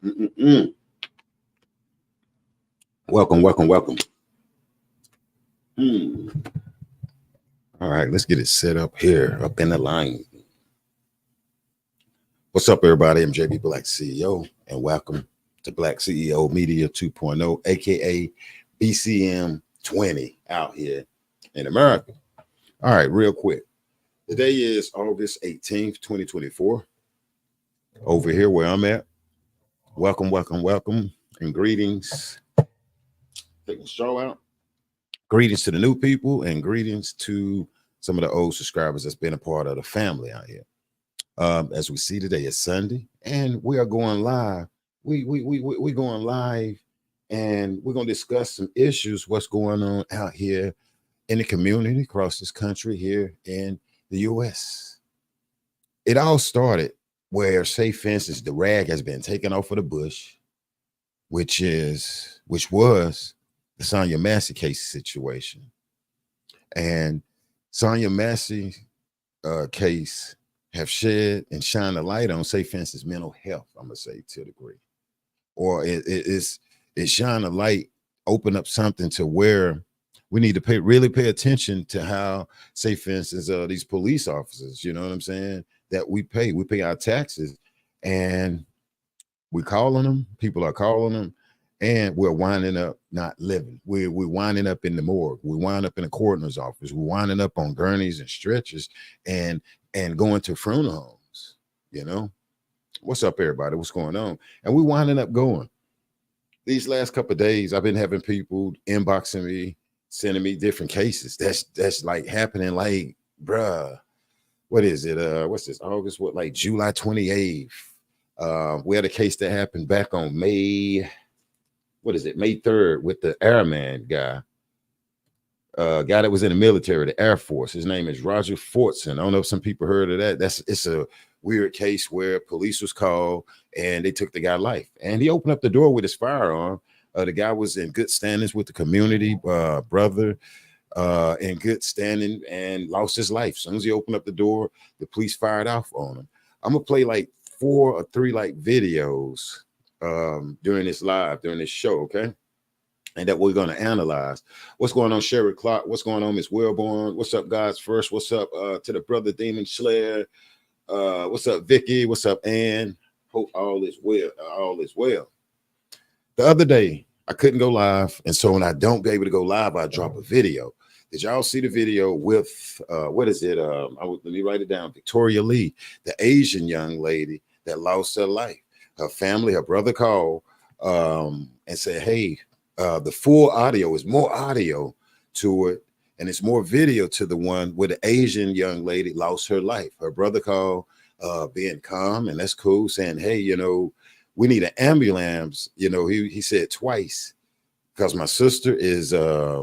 Mm-mm-mm. Welcome, welcome, welcome. All right, let's get it set up here, up in the line. What's up, everybody? I'm JB Black CEO, and welcome to Black CEO Media 2.0, aka BCM 20 out here in America. All right, real quick. Today is August 18th, 2024. Over here where I'm at. Welcome, welcome, welcome, and greetings. Take the straw out. Greetings to the new people and greetings to some of the old subscribers that's been a part of the family out here. As we see today, it's Sunday, and we are going live. We're going live, and we're going to discuss some issues, what's going on out here in the community across this country here in the U.S. It all started where, say, for instance, the rag has been taken off of the bush, which was the Sonya Massey case situation. And Sonya Massey case have shed and shine a light on, say, for instance, mental health, I'm going to say, to a degree. Or it shine a light, open up something to where we need to really pay attention to how, say, for instance, these police officers, you know what I'm saying, that we pay our taxes, and we calling them, people are calling them, and we're winding up not living. We're winding up in the morgue. We wind up in the coroner's office. We're winding up on gurneys and stretchers and going to funeral homes, you know. What's up, everybody? What's going on? And we winding up going. These last couple of days, I've been having people inboxing me, sending me different cases. That's like happening, like, bruh, what is it? What's this? August, what, like July 28th? We had a case that happened back on May 3rd with the airman guy. Guy that was in the military, the Air Force. His name is Roger Fortson. I don't know if some people heard of that. It's a weird case where police was called and they took the guy's life. And he opened up the door with his firearm. The guy was in good standings with the community, brother, in good standing, and lost his life. As soon as he opened up the door, the police fired off on him. I'm gonna play like 4 or 3 like videos during this show, okay? And that we're going to analyze. What's going on, Sherry Clark? What's going on, Miss Wilborn? What's up, guys? First, what's up to the brother Demon Slayer? What's up, Vicky? What's up, Ann? Hope all is well. All is well. The other day, I couldn't go live, and so when I don't be able to go live, I drop a video. Did y'all see the video with what is it? Let me write it down. Victoria Lee, the Asian young lady that lost her life. Her family, her brother called and said, "Hey, the full audio is more audio to it, and it's more video to the one where the Asian young lady lost her life." Her brother called, being calm, and that's cool, saying, "Hey, you know, we need an ambulance." You know, he said twice, because my sister is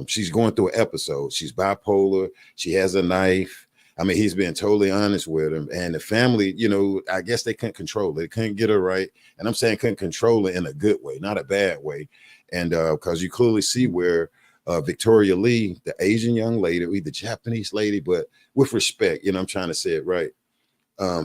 she's going through an episode. She's bipolar. She has a knife. I mean, he's been totally honest with him, and the family, you know, I guess they couldn't control it. They couldn't get her right, and I'm saying couldn't control it in a good way, not a bad way. And because you clearly see where Victoria Lee, the Asian young lady, or the Japanese lady, but with respect, you know, I'm trying to say it right.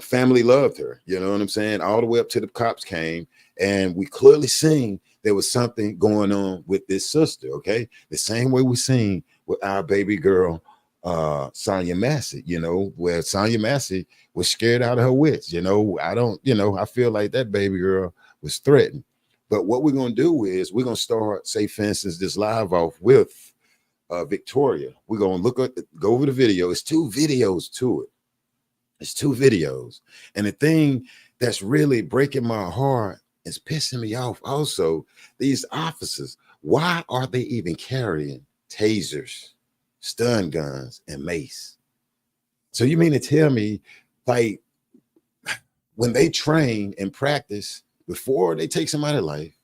Family loved her, you know what I'm saying? All the way up to the cops came, and we clearly seen there was something going on with this sister, okay? The same way we seen with our baby girl, Sonya Massey, you know, where Sonya Massey was scared out of her wits. You know, I feel like that baby girl was threatened. But what we're going to do is we're going to start, say, for instance, this live off with Victoria. We're going to go over the video. It's 2 videos to it. It's 2 videos. And the thing that's really breaking my heart is pissing me off also, these officers, why are they even carrying tasers, stun guns, and mace? So you mean to tell me, like, when they train and practice before they take somebody's life,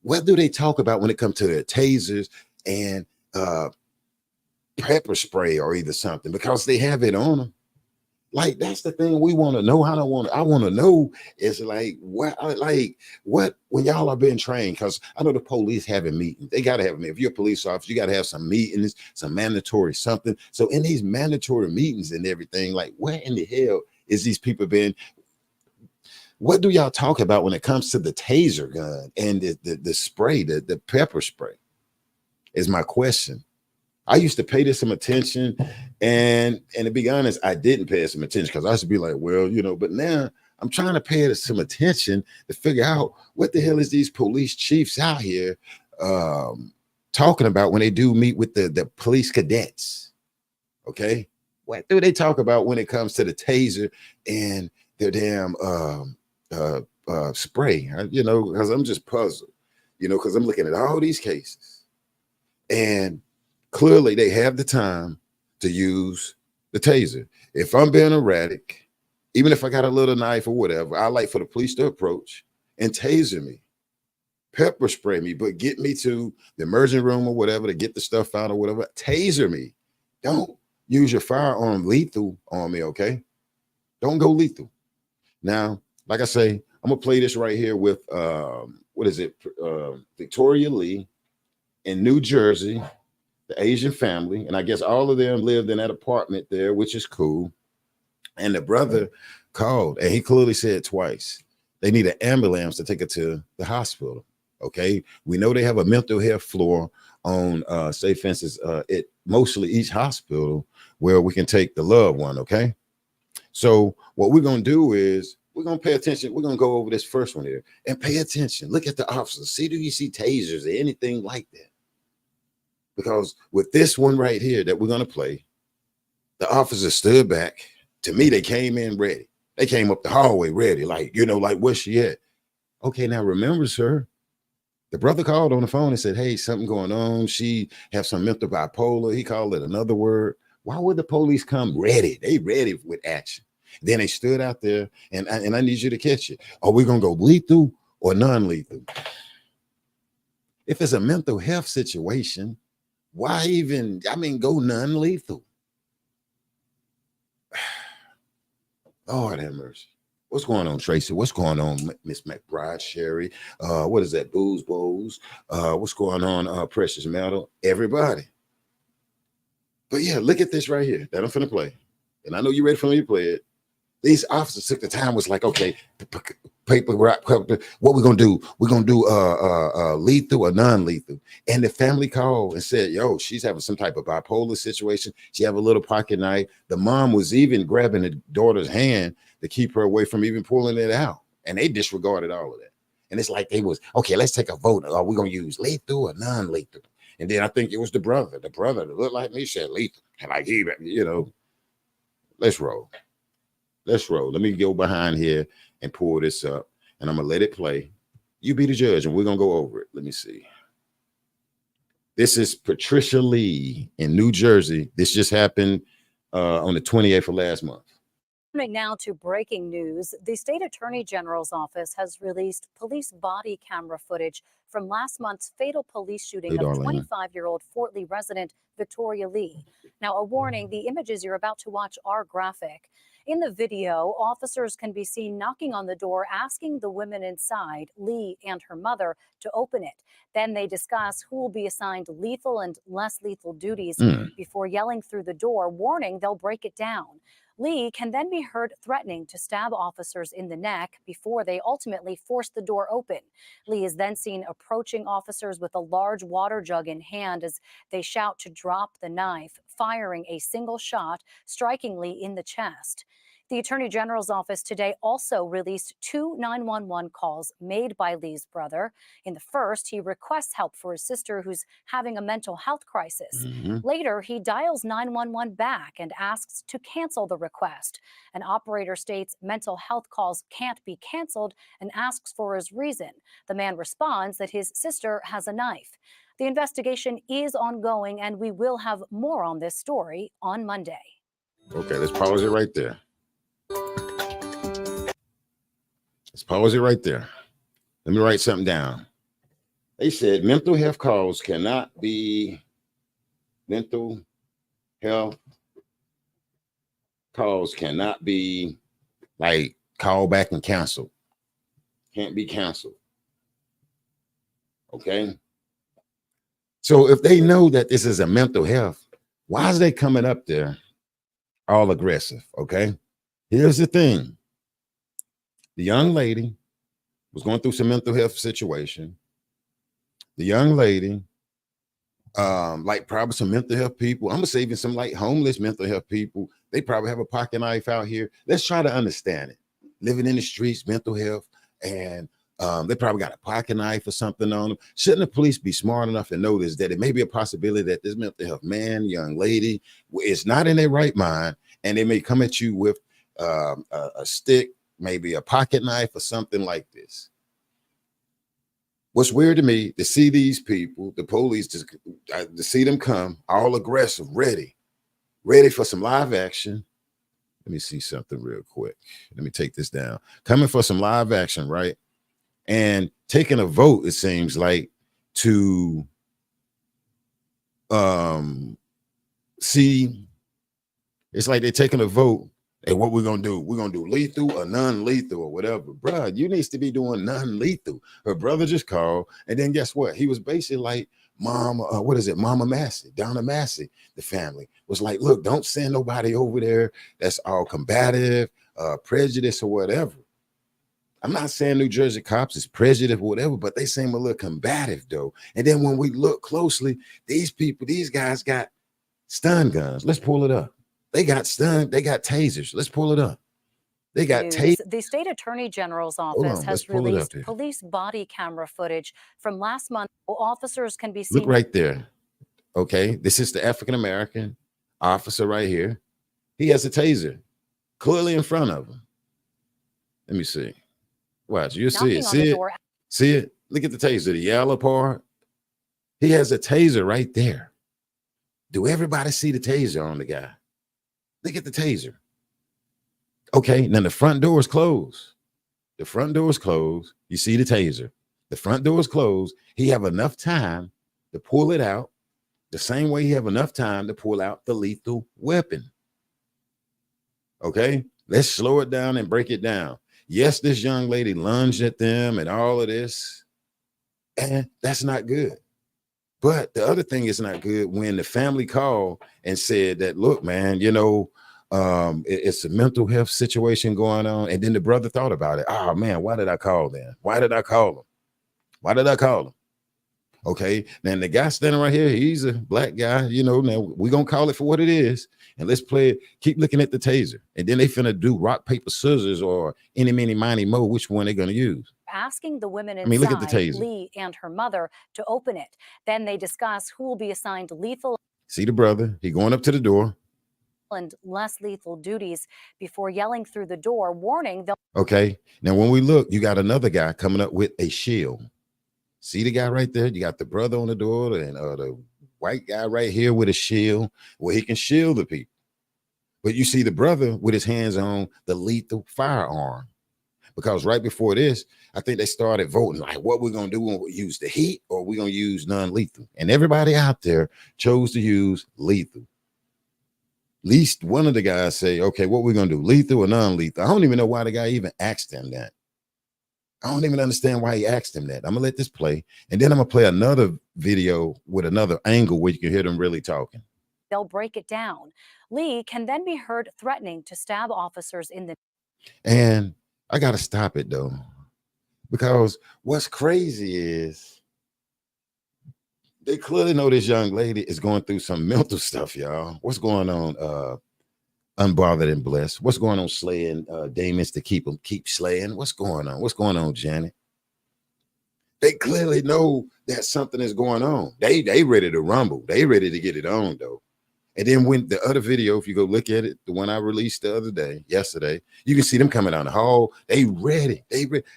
what do they talk about when it comes to their tasers and pepper spray or either something? Because they have it on them. Like, that's the thing we want to know. I want to know is like what when y'all are being trained, because I know the police having meetings. They got to have them. If you're a police officer, you got to have some meetings, some mandatory something. So in these mandatory meetings and everything, like, where in the hell is these people been? what do y'all talk about when it comes to the taser gun and the spray, the pepper spray? Is my question. I used to pay this some attention, and to be honest, I didn't pay it some attention because I used to be like, well, but now I'm trying to pay it some attention to figure out what the hell is these police chiefs out here talking about when they do meet with the police cadets. Okay, what do they talk about when it comes to the taser and their damn spray? Because I'm just puzzled, because I'm looking at all these cases, and clearly they have the time to use the taser. If I'm being erratic, even if I got a little knife or whatever, I like for the police to approach and taser me, pepper spray me, but get me to the emergency room or whatever to get the stuff out or whatever. Taser me. Don't use your firearm lethal on me, okay? Don't go lethal. Now, like I say, I'm gonna play this right here with Victoria Lee in New Jersey, the Asian family, and I guess all of them lived in that apartment there, which is cool. And the brother called, and he clearly said twice, they need an ambulance to take her to the hospital. Okay, we know they have a mental health floor on say for instance at mostly each hospital where we can take the loved one. Okay, so what we're gonna do is we're gonna pay attention. We're gonna go over this first one here and pay attention. Look at the officers. See, do you see tasers or anything like that? Because with this one right here that we're gonna play, the officers stood back. To me, they came in ready. They came up the hallway ready, like where's she at? Okay, now remember, sir, the brother called on the phone and said, hey, something going on. She have some mental bipolar. He called it another word. Why would the police come ready? They ready with action. Then they stood out there, and I need you to catch it. Are we gonna go lethal or non-lethal? If it's a mental health situation, why even, go non-lethal? Lord have mercy. What's going on, Tracy? What's going on, Miss McBride, Sherry? What is that, Booze Bowls? What's going on, Precious Metal? Everybody. But yeah, look at this right here that I'm finna play. And I know you're ready for me to play it. These officers took the time, was like, okay, paper, what we gonna do? We're gonna do lethal or non-lethal. And the family called and said, yo, she's having some type of bipolar situation. She have a little pocket knife. The mom was even grabbing the daughter's hand to keep her away from even pulling it out. And they disregarded all of that. And it's like they was, okay, let's take a vote. Are we gonna use lethal or non-lethal? And then I think it was the brother that looked like me said lethal. And like he, let's roll. Let's roll. Let me go behind here and pull this up, and I'm gonna let it play. You be the judge, and we're gonna go over it. Let me see. This is Patricia Lee in New Jersey. This just happened on the 28th of last month. Now to breaking news. The state attorney general's office has released police body camera footage from last month's fatal police shooting of 25-year-old Fort Lee resident Victoria Lee. Now, a warning, the images you're about to watch are graphic. In the video, officers can be seen knocking on the door, asking the women inside, Lee and her mother, to open it. Then they discuss who will be assigned lethal and less lethal duties before yelling through the door, warning they'll break it down. Lee can then be heard threatening to stab officers in the neck before they ultimately force the door open. Lee is then seen approaching officers with a large water jug in hand as they shout to drop the knife, firing a single shot, striking Lee in the chest. The Attorney General's office today also released 2 911 calls made by Lee's brother. In the first, he requests help for his sister who's having a mental health crisis. Later, he dials 911 back and asks to cancel the request. An operator states mental health calls can't be canceled and asks for his reason. The man responds that his sister has a knife. The investigation is ongoing, and we will have more on this story on Monday. Okay, let's pause it right there. Let's pause it right there. Let me write something down. They said mental health calls cannot be like called back and canceled. Can't be canceled. Okay. So if they know that this is a mental health, why is they coming up there all aggressive? Okay. Here's the thing. The young lady was going through some mental health situation. The young lady, like probably some mental health people. I'm gonna say even some like homeless mental health people. They probably have a pocket knife out here. Let's try to understand it. Living in the streets, mental health, and they probably got a pocket knife or something on them. Shouldn't the police be smart enough to notice that it may be a possibility that this mental health man, young lady, is not in their right mind, and they may come at you with a stick, maybe a pocket knife or something like this. What's weird to me to see these people, the police, to see them come all aggressive, ready for some live action. Let me see something real quick. Let me take this down. Coming for some live action, right? And taking a vote, it seems like, to see, it's like they're taking a vote. Hey, what we're gonna do? We're gonna do lethal or non-lethal or whatever. Bruh, you needs to be doing non-lethal. Her brother just called, and then guess what? He was basically like, Mama Massey, Donna Massey, the family was like, look, don't send nobody over there that's all combative, prejudice or whatever. I'm not saying New Jersey cops is prejudiced or whatever, but they seem a little combative though. And then when we look closely, these guys got stun guns. Let's pull it up. They got tasers. Let's pull it up. They got tasers. The state attorney general's office has released police body camera footage from last month. Officers can be seen. Look right there. Okay, this is the African-American officer right here. He has a taser clearly in front of him. Let me see. Watch, you see it. See it? See it? Look at the taser, the yellow part. He has a taser right there. Do everybody see the taser on the guy? Look at the taser. Okay, now the front door is closed. The front door is closed. You see the taser. The front door is closed. He have enough time to pull it out the same way he have enough time to pull out the lethal weapon. Okay, let's slow it down and break it down. Yes, this young lady lunged at them and all of this, and that's not good. But the other thing is not good when the family called and said that, look, man, you know, it's a mental health situation going on. And then the brother thought about it. Oh, man, why did I call them? Why did I call him? Why did I call him? Okay, now the guy standing right here, he's a black guy, you know, now we're going to call it for what it is. And let's play it. Keep looking at the taser. And then they finna do rock, paper, scissors or any, mini, miny, mo, which one they're going to use. Asking the women inside, look at the taser. Lee and her mother, to open it. Then they discuss who will be assigned lethal. See the brother, he going up to the door. And less lethal duties before yelling through the door, warning they'll. Okay, now when we look, you got another guy coming up with a shield. See the guy right there? You got the brother on the door and the white guy right here with a shield where he can shield the people. But you see the brother with his hands on the lethal firearm. Because right before this, I think they started voting like, what we're going to do when we use the heat or we're going to use non-lethal. And everybody out there chose to use lethal. At least one of the guys say, okay, what we're going to do, lethal or non-lethal? I don't even know why the guy even asked him that. I don't even understand why he asked him that. I'm going to let this play. And then I'm going to play another video with another angle where you can hear them really talking. They'll break it down. Lee can then be heard threatening to stab officers in the. And I got to stop it, though, because what's crazy is they clearly know this young lady is going through some mental stuff, y'all. What's going on? Unbothered and blessed. What's going on, slaying demons to keep slaying? What's going on? What's going on, Janet? They clearly know that something is going on. They ready to rumble. They ready to get it on, though. And then when the other video, if you go look at it, the one I released the other day, yesterday, you can see them coming down the hall. They ready.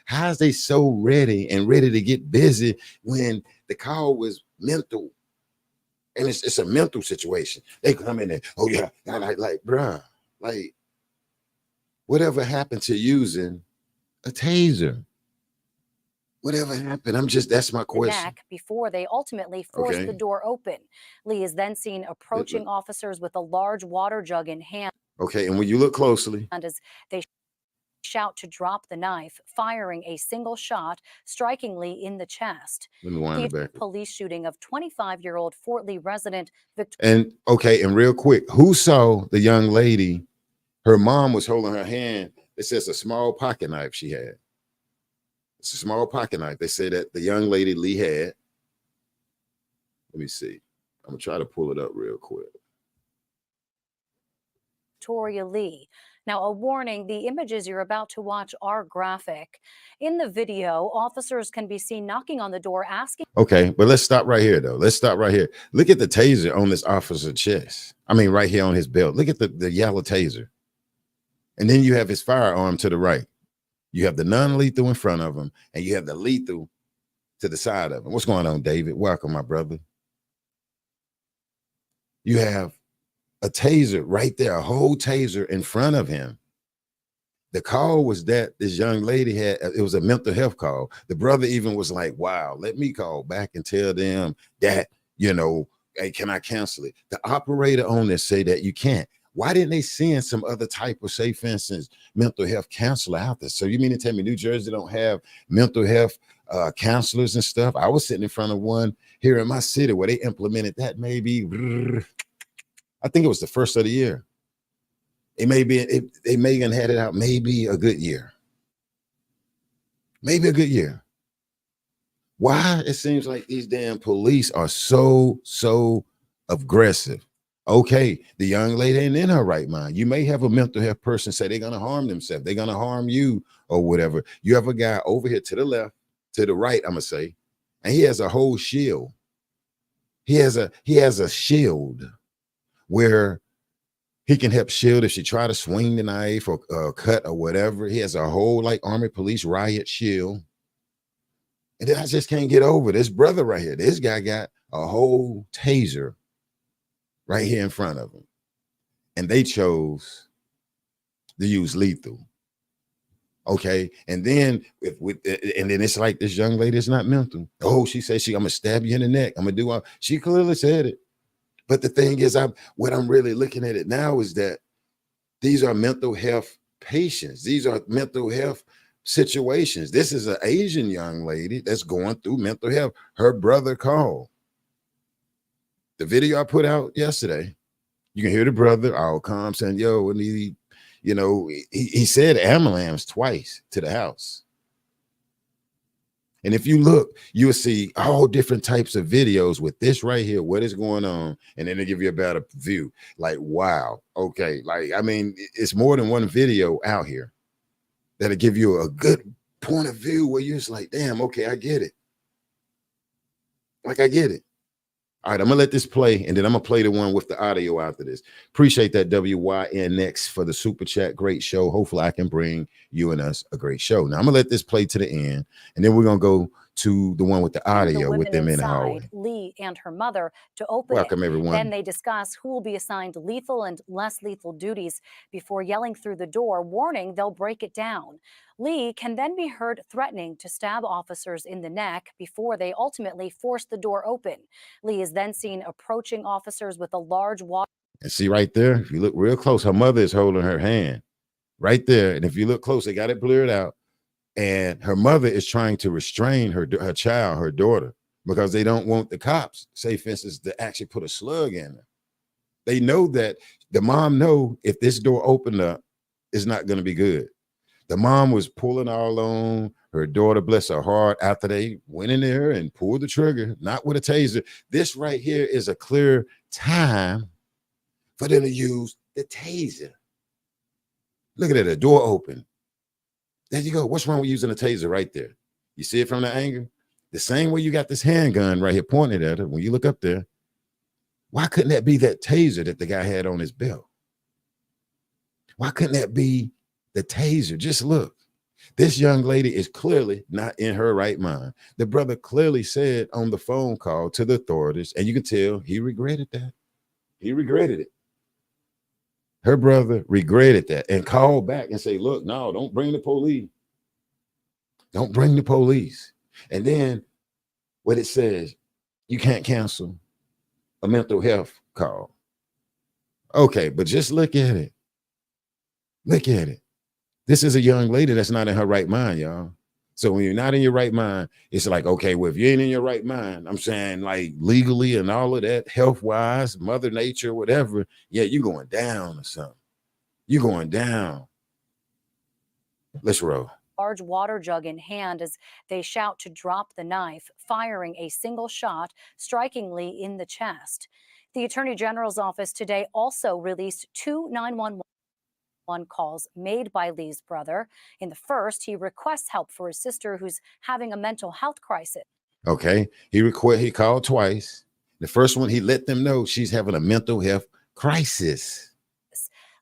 How is they so ready and ready to get busy when the call was mental? And it's a mental situation. They come in and, oh yeah, like, bruh, like, whatever happened to using a taser? Whatever happened? That's my question. Before they ultimately force the door open. Lee is then seen approaching officers with a large water jug in hand. Okay, and when you look closely, and as they shout to drop the knife, firing a single shot, striking Lee in the chest. Let me wind it back. Police shooting of 25-year-old Fort Lee resident Victor. And okay, and real quick, who saw the young lady? Her mom was holding her hand It says a small pocket knife she had. It's a small pocket knife. They say that the young lady Lee had. Let me see. I'm going to try to pull it up real quick. Victoria Lee. Now, a warning, the images you're about to watch are graphic. In the video, officers can be seen knocking on the door asking. Okay, but let's stop right here, though. Let's stop right here. Look at the taser on this officer's chest. I mean, right here on his belt. Look at the yellow taser. And then you have his firearm to the right. You have the non-lethal in front of him, and you have the lethal to the side of him. What's going on, David? Welcome, my brother. You have a taser right there, a whole taser in front of him. The call was that this young lady had, it was a mental health call. The brother even was like, wow, let me call back and tell them that, you know, hey, can I cancel it? The operator on this say that you can't. Why didn't they send some other type of, say, for instance, mental health counselor out there? So you mean to tell me New Jersey don't have mental health counselors and stuff? I was sitting in front of one here in my city where they implemented that maybe, I think it was the first of the year. It may be, they may have had it out maybe a good year. Maybe a good year. Why? It seems like these damn police are so aggressive. Okay, the young lady ain't in her right mind. You may have a mental health person say they're going to harm themselves. They're going to harm you or whatever. You have a guy over here to the left, to the right, I'm going to say, and he has a whole shield. He has a shield where he can help shield if she try to swing the knife or cut or whatever. He has a whole like Army Police riot shield. And then I just can't get over this brother right here. This guy got a whole taser right here in front of him. And they chose to use lethal. Okay. And then and then it's like this young lady is not mental. Oh, she said I'm gonna stab you in the neck. I'm gonna do all. She clearly said it. But the thing is, what I'm really looking at it now is that these are mental health patients. These are mental health situations. This is an Asian young lady that's going through mental health. Her brother called. The video I put out yesterday, you can hear the brother all calm saying, yo, we need, you know, he said ambulance twice to the house. And if you look, you'll see all different types of videos with this right here, what is going on, and then they give you a better view. Like, wow, okay. Like, I mean, it's more than one video out here that'll give you a good point of view where you're just like, damn, okay, I get it. Like, I get it. All right, I'm gonna let this play, and then I'm gonna play the one with the audio after this. Appreciate that WYNX for the super chat. Great show. Hopefully I can bring you and us a great show. Now I'm gonna let this play to the end, and then we're gonna go to the one with the audio with them in the hallway. Lee and her mother to open Welcome, everyone. Then they discuss who will be assigned lethal and less lethal duties before yelling through the door, warning they'll break it down. Lee can then be heard threatening to stab officers in the neck before they ultimately force the door open. Lee is then seen approaching officers with a large water. And see right there, if you look real close, her mother is holding her hand right there. And if you look close, they got it blurred out. And her mother is trying to restrain her child, her daughter, because they don't want the cops, say for instance, to actually put a slug in her. They know that the mom know if this door opened up, it's not going to be good. The mom was pulling all on her daughter, bless her heart, after they went in there and pulled the trigger, not with a taser. This right here is a clear time for them to use the taser. Look at it, the door open. There you go. What's wrong with using a taser right there? You see it from the angle? The same way you got this handgun right here pointed at her. When you look up there, why couldn't that be that taser that the guy had on his belt? Why couldn't that be the taser? Just look. This young lady is clearly not in her right mind. The brother clearly said on the phone call to the authorities, and you can tell he regretted that. He regretted it. Her brother regretted that and called back and say, look, no, don't bring the police. Don't bring the police. And then what it says, you can't cancel a mental health call. Okay, but just look at it. Look at it. This is a young lady that's not in her right mind, y'all. So when you're not in your right mind, it's like, okay, well, if you ain't in your right mind, I'm saying like legally and all of that, health-wise, Mother Nature, whatever, yeah, you're going down or something. You're going down. Let's roll. Large water jug in hand as they shout to drop the knife, firing a single shot, striking Lee in the chest. The Attorney General's office today also released 2 911 calls made by Lee's brother. In the first, he requests help for his sister who's having a mental health crisis. Okay, he called twice. The first one, he let them know she's having a mental health crisis.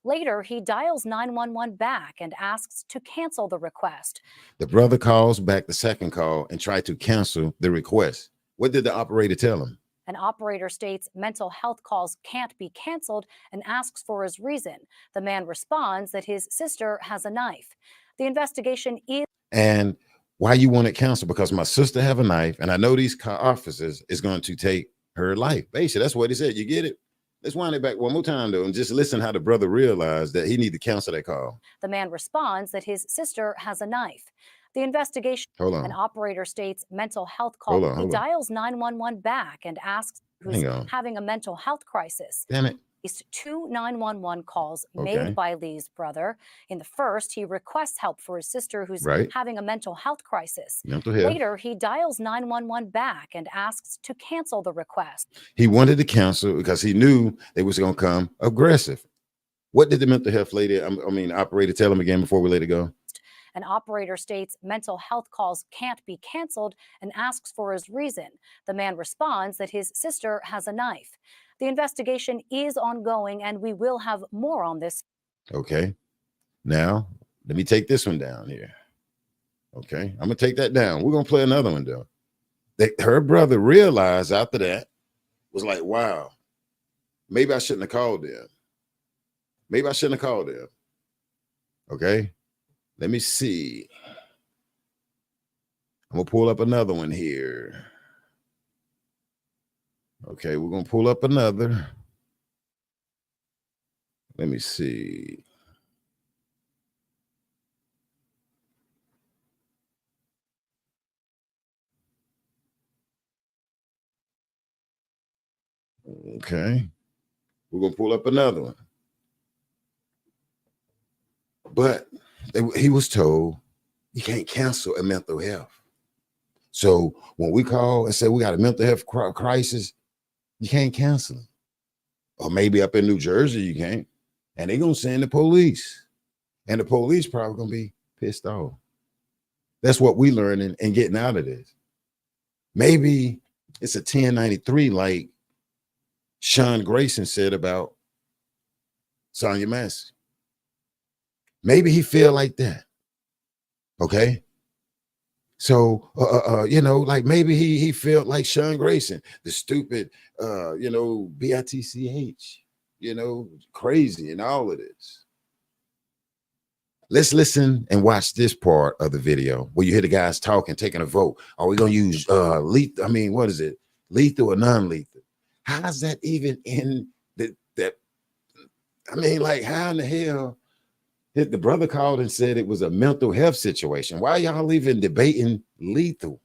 Later, he dials 911 back and asks to cancel the request. The brother calls back the second call and tried to cancel the request. What did the operator tell him? An operator states mental health calls can't be canceled and asks for his reason. The man responds that his sister has a knife. The investigation is... And why you want it canceled? Because my sister have a knife, and I know these officers is going to take her life. Basically, that's what he said. You get it? Let's wind it back one more time, though, and just listen how the brother realized that he need to cancel that call. The man responds that his sister has a knife. The investigation... Hold on. An operator states mental health call. Hold on. He dials 911 back and asks who's having a mental health crisis. Damn it. 2 911 calls made by Lee's brother. In the first, he requests help for his sister who's having a mental health crisis. Later, he dials 911 back and asks to cancel the request. He wanted to cancel because he knew they was going to come aggressive. What did the mental health lady, operator, tell him again before we let it go? An operator states mental health calls can't be canceled and asks for his reason. The man responds that his sister has a knife. The investigation is ongoing, and we will have more on this. Okay. Now, let me take this one down here. Okay. I'm going to take that down. We're going to play another one, though. Her brother realized after that, was like, wow, maybe I shouldn't have called them. Maybe I shouldn't have called them. Okay. Let me see. I'm going to pull up another one here. Okay, we're going to pull up another. Let me see. Okay. We're going to pull up another one. But he was told you can't cancel a mental health. So when we call and say we got a mental health crisis, you can't cancel it. Or maybe up in New Jersey, you can't. And they're going to send the police. And the police probably going to be pissed off. That's what we learning and getting out of this. Maybe it's a 1093 like Sean Grayson said about Sonya Massey. Maybe he feel like that. Okay. So, like maybe he felt like Sean Grayson, the stupid, BITCH, crazy and all of this. Let's listen and watch this part of the video where you hear the guys talking, taking a vote. Are we going to use lethal? What is it? Lethal or non-lethal? How's that even in that? How in the hell? The brother called and said it was a mental health situation. Why y'all even debating lethal?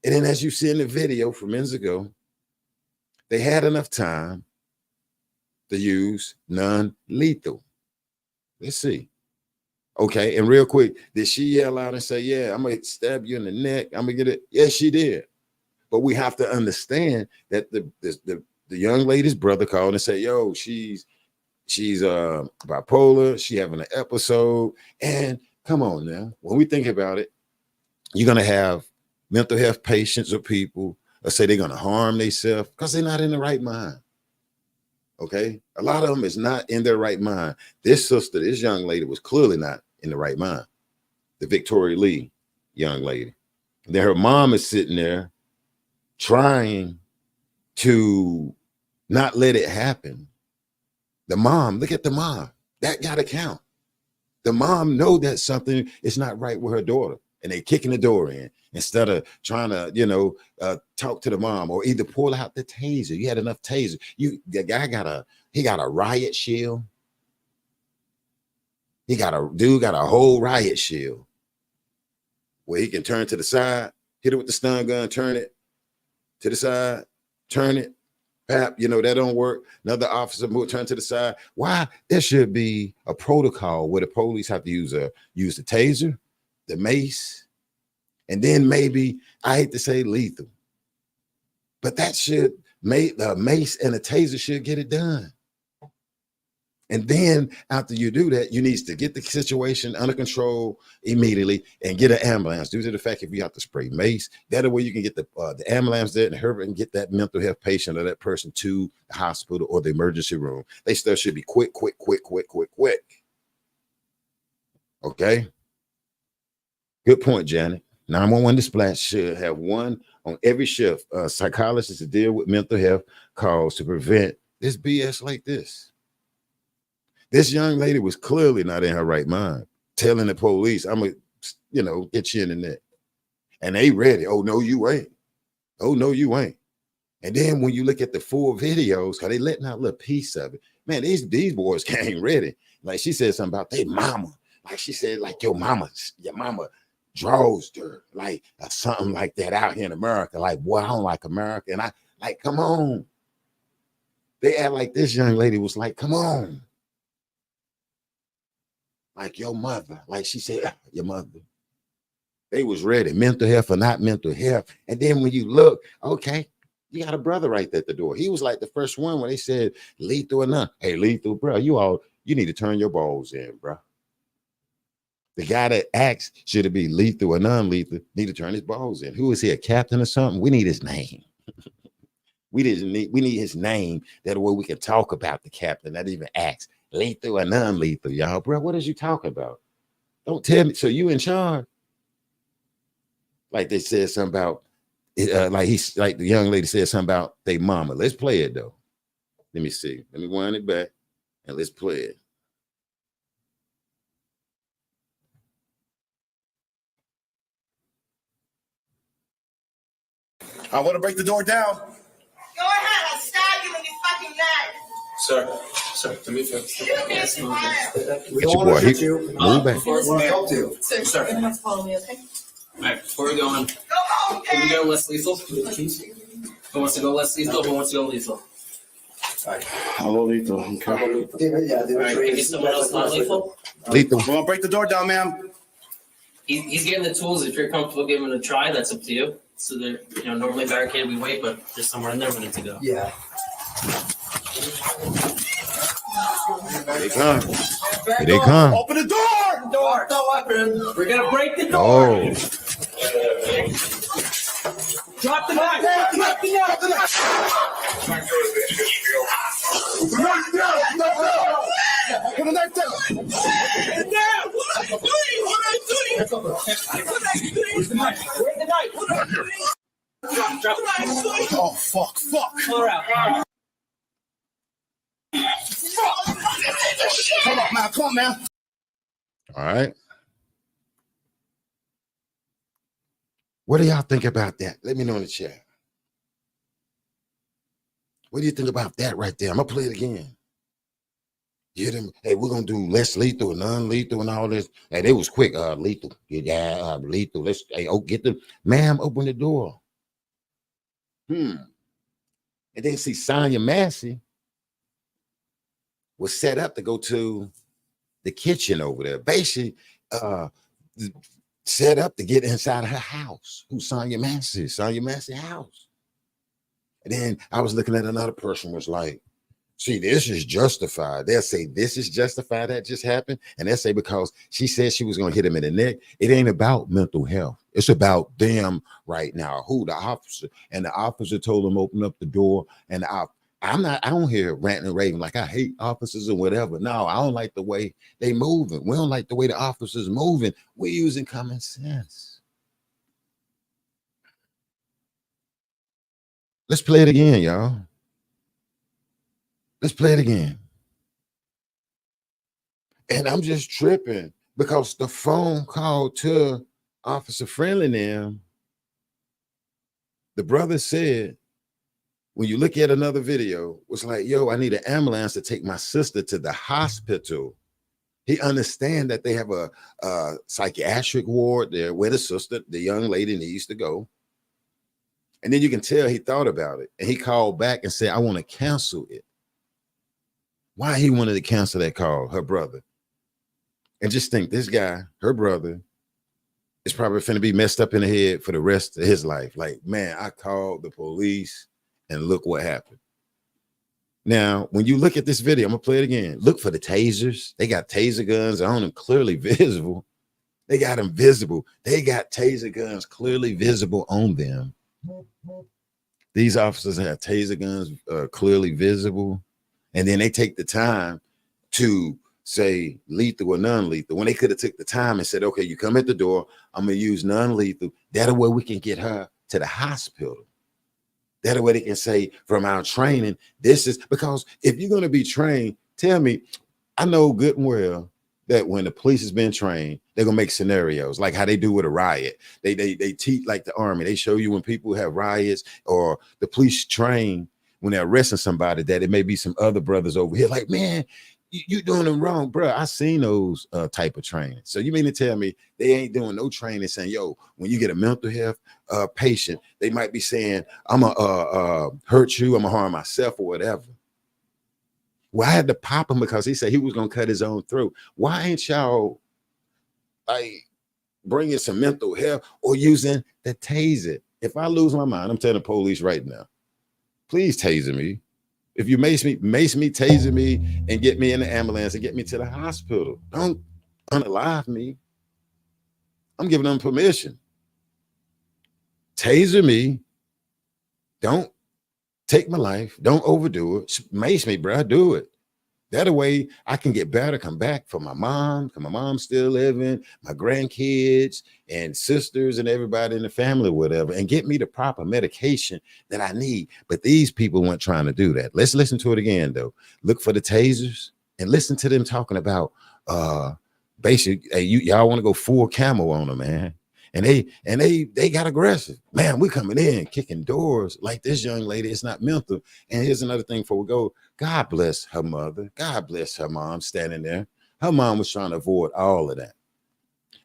And then as you see in the video from minutes ago, they had enough time to use non-lethal. Let's see. Okay, and real quick, did she yell out and say, yeah, I'm going to stab you in the neck, I'm going to get it? Yes, she did. But we have to understand that the young lady's brother called and said, yo, she's bipolar, she having an episode. And come on now, when we think about it, you're going to have mental health patients or people that say they're going to harm themselves because they're not in the right mind. Okay, a lot of them is not in their right mind. This young lady was clearly not in the right mind. The Victoria Lee young lady. And then her mom is sitting there trying to not let it happen. The mom, look at the mom. That got to count. The mom know that something is not right with her daughter, and they kicking the door in instead of trying to, talk to the mom or either pull out the taser. You had enough taser. The guy got a riot shield. Dude got a whole riot shield where he can turn to the side, hit it with the stun gun, turn it to the side, turn it, Pap, you know, that don't work. Another officer will turn to the side. Why? There should be a protocol where the police have to use the taser, the mace, and then maybe, I hate to say lethal, but that should make the mace and a taser should get it done. And then after you do that, you need to get the situation under control immediately and get an ambulance. Due to the fact if you have to spray mace, that way you can get the ambulance there and hurry and get that mental health patient or that person to the hospital or the emergency room. They still should be quick. Okay. Good point, Janet. 911 dispatch should have one on every shift, psychologists to deal with mental health calls to prevent this BS like this. This young lady was clearly not in her right mind, telling the police, I'm going to, get you in the neck. And they ready. Oh, no, you ain't. Oh, no, you ain't. And then when you look at the full videos, because they letting out a little piece of it, man, these boys came ready. Like she said something about their mama. Like she said, like your mama draws her, like something like that out here in America. Like, boy, I don't like America. And I like, come on. They act like this young lady was like, come on. Like your mother, like she said, your mother. They was ready, mental health or not mental health. And then when you look, okay, you got a brother right there at the door. He was like the first one when they said lethal or not. Hey, lethal, bro, you need to turn your balls in, bro. The guy that asked, should it be lethal or non-lethal, need to turn his balls in. Who is he, a captain or something? We need his name. We need his name. That way we can talk about the captain, not even ask. Lethal or non-lethal, y'all, bro. What is you talking about? Don't tell me. So you in charge? Like they said something about, like the young lady said something about their mama. Let's play it though. Let me see. Let me wind it back and let's play it. I want to break the door down. Go ahead. I'll stab you in your fucking neck. Sir, let me finish. You can't smile. We don't want to hit you. Move back. We want to help you. Sir, you're going to have to follow me, okay? All right, before we go on, Go home, can we okay? go less lethal? Who wants to go less lethal? Who wants to go lethal? I'll go lethal. Okay. All right, can you get someone else not lethal? Lethal. We want to break the door down, ma'am. He's getting the tools. If you're comfortable giving it a try, that's up to you. So they're, normally barricaded, we wait, but there's somewhere in there we need to go. Yeah. Here they come. Here they come. Open the door. Door. Don't open. We're gonna break the door. Oh, Drop the knife. Drop the knife. Put the knife down. Where's the knife? Where's the knife? Drop the knife. Oh, fuck. Pull her out. Come on, man. all right. What do y'all think about that? Let me know in the chat. What do you think about that right there? I'm gonna play it again. You hear them? Hey, we're gonna do less lethal and non-lethal and all this. Hey, they was quick. Lethal. Yeah, lethal. Let's get the ma'am, open the door. And then see Sonya Massey was set up to go to the kitchen over there. Basically, set up to get inside her house. Who's Sonya Massey? Sonya Massey house. And then I was looking at another person was like, see, this is justified. They'll say this is justified that just happened. And they'll say because she said she was going to hit him in the neck. It ain't about mental health. It's about them right now. Who? The officer. And the officer told him open up the door. And I don't hear ranting and raving like I hate officers or whatever. No, I don't like the way they moving. We don't like the way the officers moving. We're using common sense. Let's play it again, y'all. Let's play it again. And I'm just tripping because the phone call to Officer Friendly now, the brother said, when you look at another video, was like, yo, I need an ambulance to take my sister to the hospital. He understands that they have a psychiatric ward there where the sister, the young lady needs to go. And then you can tell he thought about it. And he called back and said, I want to cancel it. Why he wanted to cancel that call, her brother. And just think, this guy, her brother, is probably finna be messed up in the head for the rest of his life. Like, man, I called the police and look what happened. Now, when you look at this video, I'm gonna play it again. Look for the tasers. They got taser guns on them, clearly visible. They got them visible. They got taser guns clearly visible on them. These officers have taser guns clearly visible. And then they take the time to say lethal or non-lethal when they could have took the time and said, okay, you come at the door, I'm gonna use non-lethal. That way we can get her to the hospital. That way they can say from our training, this is because if you're gonna be trained, tell me, I know good and well that when the police has been trained, they're gonna make scenarios like how they do with a riot. They teach like the army. They show you when people have riots or the police train when they're arresting somebody that it may be some other brothers over here. Like, man, you doing them wrong, bro. I seen those type of training. So you mean to tell me they ain't doing no training saying, yo, when you get a mental health patient, they might be saying, I'm gonna hurt you, I'm gonna harm myself or whatever. Well, I had to pop him because he said he was gonna cut his own throat. Why ain't y'all like bringing some mental health or using the taser? If I lose my mind, I'm telling the police right now, please taser me. If you mace me, taser me, and get me in the ambulance and get me to the hospital. Don't unalive me. I'm giving them permission. Taser me. Don't take my life. Don't overdo it. Mace me, bro. Do it. That way I can get better, come back for my mom, because my mom's still living, my grandkids and sisters and everybody in the family, whatever, and get me the proper medication that I need. But these people weren't trying to do that. Let's listen to it again, though. Look for the tasers and listen to them talking about basically, hey, y'all want to go full camo on them, man. And they got aggressive. Man, we coming in, kicking doors like this young lady. It's not mental. And here's another thing before we go. God bless her mother. God bless her mom standing there. Her mom was trying to avoid all of that.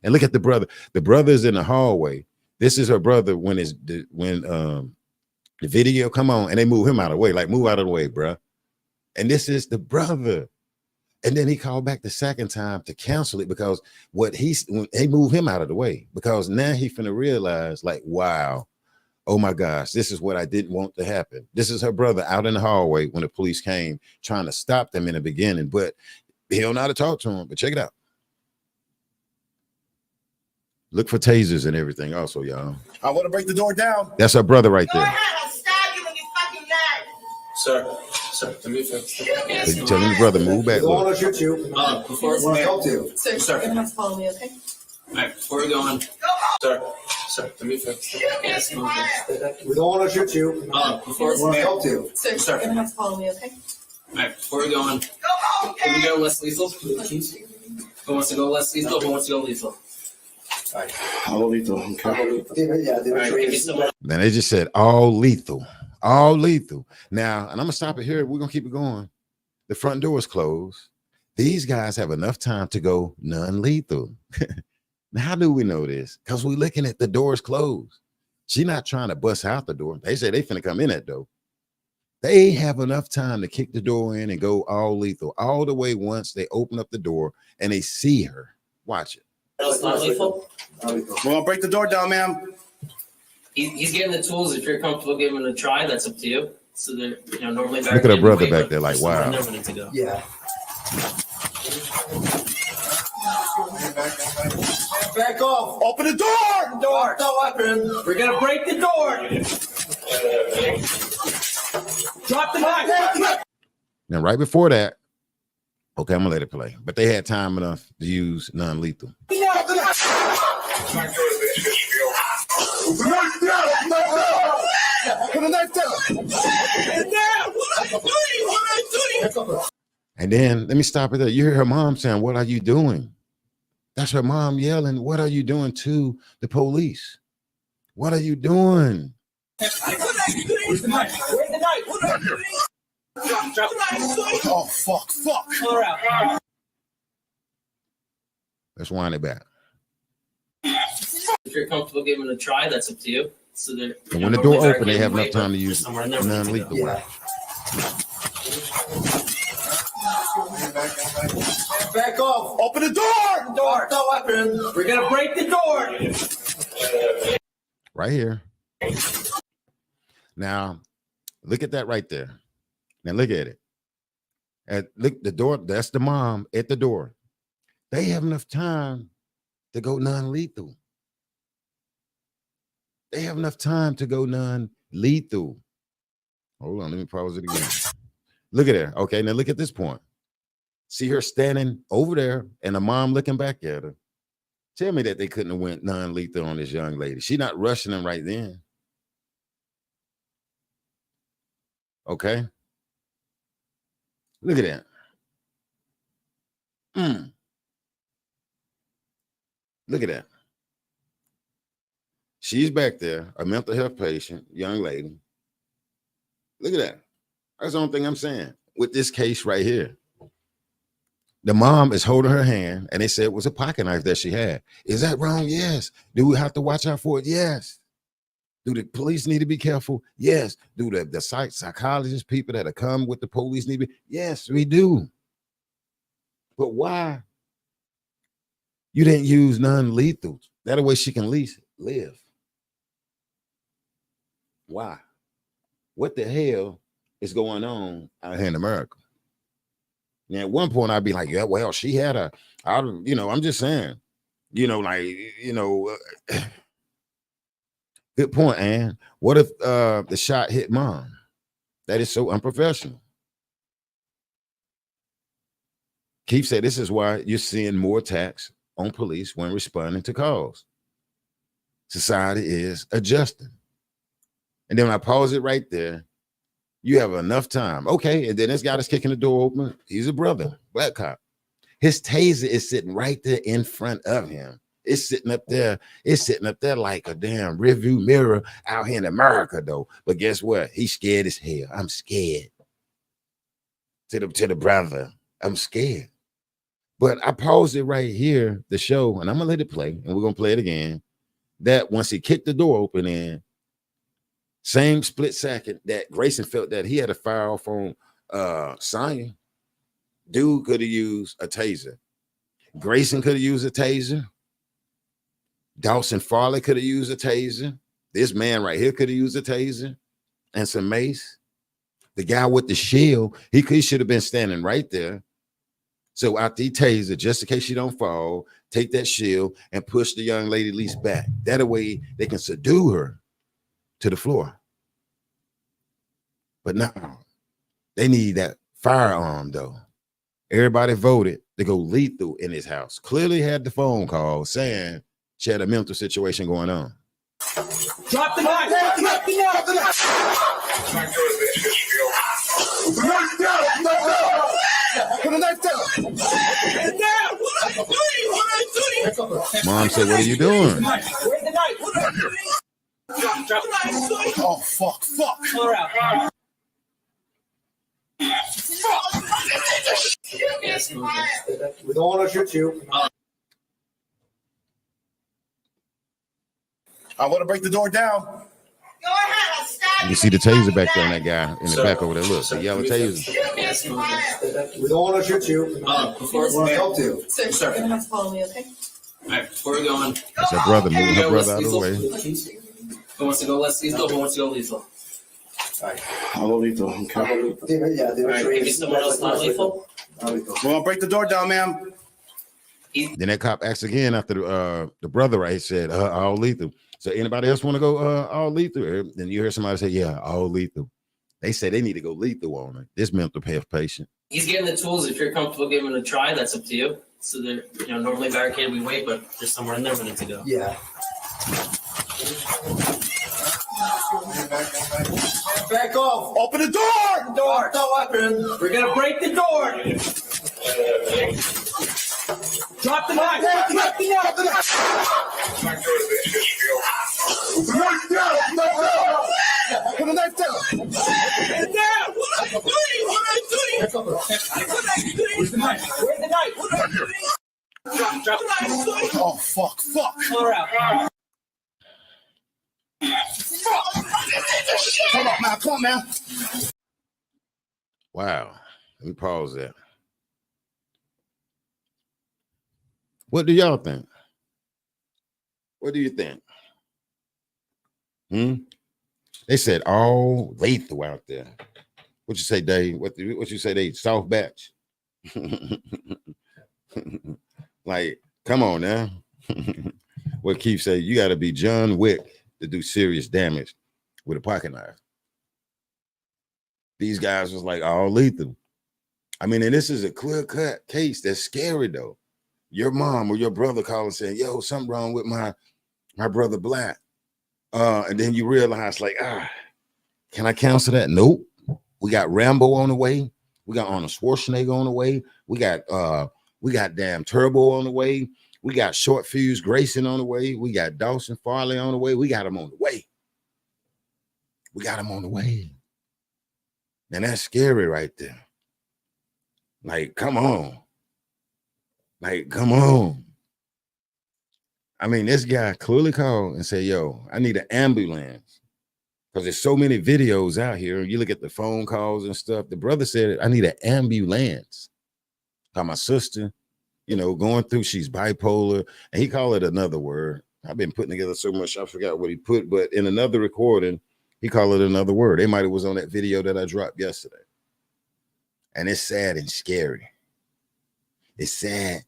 And look at the brother. The brother's in the hallway. This is her brother when the video come on and they move him out of the way. Like, move out of the way, bro. And this is the brother. And then he called back the second time to cancel it because they moved him out of the way because now he finna realize like, wow, oh my gosh, this is what I didn't want to happen. This is her brother out in the hallway when the police came trying to stop them in the beginning, but he don't know how to talk to him. But check it out. Look for tasers and everything also, y'all. I want to break the door down. That's her brother right there. Go ahead, I'll stab you in your fucking neck. Sir, to be fair. They telling the brother, move back. I want to shoot you. Before I want to help you. Sir, You're gonna have to follow me, okay? all right, before we go on, sir, to be fair. Yes, no, We don't want to shoot you. before I want to help you. Sir, you're gonna have to follow me, okay? all right, before we go on, Go home, can we Dad. go less lethal? Who wants to go less lethal? Who wants to go lethal? All lethal. Okay. Yeah, All right, give me some. Then they just said all lethal. All lethal. Now, and I'm gonna stop it here. We're gonna keep it going. The front door is closed. These guys have enough time to go non-lethal. Now, how do we know this? Because we're looking at the doors closed. She's not trying to bust out the door. They say they finna come in that door. They have enough time to kick the door in and go all lethal all the way once they open up the door and they see her. Watch it. Else not lethal? We're going to break the door down, ma'am. He's getting the tools. If you're comfortable giving it a try, that's up to you. So they're, normally Look at her brother back there, like, wow. Never need to go. Yeah. Back off. Open the door. Door. No weapon. We're going to break the door. Drop the knife. Now, right before that, okay, I'm gonna let it play. But they had time enough to use non-lethal. And then let me stop it there. You hear her mom saying, "What are you doing?" That's her mom yelling, "What are you doing?" to the police. What are you doing? Where's the knife? Where's the knife? Oh, fuck. Pull her out. Let's wind it back. If you're comfortable giving it a try, that's up to you. So they're And when the door normally open, they have enough barricaded, time to but use somewhere in there we need to non-lethal go. weapon. Back off. Open the door. Door. No weapon. We're gonna break the door. Right here. Now, look at that right there. Now look at it. Look, the door, that's the mom at the door. They have enough time to go non-lethal. They have enough time to go non-lethal. Hold on, let me pause it again. Look at her. Okay, now look at this point. See her standing over there and the mom looking back at her. Tell me that they couldn't have went non-lethal on this young lady. She's not rushing them right then. Okay. Look at that. Look at that. She's back there, a mental health patient, young lady. Look at that. That's the only thing I'm saying with this case right here. The mom is holding her hand, and they said it was a pocket knife that she had. Is that wrong? Yes. Do we have to watch out for it? Yes. Do the police need to be careful? Yes. Do the psychologists, people that have come with the police need to be? Yes, we do. But why you didn't use non-lethal? That way she can at least live. Why? What the hell is going on out here in America? Now, at one point, I'd be like, yeah, well, she had I'm just saying, good point, Ann. What if the shot hit mom? That is so unprofessional. Keith said this is why you're seeing more attacks on police when responding to calls. Society is adjusting. And then when I pause it right there, you have enough time. Okay, and then this guy that's kicking the door open, he's a brother, black cop. His taser is sitting right there in front of him. It's sitting up there. It's sitting up there like a damn rearview mirror out here in America, though. But guess what? He's scared as hell. I'm scared. To the brother, I'm scared. But I paused it right here, the show, and I'm gonna let it play, and we're gonna play it again. That once he kicked the door open in, same split second that Grayson felt that he had a fire off on Sonya, dude could have used a taser. Grayson could have used a taser. Dawson Farley could have used a taser. This man right here could have used a taser and some mace. The guy with the shield, he should have been standing right there. So after he taser, just in case she don't fall, take that shield and push the young lady at least back. That way they can subdue her to the floor. But now they need that firearm though. Everybody voted to go lethal in his house. Clearly had the phone call saying she had a mental situation going on. Drop the knife. Drop the knife. Drop the knife. Put the knife down. Mom said, "What are you doing?" Where's the knife? Drop the knife. Oh, fuck. Pull her out. We don't want to shoot you. I want to break the door down. Go ahead, I'll stab You can see the taser back there on that guy in the back over there. Look, the yellow taser. We don't want to shoot you. Before We want to help you. So you're gonna have to follow me, okay? All right, before we're going, It's her brother moving her brother out of the way. who wants to go less lethal? Who wants to go lethal? I'll go lethal. Okay. All right, maybe someone else not lethal. We're gonna break the door down, ma'am. Then that cop asked again after the brother, right? He said, all lethal. So anybody else want to go all lethal? Then you hear somebody say, yeah, all lethal. They say they need to go lethal on it. This mental health patient. He's getting the tools. If you're comfortable giving it a try, that's up to you. So they're, normally barricaded, we wait, but there's somewhere in there we need to go. Yeah. Back off. Open the door. Door. No weapon. We're gonna break the door. Drop the knife. Drop the knife. Put the knife down. Where's the knife? Where's the knife? Drop the knife. Oh, fuck. Pull her out. Come on, man. Come on, man. Wow. Let me pause that. What do y'all think? What do you think? They said all lethal out there. What you say, Dave? What you say? They soft batch. Like, come on now. What Keith say? You got to be John Wick to do serious damage with a pocket knife. These guys was like all lethal. I mean, and this is a clear-cut case that's scary though. Your mom or your brother calling saying, "Yo, something wrong with my brother Black," and then you realize, like, can I cancel that? Nope. We got Rambo on the way. We got Arnold Schwarzenegger on the way. We got damn Turbo on the way. We got Short Fuse Grayson on the way. We got Dawson Farley on the way. We got him on the way. We got him on the way. And that's scary right there. Like, come on. Like, come on. I mean, this guy clearly called and said, yo, I need an ambulance. Because there's so many videos out here. You look at the phone calls and stuff. The brother said, I need an ambulance. Got my sister, going through, she's bipolar. And he called it another word. I've been putting together so much, I forgot what he put. But in another recording, he called it another word. They might have was on that video that I dropped yesterday. And it's sad and scary. It's sad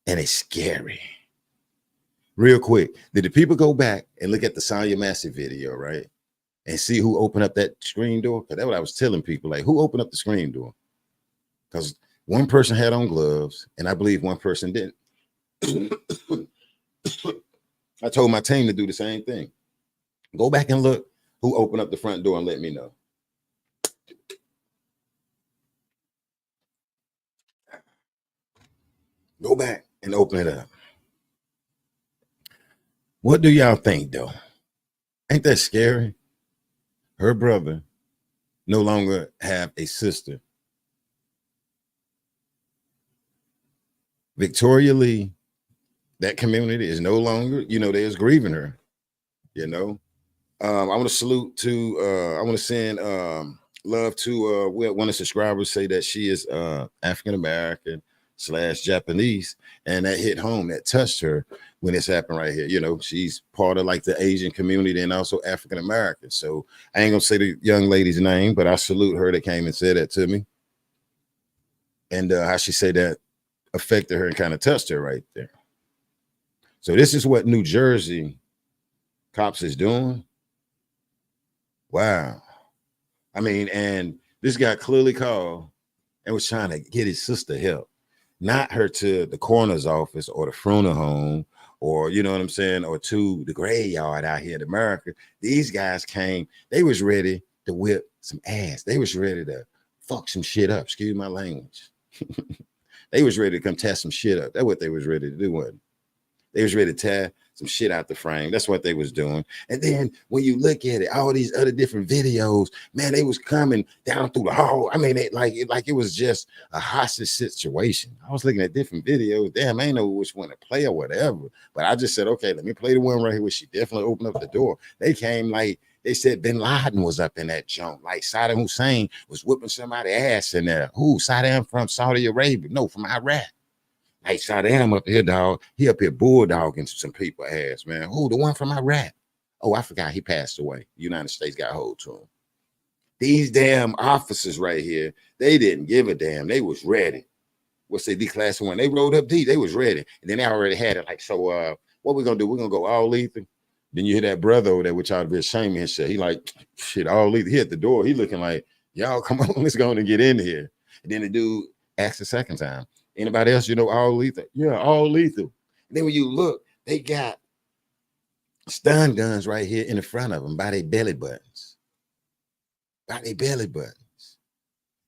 and it's scary. Real quick, did the people go back and look at the Sonya Massey video, right? And see who opened up that screen door? Because that's what I was telling people, like, who opened up the screen door? Because one person had on gloves, and I believe one person didn't. I told my team to do the same thing. Go back and look who opened up the front door and let me know. Go back and open it up. What do y'all think, though? Ain't that scary? Her brother no longer have a sister. Victoria Lee, that community is no longer, there's grieving her. I want to salute to, I want to send love to one of the subscribers say that she is African-American / Japanese, and that hit home, that touched her when this happened right here. She's part of like the Asian community and also African-American. So I ain't gonna say the young lady's name, but I salute her that came and said that to me. And how she said that affected her and kind of touched her right there. So this is what New Jersey cops is doing. Wow. I mean, and this guy clearly called and was trying to get his sister help. Not her to the coroner's office or the funeral home or, you know what I'm saying, or to the graveyard out here in America. These guys came, they was ready to whip some ass. They was ready to fuck some shit up. Excuse my language. They was ready to come tear some shit up. That's what they was ready to do. Wasn't they? They was ready to tear some shit out the frame. That's what they was doing. And then when you look at it, all these other different videos, man, they was coming down through the hall. I mean, it was just a hostage situation. I was looking at different videos. Damn, I ain't know which one to play or whatever. But I just said, okay, let me play the one right here where she definitely opened up the door. They came like, they said Bin Laden was up in that junk. Like Saddam Hussein was whipping somebody's ass in there. Who? Saddam from Saudi Arabia? No, from Iraq. Like Saddam up here, dog. He up here bulldogging some people ass, man. Who? The one from Iraq. Oh, I forgot he passed away. The United States got hold to him. These damn officers right here, they didn't give a damn. They was ready. What's the D-class one? They rolled up D. They was ready. And then they already had it. Like, so what we gonna do? We're gonna go all lethal. Then you hear that brother over there, which ought to be ashamed of his shit. He like, shit, all lethal. He at the door. He looking like, y'all come on, let's go and get in here. And then the dude asked the second time, anybody else, all lethal? Yeah, all lethal. And then when you look, they got stun guns right here in the front of them by their belly buttons. By their belly buttons.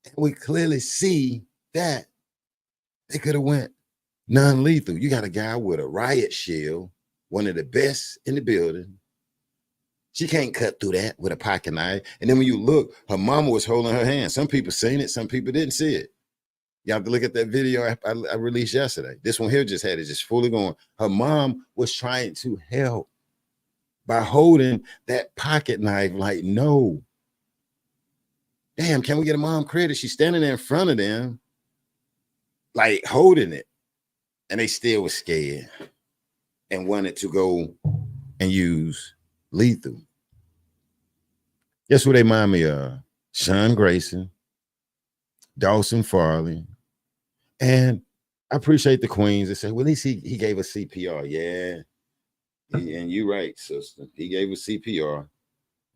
And we clearly see that they could have went non-lethal. You got a guy with a riot shield, one of the best in the building. She can't cut through that with a pocket knife. And then when you look, her mama was holding her hand. Some people seen it, some people didn't see it. You have to look at that video I released yesterday. This one here just had it just fully going. Her mom was trying to help by holding that pocket knife like, no, damn, can we get a mom credit? She's standing there in front of them, like holding it. And they still was scared and wanted to go and use lethal. Guess who they remind me of? Sean Grayson, Dawson Farley, and I appreciate the queens that say, well, at least he gave us CPR. Yeah. And you're right, sister. He gave us CPR.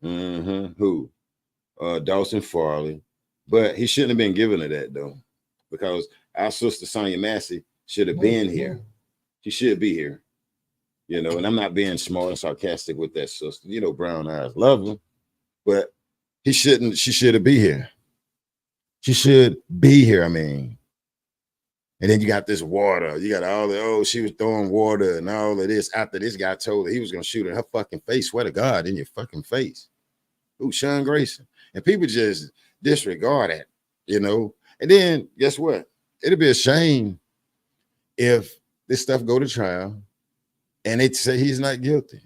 Who? Dawson Farley. But he shouldn't have been given her that, though, because our sister Sonya Massey should have been here. She should be here. You know, and I'm not being smart and sarcastic with that sister. You know, brown eyes, love him. But she should have been here. She should be here, I mean. And then you got this water. You got all the, she was throwing water and all of this after this guy told her he was going to shoot in her fucking face. Swear to God, in your fucking face. Ooh, Sean Grayson. And people just disregard that, you know. And then guess what? It'll be a shame if this stuff go to trial and they say he's not guilty.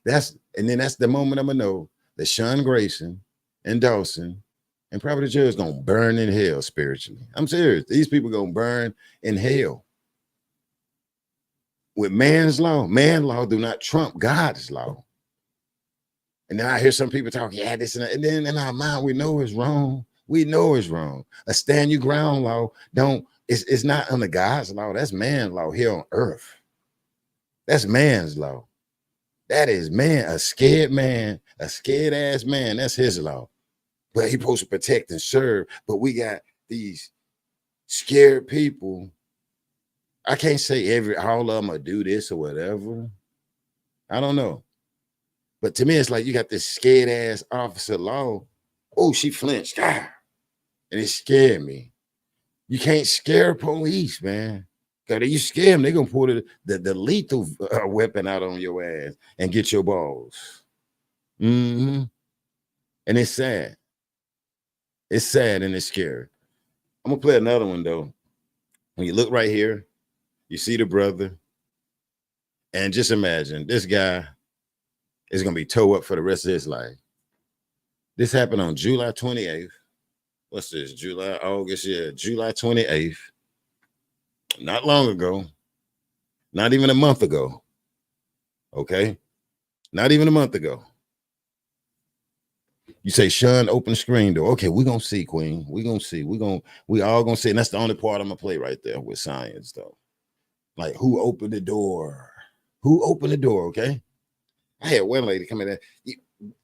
And then that's the moment I'm going to know that Sean Grayson and Dawson and probably the judge gonna burn in hell spiritually. I'm serious. These people gonna burn in hell. With man's law do not trump God's law. And then I hear some people talk, yeah, this and that. And then in our mind, we know it's wrong. We know it's wrong. A stand your ground law it's not under God's law. That's man's law here on earth. That's man's law. That is a scared ass man. That's his law. But he's supposed to protect and serve. But we got these scared people. I can't say all of them will do this or whatever. I don't know. But to me, it's like you got this scared ass officer law. Oh, she flinched. And it scared me. You can't scare police, man. Because you scare them, they're going to pull the lethal weapon out on your ass and get your balls. And it's sad. It's sad and it's scary. I'm going to play another one, though. When you look right here, you see the brother. And just imagine, this guy is going to be towed up for the rest of his life. This happened on July 28th. What's this? July 28th. Not long ago. Not even a month ago. Okay? Not even a month ago. You say, Sean, open the screen door. Okay, we're going to see, Queen. We're going to see. We all going to see. And that's the only part I'm going to play right there with science, though. Like, who opened the door? Who opened the door, okay? I had one lady come in there.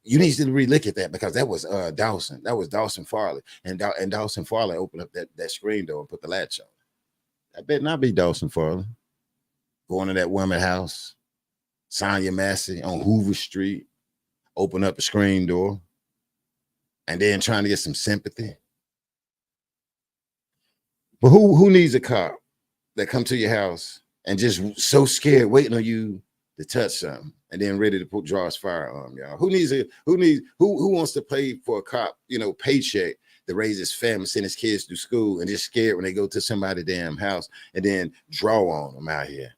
You need to re-look at that because that was Dawson. That was Dawson Farley. And Dawson Farley opened up that screen door and put the latch on. That better not be Dawson Farley. Going to that woman's house. Sonya Massey on Hoover Street. Open up a screen door. And then trying to get some sympathy. But who needs a cop that come to your house and just so scared, waiting on you to touch something, and then ready to draw his firearm, y'all? Who wants to pay for a cop, paycheck to raise his family, send his kids to school, and just scared when they go to somebody's damn house and then draw on them out here?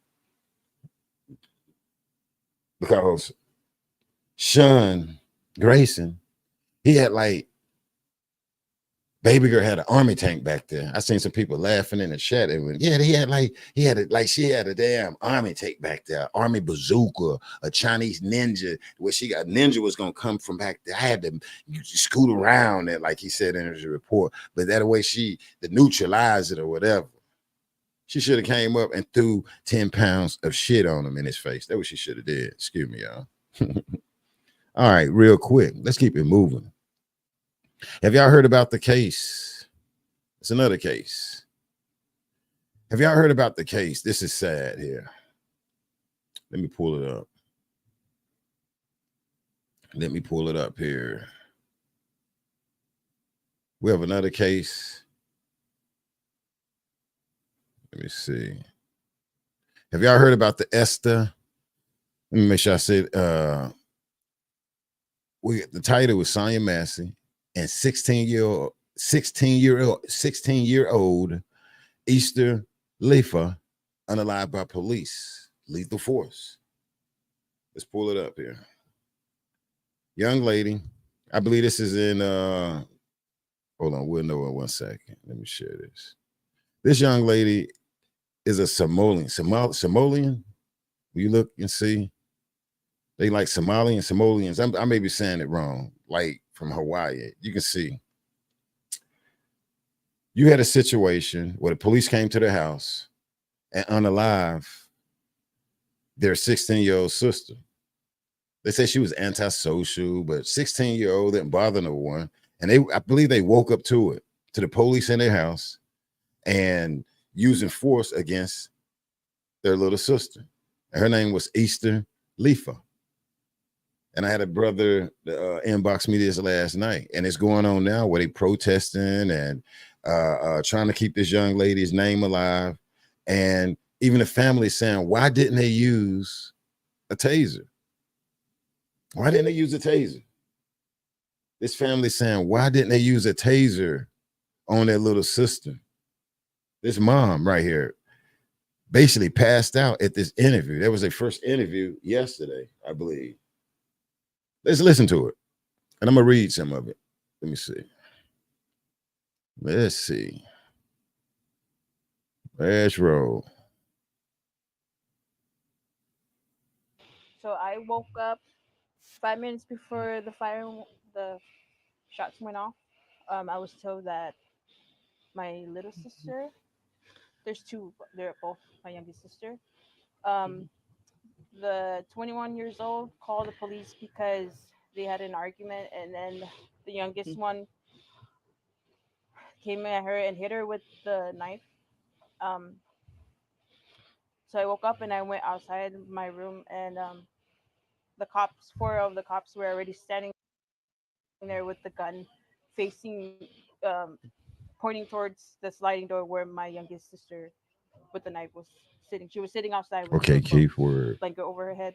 Because Sean Grayson, he had baby girl had an army tank back there. I seen some people laughing in the chat. Yeah, she had a damn army tank back there, army bazooka, a Chinese ninja. Where ninja was gonna come from back there. I had to scoot around it, like he said in his report. But that way to neutralize it or whatever. She should have came up and threw 10 pounds of shit on him in his face. That's what she should have did. Excuse me, y'all. All right, real quick. Let's keep it moving. Have y'all heard about the case? It's another case. Have y'all heard about the case? This is sad here. Let me pull it up. Let me pull it up here. We have another case. Let me see. Have y'all heard about the Easter? Let me make sure I said the title was Sonya Massey and 16-year-old Easter Leafa unalived by police. Lethal force. Let's pull it up here. Young lady. I believe this is in Hold on, we'll know in 1 second. Let me share this. This young lady is a Somalian. You look and see. They like Somalians. I may be saying it wrong, like from Hawaii. You can see. You had a situation where the police came to the house and unalive their 16-year-old sister. They say she was antisocial, but 16-year-old didn't bother no one. And I believe they woke up to the police in their house and using force against their little sister. And her name was Easter Leafa. And I had a brother inbox me this last night, and it's going on now where they protesting and trying to keep this young lady's name alive. And even the family saying, why didn't they use a taser? Why didn't they use a taser? This family saying, why didn't they use a taser on their little sister? This mom right here basically passed out at this interview. That was their first interview yesterday, I believe. Let's listen to it. And I'm going to read some of it. Let me see. Let's see. Let's roll. So I woke up 5 minutes before the shots went off. I was told that my little sister, there's two, they're both my youngest sister. The 21 years old called the police because they had an argument, and then the youngest one came at her and hit her with the knife. So I woke up and I went outside my room, and four of the cops were already standing there with the gun facing, pointing towards the sliding door where my youngest sister with the knife was sitting. She was sitting outside with okay, Keith, word. blanket over her head.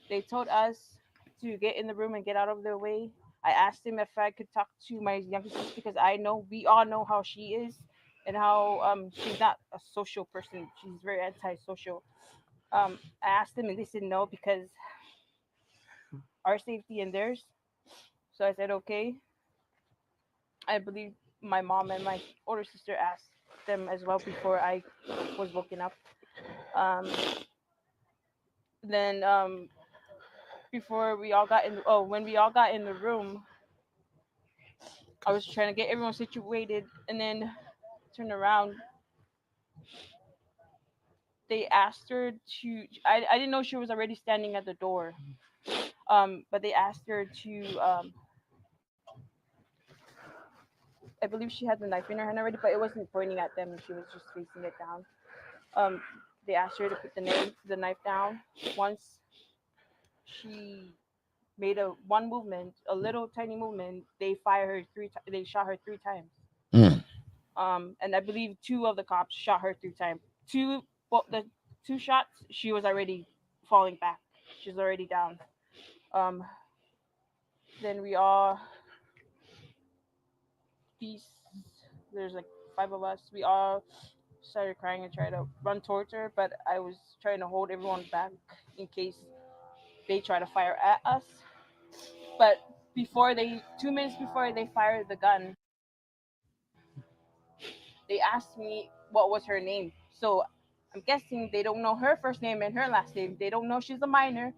They told us to get in the room and get out of their way. I asked him if I could talk to my youngest sister because we all know how she is and how she's not a social person. She's very antisocial. I asked him and they said no because our safety and theirs. So I said okay. I believe my mom and my older sister asked them as well before I was woken up. Then before we all got when we all got in the room, I was trying to get everyone situated, and then turn around. They asked her to. I didn't know she was already standing at the door. But they asked her to. I believe she had the knife in her hand already, but it wasn't pointing at them. She was just facing it down. They asked her to put the knife down. Once she made one movement, a little tiny movement, they they shot her 3 times. And I believe 2 of the cops shot her 3 times. The 2 shots, she was already falling back. She was already down. Then there's like 5 of us. We all started crying and tried to run towards her, but I was trying to hold everyone back in case they try to fire at us. But 2 minutes before they fired the gun, they asked me what was her name. So I'm guessing they don't know her first name and her last name. They don't know she's a minor.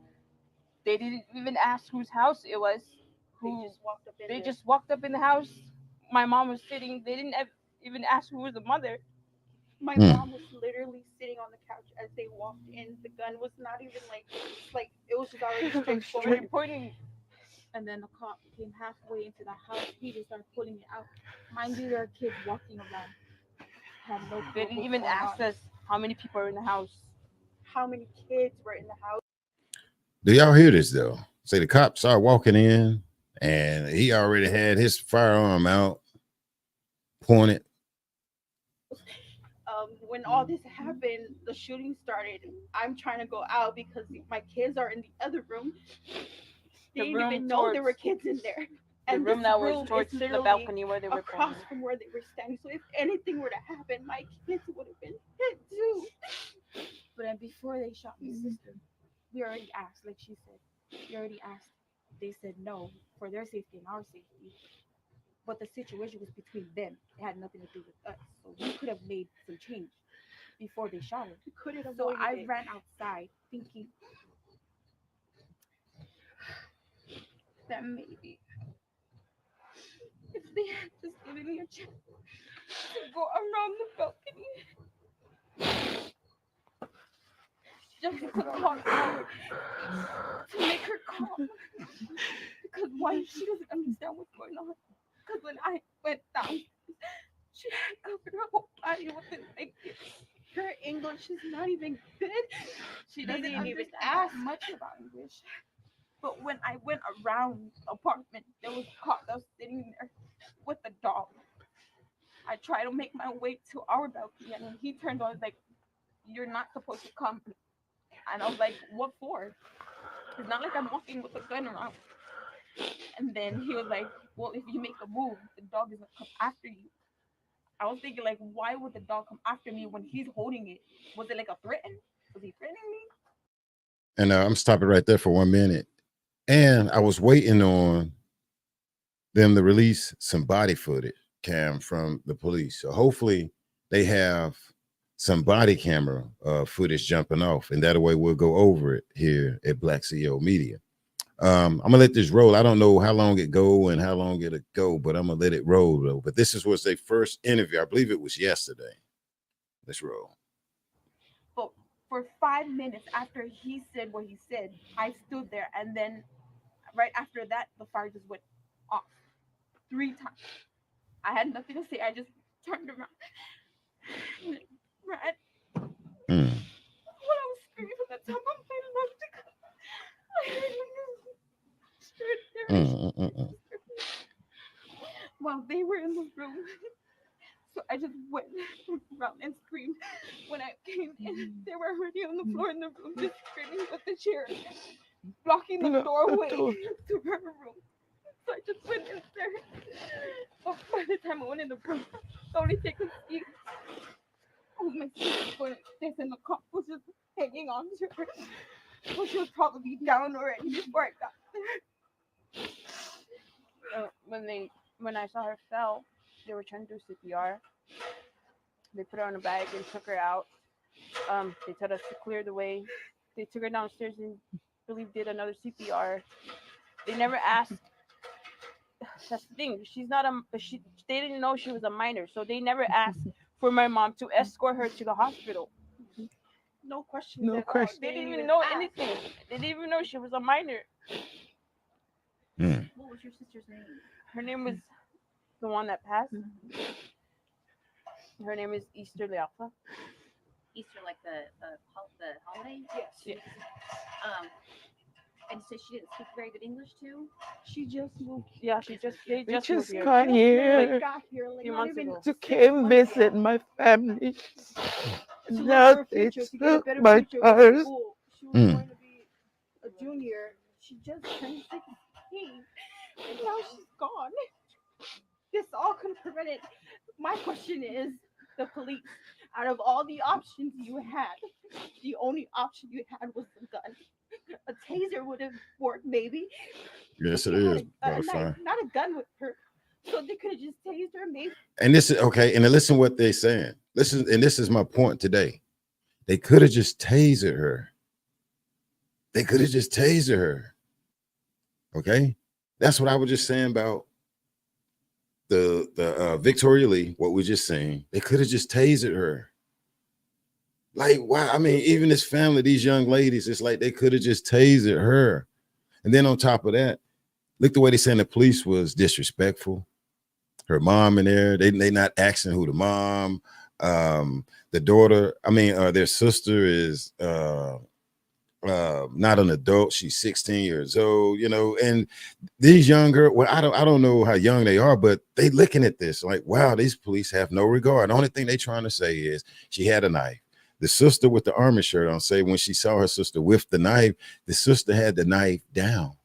They didn't even ask whose house it was. They just walked up in the house. My mom was sitting. They didn't even ask who was the mother. My mom was literally sitting on the couch as they walked in. The gun was not even like it was just already straight forward. Pointing. And then the cop came halfway into the house. He just started pulling it out. Mind you, there are kids walking around. Had no. They didn't even ask us how many people are in the house. How many kids were in the house? Do y'all hear this though? Say the cops are walking in and he already had his firearm out, pointed. When all this happened, the shooting started. I'm trying to go out because my kids are in the other room. They didn't even know there were kids in there. And the room that was towards the balcony where they were across from where they were standing. So if anything were to happen, my kids would have been hit too. But then before they shot my sister, we already asked, like she said, we already asked They said no, for their safety and our safety. But the situation was between them. It had nothing to do with us. So we could have made some change before they shot her. We couldn't have. So I ran outside thinking that maybe if they had just given me a chance to go around the balcony, just to talk to her, to make her calm. Because one, she doesn't understand what's going on. Because when I went down, she had covered her whole body with a blanket. Her English is not even good. She doesn't even ask much about English. But when I went around the apartment, there was a cop that was sitting there with a dog. I tried to make my way to our balcony, and when he turned on, like, "You're not supposed to come." And I was like, "What for? It's not like I'm walking with a gun around." And then he was like, "Well, if you make a move, the dog is gonna come after you." I was thinking, like, why would the dog come after me when he's holding it? Was it like a threat? Was he threatening me? And I'm stopping right there for 1 minute. And I was waiting on them to release some body footage cam from the police. So hopefully they have some body camera footage jumping off, and that way we'll go over it here at Black CEO Media. I'm gonna let this roll. I don't know how long it go and how long it'll go, but I'm gonna let it roll though. But this was their first interview. I believe it was yesterday. Let's roll. But for 5 minutes after he said what he said, I stood there, and then right after that, the fire just went off 3 times. I had nothing to say. I just turned around and ran. When I was screaming from the top of my lungs, because I heard while they were in the room. So I just went around and screamed. When I came in, they were already on the floor in the room, just screaming with the chair, blocking the doorway to her room. So I just went in there. But by the time I went in the room, the only thing I could see was my sister this, and the cop was just hanging on to her. So she was probably down already before I got there. When I saw her fell, they were trying to do CPR. They put her on a bag and took her out. They told us to clear the way. They took her downstairs and did another CPR. They never asked. That's the thing. She's not they didn't know she was a minor, so they never asked for my mom to escort her to the hospital. No questions. No questions. They didn't even know anything. They didn't even know she was a minor. What was your sister's name? Her name was the one that passed. Her name is Easter Leafa. Easter, like the holiday? Yes. And so she didn't speak very good English too? She just moved. Yeah, they just moved here. got here. Got here like few months ago. To came visit my family. Now they took my purse. She was going to be a junior. She just turned 16. And now she's gone. This all could have prevented. My question is, the police, out of all the options you had, the only option you had was the gun. A taser would have worked, maybe. Yes, it is. Not a gun with her. So they could have just tased her, maybe. And this is okay. And listen what they're saying. Listen, and this is my point today. They could have just tasered her. They could have just tasered her. Okay, that's what I was just saying about the Victoria Lee. What we just saying, they could have just tasered her. Like, wow. I mean, even this family, these young ladies, it's like they could have just tasered her. And then on top of that, look the way they saying the police was disrespectful. Her mom in there, they not asking who the mom, the daughter. I mean, their sister is not an adult. She's 16 years old, you know. And these young girls, well, I don't know how young they are, but they looking at this like, wow, these police have no regard. The only thing they trying to say is she had a knife. The sister with the army shirt on say when she saw her sister with the knife, the sister had the knife down.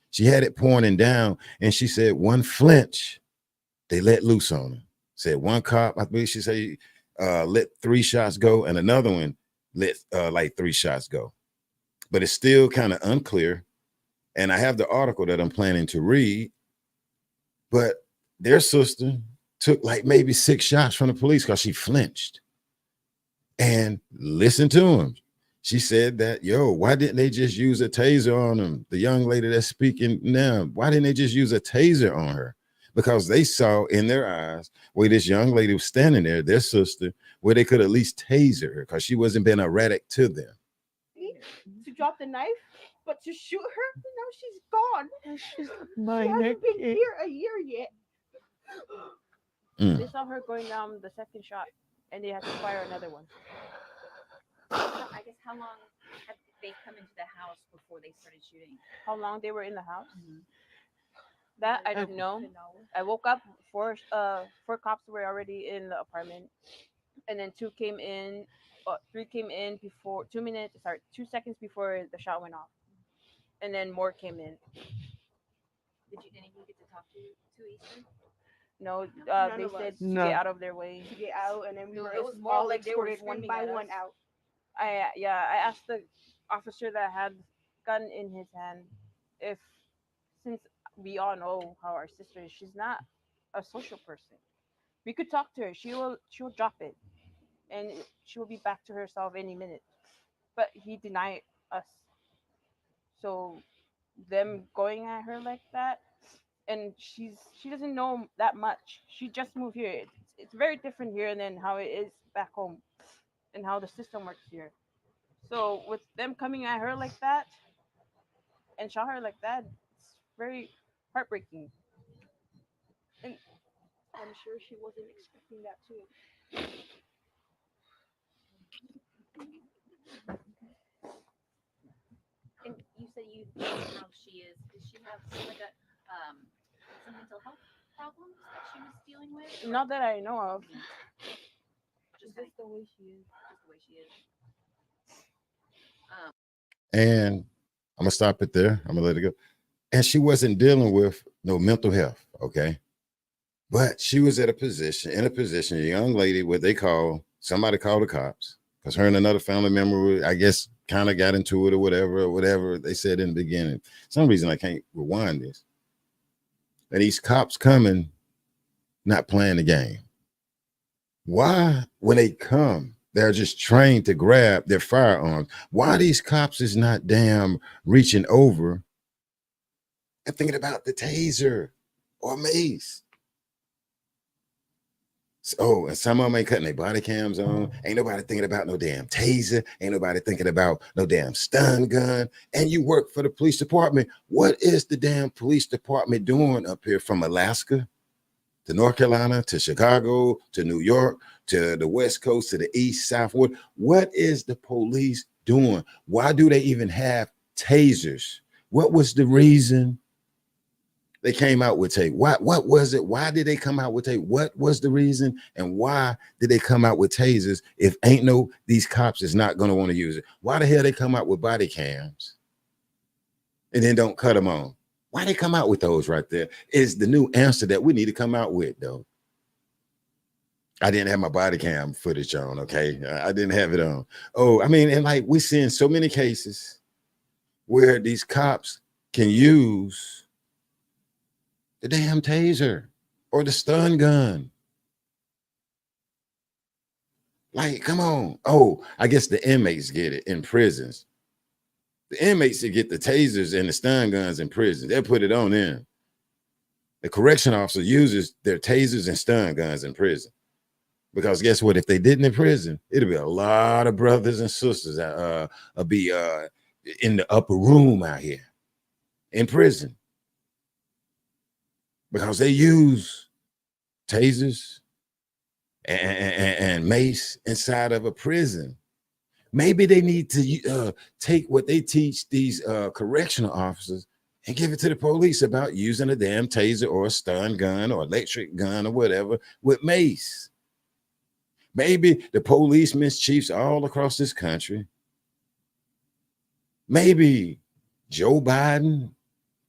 She had it pointing down, and she said one flinch, they let loose on her. Said one cop, I believe she said, let 3 shots go, and another one let like 3 shots go. But it's still kind of unclear And I have the article that I'm planning to read, but their sister took like maybe 6 shots from the police because she flinched. And listen to him. She said that, yo, why didn't they just use a taser on him? The young lady that's speaking now, why didn't they just use a taser on her? Because they saw in their eyes where this young lady was standing there, their sister, where they could at least taser her because she wasn't being erratic to them. To drop the knife, but to shoot her, now she's gone. She's She minor hasn't been kid. here a year yet. Mm. They saw her going down the second shot, and they had to fire another one. I guess how long have they come into the house before they started shooting? How long they were in the house? Mhm. That I don't know. I woke up, four cops were already in the apartment, and then 2 came in, 3 came in before 2 seconds before the shot went off, and then more came in. Did you anything get to talk to Easter? No, None they of said us. to No. get out of their way. To get out, and then we No, were it was all more like they were escorted one screaming by at one us. out. I asked the officer that had gun in his hand if, since we all know how our sister is, she's not a social person. We could talk to her. She'll drop it, and she will be back to herself any minute. But he denied us. So them going at her like that, and she doesn't know that much. She just moved here. It's very different here than how it is back home, and how the system works here. So with them coming at her like that and shot her like that, it's very heartbreaking. I'm sure she wasn't expecting that too. And you said you know how she is. Does she have some mental health problems that she was dealing with? Not that I know of. Just the way she is. Just the way she is. And I'm gonna stop it there. I'm gonna let it go. And she wasn't dealing with no mental health, okay? But she was in a position, a young lady, what they call, somebody called the cops, because her and another family member, I guess, kind of got into it or whatever they said in the beginning. Some reason I can't rewind this. And these cops coming, not playing the game. Why, when they come, they're just trained to grab their firearms? Why these cops is not damn reaching over and thinking about the taser or mace? Oh, and some of them ain't cutting their body cams on. Ain't nobody thinking about no damn taser. Ain't nobody thinking about no damn stun gun. And you work for the police department. What is the damn police department doing up here from Alaska to North Carolina to Chicago to New York to the West Coast to the East, Southwood? What is the police doing? Why do they even have tasers? What was the reason they came out with tape? What was it? Why did they come out with tape? What was the reason? And why did they come out with tasers if ain't no, these cops is not going to want to use it? Why the hell they come out with body cams and then don't cut them on? Why they come out with those right there is the new answer that we need to come out with, though. I didn't have my body cam footage on, okay? I didn't have it on. Oh, I mean, and like we're seeing so many cases where these cops can use the damn taser or the stun gun. Like, come on. Oh, I guess the inmates get it in prisons. The inmates that get the tasers and the stun guns in prison, they'll put it on them. The correction officer uses their tasers and stun guns in prison. Because guess what? If they didn't in prison, it'll be a lot of brothers and sisters that be in the upper room out here in prison. Because they use tasers and mace inside of a prison. Maybe they need to take what they teach these correctional officers and give it to the police about using a damn taser or a stun gun or electric gun or whatever with mace. Maybe the police mischiefs all across this country. Maybe Joe Biden,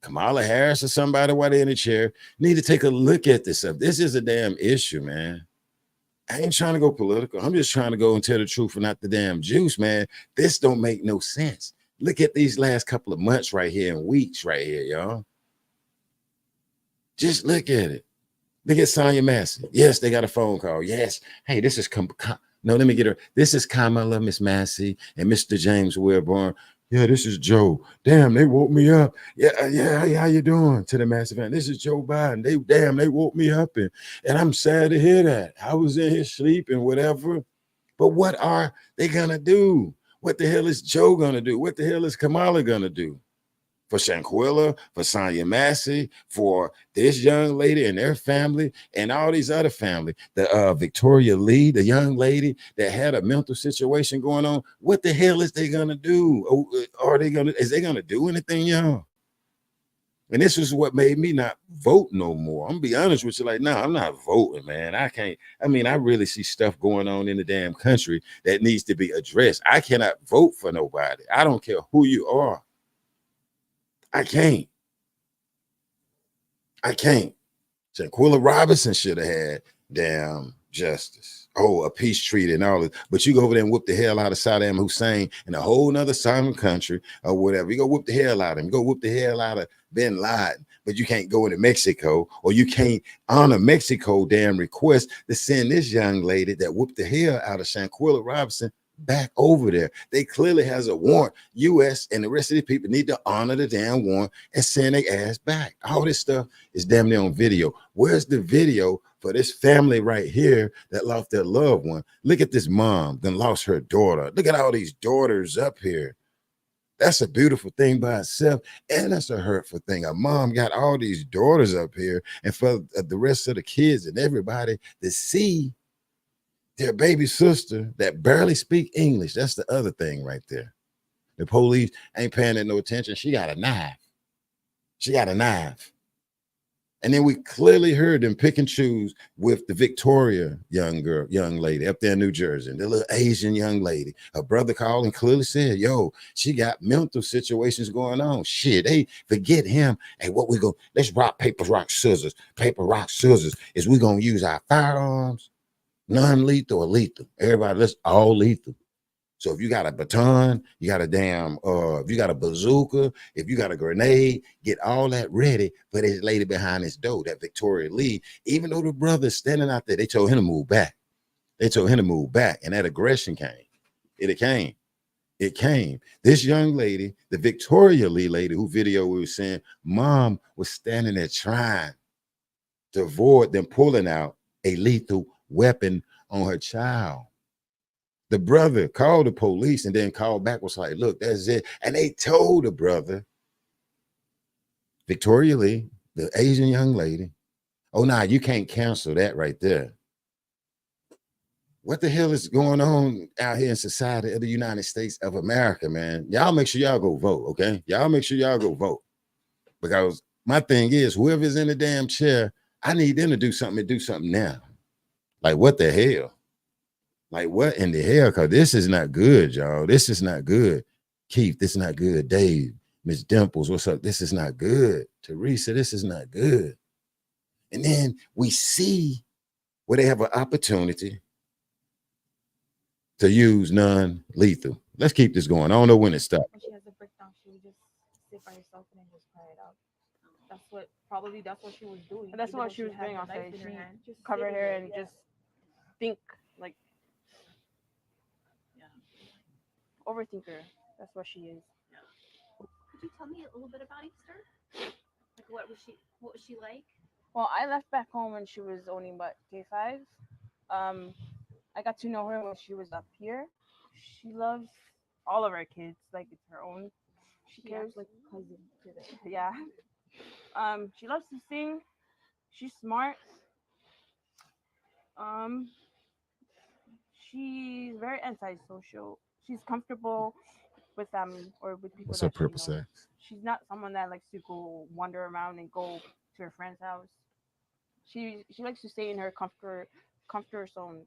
Kamala Harris, or somebody while they're in the chair need to take a look at this stuff. This is a damn issue, man. I ain't trying to go political. I'm just trying to go and tell the truth and not the damn juice, man. This don't make no sense. Look at these last couple of months right here and weeks right here, y'all. Just look at it. Look at Sonya Massey. Yes, they got a phone call. Yes. Hey, this is no, let me get her. This is Kamala, Miss Massey, and Mr. James Wilburn. Yeah, this is Joe. Damn, they woke me up. Yeah. Hey, how you doing? To the Massey fan. This is Joe Biden. They woke me up, and I'm sad to hear that. I was in here sleeping, whatever. But what are they gonna do? What the hell is Joe gonna do? What the hell is Kamala gonna do? For Shanquilla, for Sonya Massey, for this young lady and their family, and all these other family. The Victoria Lee, the young lady that had a mental situation going on. What the hell is they gonna do? Is they gonna do anything, y'all? And this is what made me not vote no more. I'm gonna be honest with you, like, no, I'm not voting, man. I can't. I mean, I really see stuff going on in the damn country that needs to be addressed. I cannot vote for nobody. I don't care who you are. I can't. Shanquilla Robinson should have had damn justice. Oh, a peace treaty and all this. But you go over there and whoop the hell out of Saddam Hussein in a whole nother sovereign country or whatever. You go whoop the hell out of him. You go whoop the hell out of Bin Laden. But you can't go into Mexico, or you can't honor Mexico damn request to send this young lady that whooped the hell out of Shanquilla Robinson back over there. They clearly has a warrant. U.S. and the rest of the people need to honor the damn warrant and send their ass back. All this stuff is damn near on video. Where's the video for this family right here that lost their loved one? Look at this mom that lost her daughter. Look at all these daughters up here. That's a beautiful thing by itself, and that's a hurtful thing. A mom got all these daughters up here, and for the rest of the kids and everybody to see their baby sister that barely speak English. That's the other thing right there. The police ain't paying it no attention. She got a knife. And then we clearly heard them pick and choose with the Victoria young lady up there in New Jersey, the little Asian young lady. Her brother called and clearly said, yo, she got mental situations going on. Shit, they forget him. Hey, what we go? Let's rock, paper, rock, scissors. Paper, rock, scissors. Is we gonna use our firearms? Non-lethal or lethal? Everybody, let's all lethal. So if you got a baton, you got a damn, if you got a bazooka, if you got a grenade, get all that ready for this lady behind this door, that Victoria Lee. Even though the brother's standing out there, they told him to move back. And that aggression came. It came. This young lady, the Victoria Lee lady, who video we were saying, mom was standing there trying to avoid them pulling out a lethal weapon on her child. The brother called the police and then called back, was like, look, that's it. And they told the brother, Victoria Lee, the Asian young lady, oh, nah, you can't cancel that right there. What the hell is going on out here in society of the United States of America, man? Y'all make sure y'all go vote, okay? Y'all make sure y'all go vote. Because my thing is, whoever's in the damn chair, I need them to do something now. Like, what the hell? Like, what in the hell? Because this is not good, y'all. This is not good. Keith, this is not good. Dave, Miss Dimples, what's up? This is not good. Teresa, this is not good. And then we see where they have an opportunity to use non-lethal. Let's keep this going. I don't know when it stops. When she has a breakdown, she would just sit by herself and just cry it out. That's what she was doing. And that's what she was doing on stage. She covered her and just think like, overthinker. That's what she is. Could you tell me a little bit about Easter? Like, what was she like? Well, I left back home when she was only about K5. I got to know her when she was up here. She loves all of her kids like it's her own. She cares like cousin to them. Yeah. She loves to sing. She's smart. She's very antisocial. She's comfortable with family or with people. What's her purpose? She's not someone that likes to go wander around and go to her friend's house. She likes to stay in her comfort zone.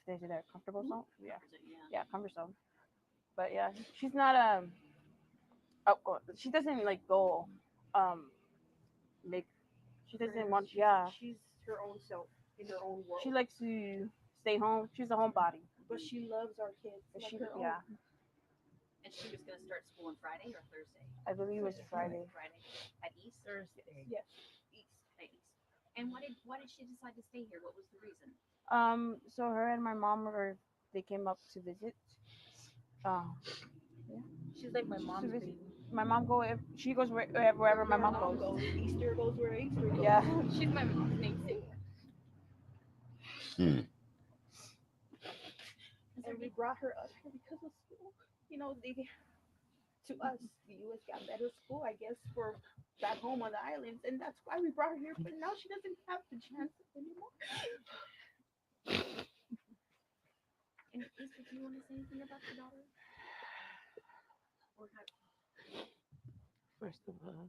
Is it a comfortable zone? Yeah, comfort zone. But yeah, she's not outgoing. She doesn't like go make. She doesn't want. Yeah, She's her own self in her own world. she likes to stay home. She's a homebody. But she loves our kids. But Like she her own. yeah. And And she was going to start school on Friday or Thursday? I believe it was Friday. Friday at East. Thursday. Yes. East. At East. And why did she decide to stay here? What was the reason? So her and my mom they came up to visit. She's like my mom's visit. baby. My mom she goes wherever my mom goes. Easter goes where Easter goes. Yeah. She's my namesake. And we brought her up here because of school. You know, to us, the U.S. got better school, I guess, for back home on the islands, and that's why we brought her here. But now she doesn't have the chance anymore. And Easter, do you want to say anything about your daughter? Or First of all,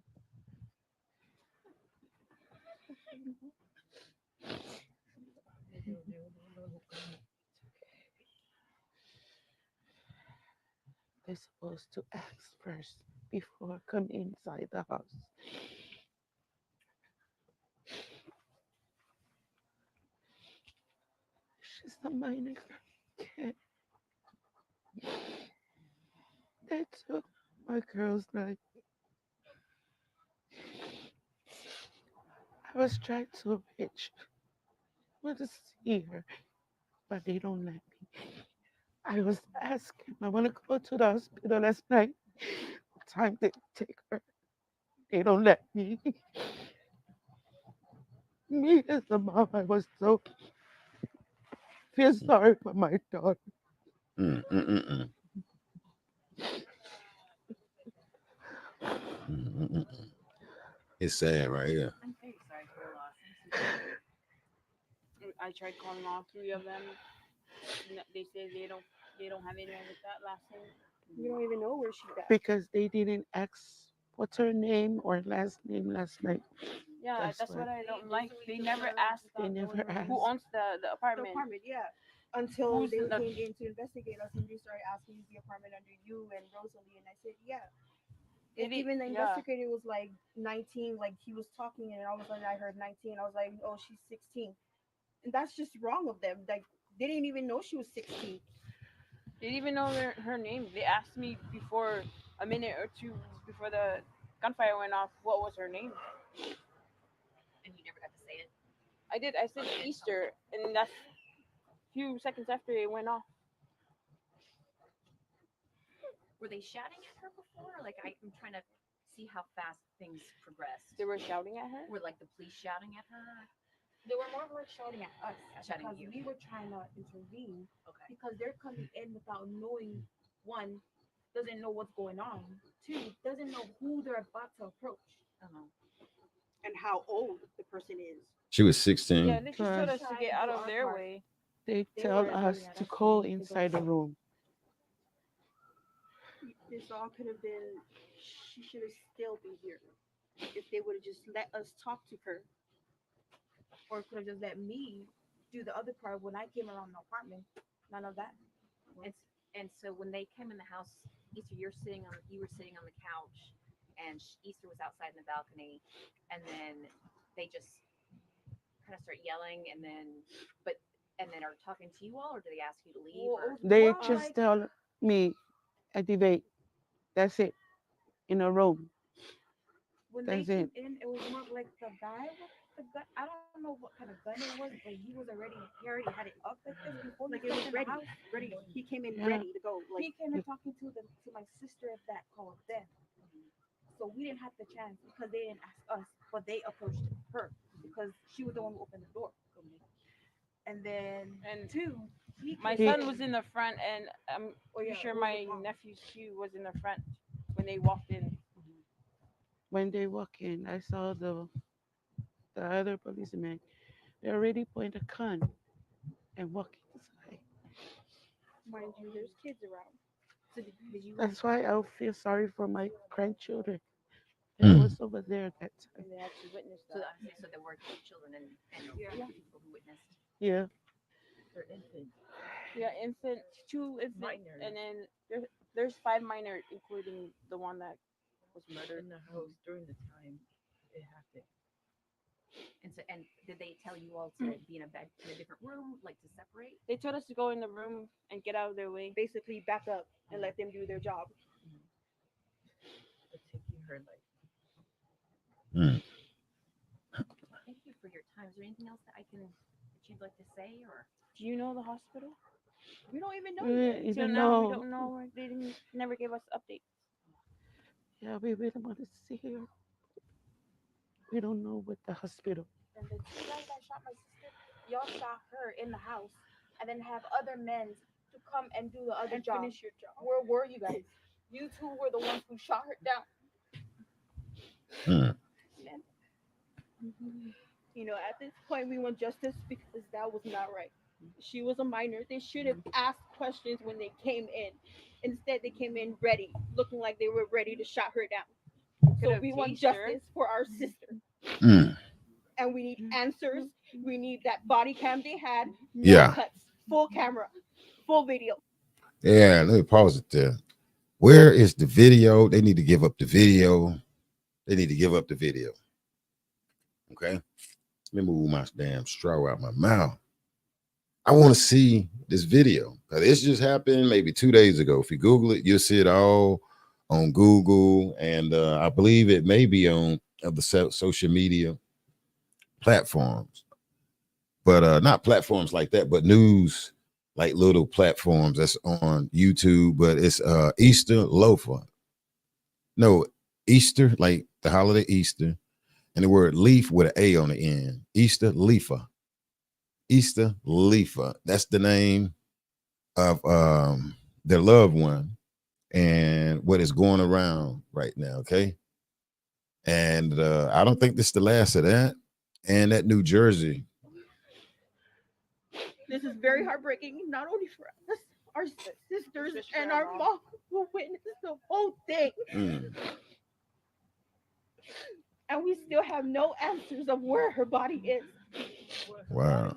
they're supposed to ask first before coming inside the house. She's a minor kid. They took my girl's life. I was trying to reach her to see her, but they don't let me. I was asking, I want to go to the hospital last night. What time they take her? They don't let me. Me as a mom, I was so feel sorry for my daughter. It's sad right here. I'm very sorry for your loss. I tried calling all three of them. They say they don't have anyone with that last name. We don't even know where she's at. Because they didn't ask what's her name or last name last night. Yeah, that's what I don't like. They never asked. They never asked. Who owns the The apartment. apartment, yeah. Until Who's they the- came in to investigate us and they started asking, is the apartment under you and Rosalie? And I said, yeah. And even the investigator was like 19, like he was talking, and all of a sudden I heard 19. I was like, oh, she's 16. And that's just wrong of them. Like, they didn't even know she was 16. They didn't even know her name. They asked me before a minute or two before the gunfire went off what was her name. And you never got to say it? I did. I said Easter, and that's a few seconds after it went off. Were they shouting at her before? Like, I'm trying to see how fast things progressed. They were shouting at her? Were like the police shouting at her? They were more like shouting at us Shouting at because you. we were trying to intervene. Okay. Because they're coming in without knowing, one, doesn't know what's going on. Two, doesn't know who they're about to approach. And how old the person is. She was 16. Yeah, they just told us to get out of their way. They tell us to go inside the room. This all could have been, she should have still been here. If they would have just let us talk to her. Or could have just let me do the other part when I came around the apartment. None of that. And so when they came in the house, Easter, you were sitting on the couch, and Easter was outside in the balcony, and then they just kind of start yelling, and then are talking to you all, or do they ask you to leave? Or? They just tell me, activate. That's it. In a room. When That's they it. came in, it was more like the guy with the gun. I don't know what kind of gun it was, but he already had it up like this before. Like it was ready. He came in ready to go. Like he came in talking to my sister that called them. So we didn't have the chance because they didn't ask us, but they approached her because she was the one who opened the door. And then two, my son was in the front, and I'm pretty sure my nephew's Q was in the front when they walked in. When they walk in, I saw the other policeman. They already point a gun and walk inside. Mind you, there's kids around. So did you? That's why I feel sorry for my grandchildren. That was over there at that time. And they actually witnessed So that. so there were children and people who witnessed. Yeah. They're infants. Yeah, two infants, and then there's 5 minor, including the one that was murdered in the house during the time it happened. And did they tell you all to be in a different room, like to separate? They told us to go in the room and get out of their way. Basically, back up and let them do their job. but taking her life. Thank you for your time. Is there anything else that you'd like to say, or Do you know the hospital? We don't even know We yet. don't Till even now, we know. don't know. They never gave us updates. Yeah, we really want to see her. We don't know what the hospital. And the two guys that shot my sister, y'all shot her in the house, and then have other men to come and do the other job. Finish your job. Where were you guys? You two were the ones who shot her down. You know, at this point, we want justice because that was not right. She was a minor. They should have asked questions when they came in. Instead, they came in ready, looking like they were ready to shot her down. So we want justice for our sister. And we need answers. We need that body cam they had. No cuts, full camera, full video. Yeah, let me pause it there. Where is the video? They need to give up the video. They need to give up the video. Okay. Let me move my damn straw out my mouth. I want to see this video. This just happened maybe 2 days ago. If you Google it, you'll see it all on Google. And I believe it may be on the social media platforms. But not platforms like that, but news, like little platforms that's on YouTube. But it's Easter Leafa. No, Easter, like the holiday Easter. And the word leaf with an A on the end. Easter Leafa. Easter Leafa. That's the name of their loved one and what is going around right now. Okay. And I don't think this is the last of that. And that New Jersey. This is very heartbreaking, not only for us, our sisters and our mom who witnessed the whole thing. And we still have no answers of where her body is. Wow.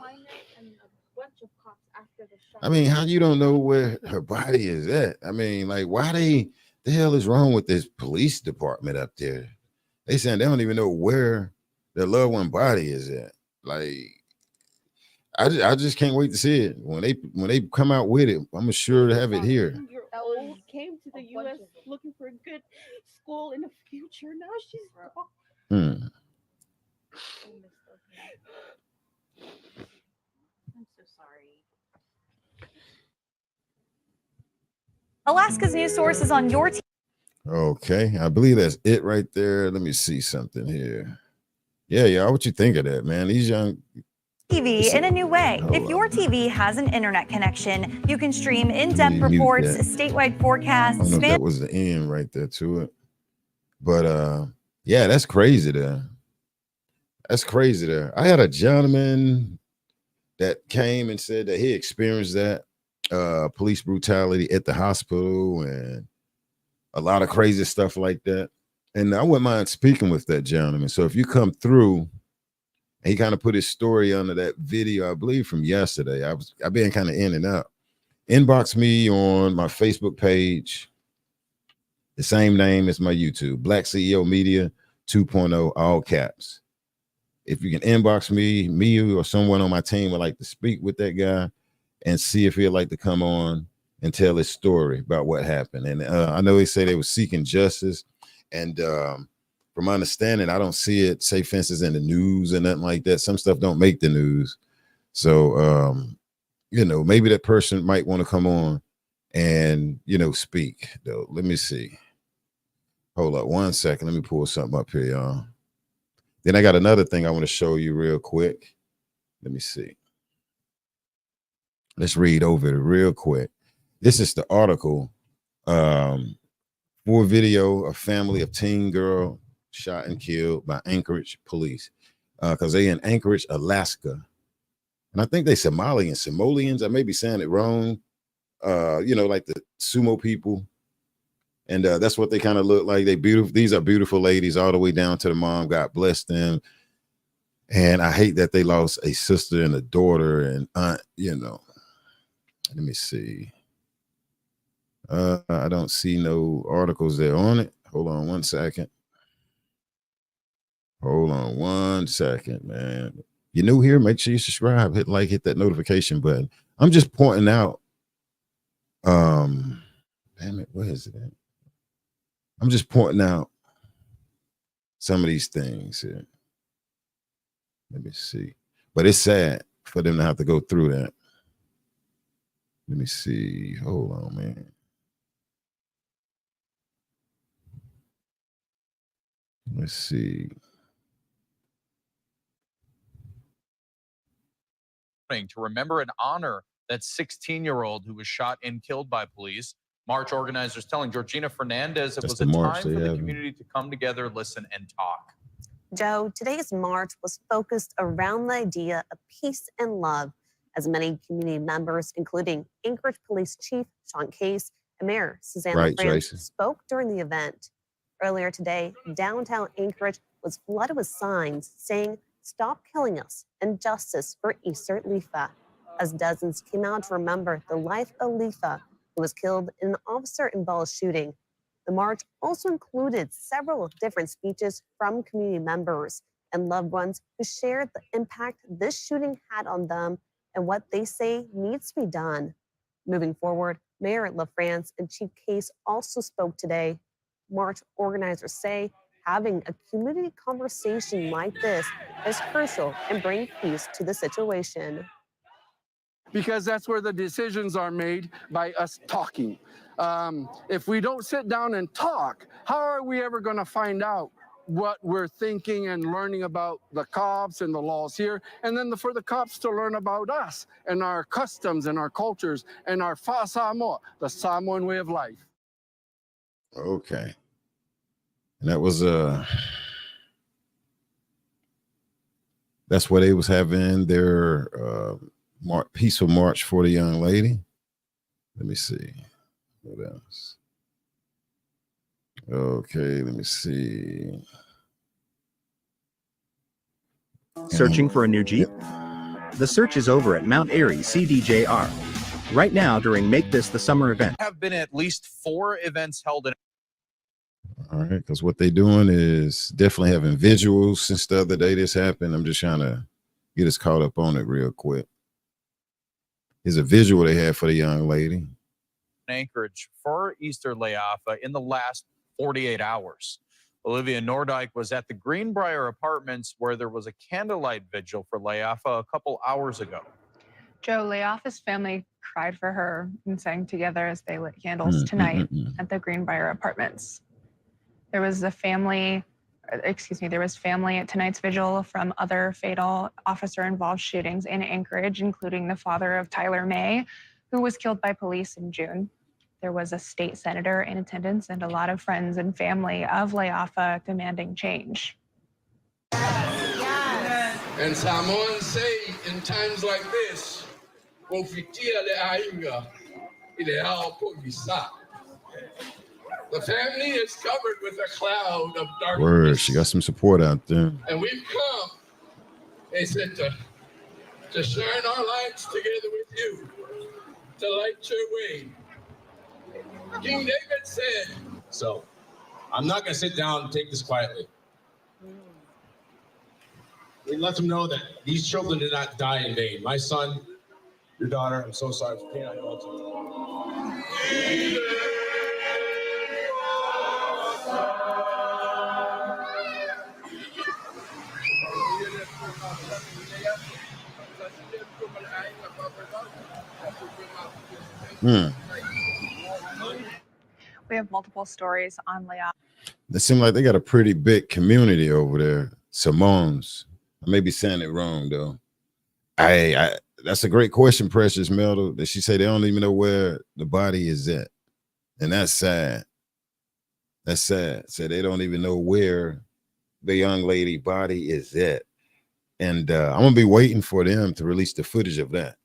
And a bunch of cops after the shot. I mean, how you don't know where her body is at? I mean, like, why the hell is wrong with this police department up there? They saying they don't even know where their loved one body is at. Like, I just can't wait to see it. When they come out with it, I'm sure to have it here. 2-year-old came to the U.S. looking for a good school in the future. Now she's gone. I'm so sorry. Alaska's news source is on your Okay, I believe that's it right there. Let me see something here. Yeah, y'all, what you think of that, man? These young TV in a new way. If your TV has an internet connection, you can stream in-depth reports, statewide forecasts. I don't know if that was the end right there to it. But yeah, that's crazy there. That's crazy there. I had a gentleman that came and said that he experienced that police brutality at the hospital and a lot of crazy stuff like that. And I wouldn't mind speaking with that gentleman. So if you come through, he kind of put his story under that video, I believe from yesterday. I've been kind of in and out. Inbox me on my Facebook page. The same name as my YouTube, Black CEO Media 2.0, all caps. If you can inbox me or someone on my team would like to speak with that guy and see if he'd like to come on and tell his story about what happened. And I know he said they were seeking justice. And from my understanding, I don't see it, say fences in the news and nothing like that. Some stuff don't make the news. So, you know, maybe that person might want to come on and, you know, speak though. Let me see. Hold up 1 second. Let me pull something up here, y'all. Then I got another thing I want to show you real quick. Let me see. Let's read over it real quick. This is the article. For video, a family of teen girl shot and killed by Anchorage police. Because they in Anchorage, Alaska. And I think they Somalians. I may be saying it wrong. You know, like the sumo people. And that's what they kind of look like. They beautiful. These are beautiful ladies all the way down to the mom. God bless them. And I hate that they lost a sister and a daughter and aunt, you know. Let me see. I don't see no articles there on it. Hold on 1 second. Hold on 1 second, man. You're new here, make sure you subscribe, hit like, hit that notification button. I'm just pointing out. Damn it, where is it at? I'm just pointing out some of these things here. Let me see. But it's sad for them to have to go through that. Let me see. Hold on, man. Let's see. To remember and honor that 16-year-old who was shot and killed by police. March organizers telling Georgina Fernandez it was a time for the community to come together, listen, and talk. Joe, today's march was focused around the idea of peace and love, as many community members, including Anchorage Police Chief Sean Case and Mayor Suzanne LaFrance, spoke during the event. Earlier today, downtown Anchorage was flooded with signs saying, "Stop killing us," and "Justice for Easter Leafa," as dozens came out to remember the life of Leafa, who was killed in an officer-involved shooting. The march also included several different speeches from community members and loved ones who shared the impact this shooting had on them and what they say needs to be done. Moving forward, Mayor LaFrance and Chief Case also spoke today. March organizers say having a community conversation like this is crucial and bring peace to the situation. Because that's where the decisions are made, by us talking. If we don't sit down and talk, how are we ever going to find out what we're thinking and learning about the cops and the laws here? And then for the cops to learn about us and our customs and our cultures and our Samoa, the Samoan way of life. Okay. And that was that's why they was having their peaceful march for the young lady. Let me see. What else? Okay, let me see. Searching for a new Jeep? The search is over at Mount Airy CDJR. Right now during Make This the Summer event. Have been at least 4 events held in. All right, because what they're doing is definitely having visuals since the other day this happened. I'm just trying to get us caught up on it real quick. Here's a visual they had for the young lady. Anchorage for Easter Leafa in the last 48 hours. Olivia Nordyke was at the Greenbrier Apartments where there was a candlelight vigil for Leafa a couple hours ago. Joe, Leafa's family cried for her and sang together as they lit candles tonight at the Greenbrier Apartments. There was family at tonight's vigil from other fatal officer-involved shootings in Anchorage, including the father of Tyler May, who was killed by police in June. There was a state senator in attendance and a lot of friends and family of Leafa demanding change. And Samoans say in times like this, the family is covered with a cloud of darkness. Word, she got some support out there. And we've come, they said, to shine our lights together with you, to light your way. King David said. So, I'm not going to sit down and take this quietly. We let them know that these children did not die in vain. My son, your daughter, I'm so sorry for pain. I know it's We have multiple stories on Leafa. It seems like they got a pretty big community over there. Samoans. I may be saying it wrong though. I that's a great question, Precious Metal. That she said they don't even know where the body is at, and that's sad. That's sad. So they don't even know where the young lady body is at, and I'm gonna be waiting for them to release the footage of that.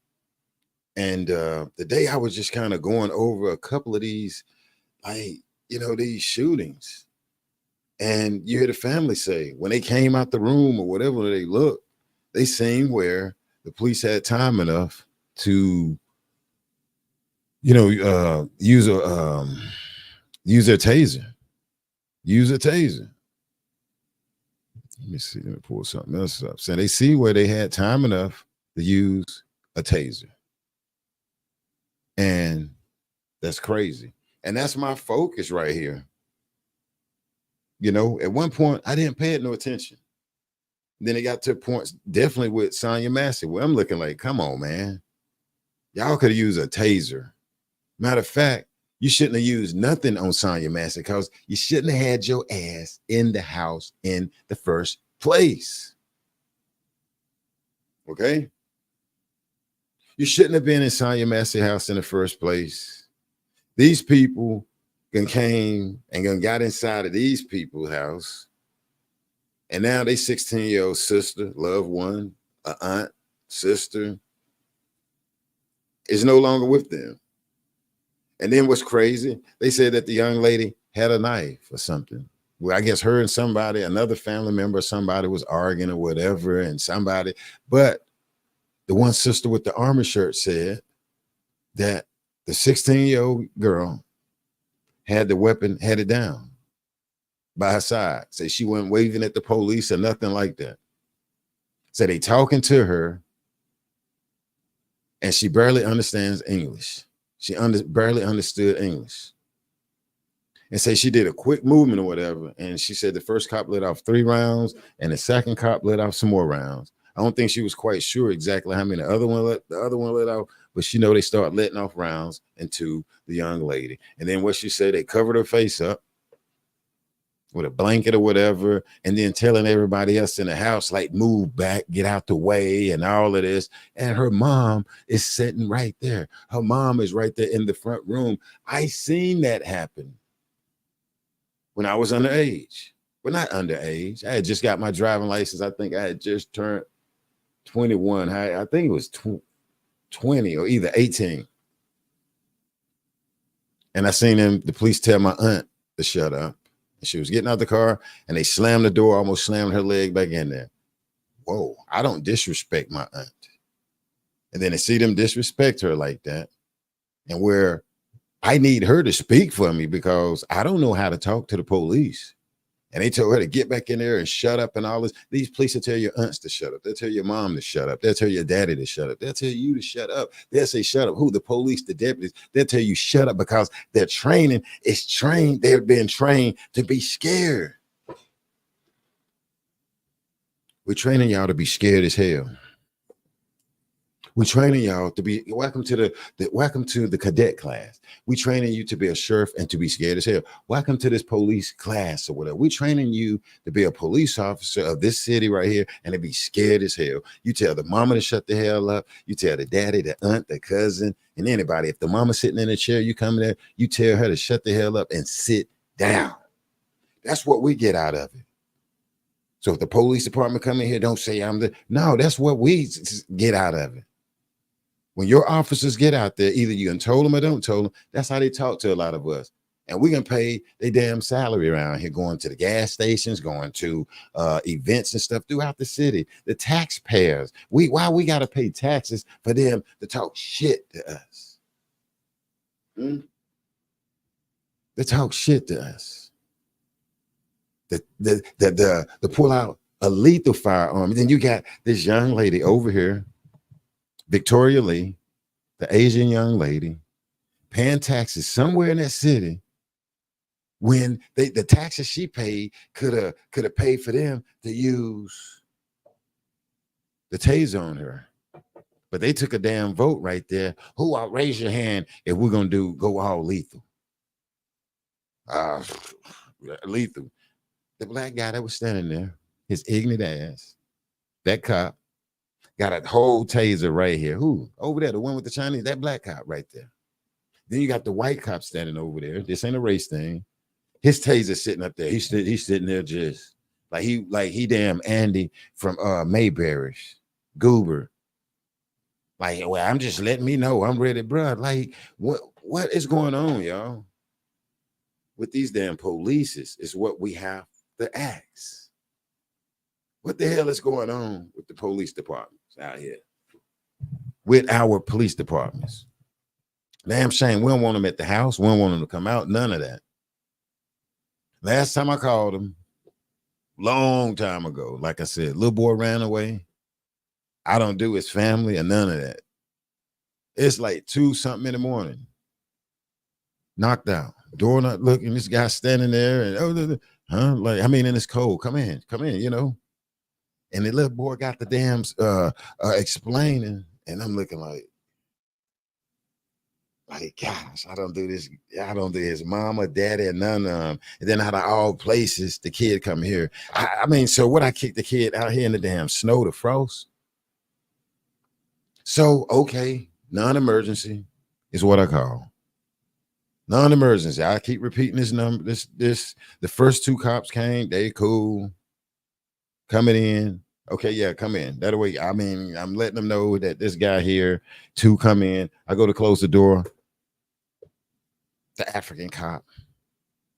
And the day I was just kind of going over a couple of these, these shootings, and you hear the family say when they came out the room or whatever they looked, they seen where the police had time enough to, use their taser. Use a taser. Let me see. Let me pull something else up. So they see where they had time enough to use a taser. And that's crazy. And that's my focus right here. You know, at one point, I didn't pay it no attention. Then it got to points, definitely with Sonya Massey, where I'm looking like, come on, man. Y'all could have used a taser. Matter of fact, you shouldn't have used nothing on Sonya Massey because you shouldn't have had your ass in the house in the first place. Okay? You shouldn't have been in Sonya Massey's house in the first place. These people came and got inside of these people's house. And now they 16-year-old sister, loved one, an aunt, sister, is no longer with them. And then what's crazy, they said that the young lady had a knife or something. Well, I guess her and somebody, another family member or somebody was arguing or whatever, and somebody, but the one sister with the army shirt said that the 16-year-old girl had the weapon headed down by her side. Say she wasn't waving at the police or nothing like that. So they talking to her, and she barely understands English. She barely understood English. And say she did a quick movement or whatever. And she said the first cop let off 3 rounds and the second cop let off some more rounds. I don't think she was quite sure exactly how many the other one let off, but she know they start letting off rounds into the young lady. And then what she said, they covered her face up with a blanket or whatever, and then telling everybody else in the house, like, move back, get out the way, and all of this. And her mom is sitting right there. Her mom is right there in the front room. I seen that happen when I was underage. Well, not underage. I had just got my driving license. I think I had just turned 21. I think it was 20 or either 18. And I seen the police tell my aunt to shut up. And she was getting out the car, and they slammed the door, almost slammed her leg back in there. Whoa, I don't disrespect my aunt. And then to see them disrespect her like that, and where I need her to speak for me because I don't know how to talk to the police. And they told her to get back in there and shut up and all this. These police will tell your aunts to shut up. They'll tell your mom to shut up. They'll tell your daddy to shut up. They'll tell you to shut up. They'll say, shut up. Who? The police, the deputies. They'll tell you shut up because their training is trained. They've been trained to be scared. We're training y'all to be scared as hell. We're training y'all to be welcome to the cadet class. We're training you to be a sheriff and to be scared as hell. Welcome to this police class or whatever. We're training you to be a police officer of this city right here and to be scared as hell. You tell the mama to shut the hell up. You tell the daddy, the aunt, the cousin, and anybody. If the mama sitting in a chair, you come there, you tell her to shut the hell up and sit down. That's what we get out of it. So if the police department come in here, don't say no, that's what we get out of it. When your officers get out there, either you can told them or don't told them, that's how they talk to a lot of us. And we can pay their damn salary around here, going to the gas stations, going to events and stuff throughout the city. The taxpayers, why we got to pay taxes for them to talk shit to us? They talk shit to us. The pull out a lethal firearm. And then you got this young lady over here, Victoria Lee, the Asian young lady, paying taxes somewhere in that city when the taxes she paid could have paid for them to use the taser on her. But they took a damn vote right there. Who out? Raise your hand if we're gonna go all lethal. Lethal. The black guy that was standing there, his ignorant ass, that cop, got a whole taser right here. Who? Over there, the one with the Chinese, that black cop right there. Then you got the white cop standing over there. This ain't a race thing. His taser sitting up there. He's sitting there just like he damn Andy from Mayberry's Goober. Like, well, I'm just letting me know I'm ready, bro. Like, what is going on, y'all? With these damn polices is what we have to ask. What the hell is going on with the police departments out here? With our police departments. Damn shame. We don't want them at the house. We don't want them to come out. None of that. Last time I called them, long time ago, like I said, little boy ran away. I don't do his family or none of that. It's like 2-something in the morning. Knocked out. Door not looking. This guy standing there and Huh? Like, I mean, and it's cold. Come in, you know. And the little boy got the damn explaining, and I'm looking like, gosh, I don't do this. I don't do his mama, daddy, and none of them. And then out of all places, the kid come here. I mean, so what? I kicked the kid out here in the damn snow, the frost. So okay, non-emergency is what I call non-emergency. I keep repeating this number. The first two cops came. They cool. Coming in. Okay, yeah, come in. That way, I mean, I'm letting them know that this guy here, two come in. I go to close the door. The African cop,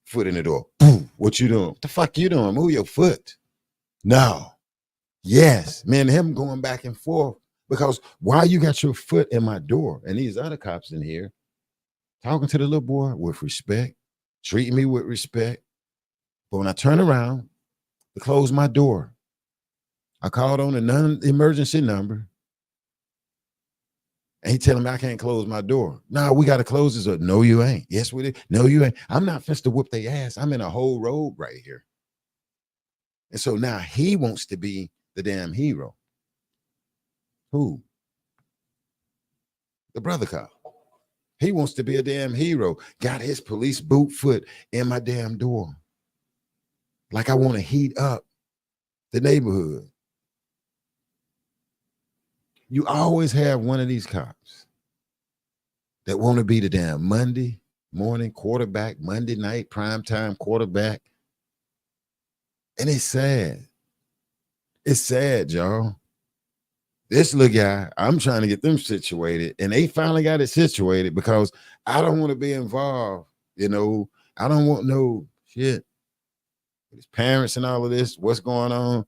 foot in the door. Boom, what you doing? What the fuck you doing? Move your foot. No. Yes. Man, him going back and forth because why you got your foot in my door? And these other cops in here talking to the little boy with respect, treating me with respect. But when I turn around to close my door, I called on a non-emergency number. And he telling me I can't close my door. No, we got to close this up. No, you ain't. Yes, we did. No, you ain't. I'm not finna to whoop their ass. I'm in a whole robe right here. And so now he wants to be the damn hero. Who? The brother cop. He wants to be a damn hero. Got his police boot foot in my damn door. Like I want to heat up the neighborhood. You always have one of these cops that want to be the damn Monday morning quarterback, Monday night primetime quarterback. And it's sad. It's sad, y'all. This little guy, I'm trying to get them situated, and they finally got it situated because I don't want to be involved. You know, I don't want no shit. His parents and all of this, what's going on?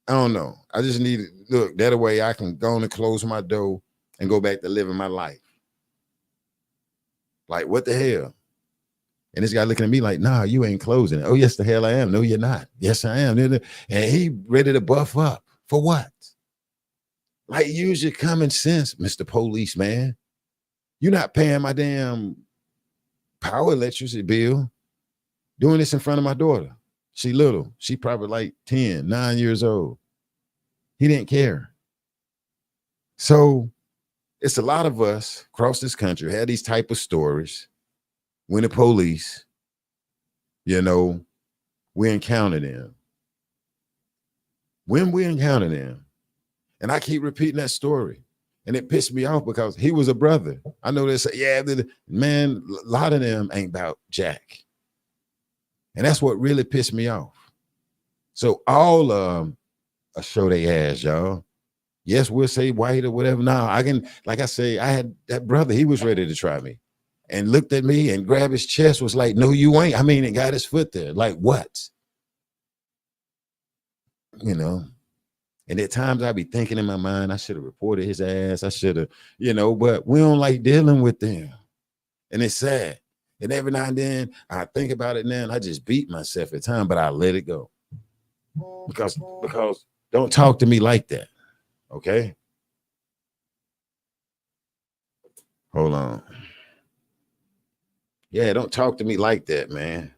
I don't know. I just need to look that way I can go on and close my door and go back to living my life. Like, what the hell? And this guy looking at me like, nah, you ain't closing it. Oh, yes, the hell I am. No, you're not. Yes, I am. And he ready to buff up. For what? Like, use your common sense, Mr. Policeman. You're not paying my damn power electricity bill. Doing this in front of my daughter. She little. She probably like 10, 9 years old. He didn't care. So it's a lot of us across this country had these type of stories. When the police, you know, we encounter them. When we encounter them, and I keep repeating that story, and it pissed me off because he was a brother. I know they say, yeah, man, a lot of them ain't about Jack. And that's what really pissed me off. So all I show they ass, y'all. Yes, we'll say white or whatever. Now I can, like I say, I had that brother, he was ready to try me and looked at me and grabbed his chest, was like, no, you ain't. I mean, and got his foot there. Like, what? You know, and at times I be thinking in my mind, I should have reported his ass. I should have, you know, but we don't like dealing with them. And it's sad. And every now and then I think about it now and I just beat myself at times, but I let it go. Because don't talk to me like that. Okay? Hold on. Yeah, don't talk to me like that, man.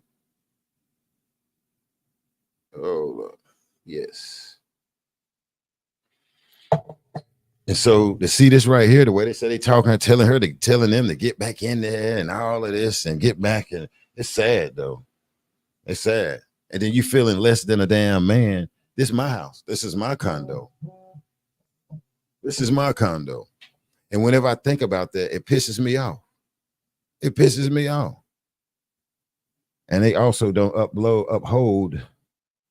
Oh, look. Yes. And so to see this right here, the way they say they talking, telling them to get back in there and all of this and get back, and it's sad though. It's sad. And then you feeling less than a damn man. This is my house. This is my condo. This is my condo. And whenever I think about that, it pisses me off. It pisses me off. And they also don't uphold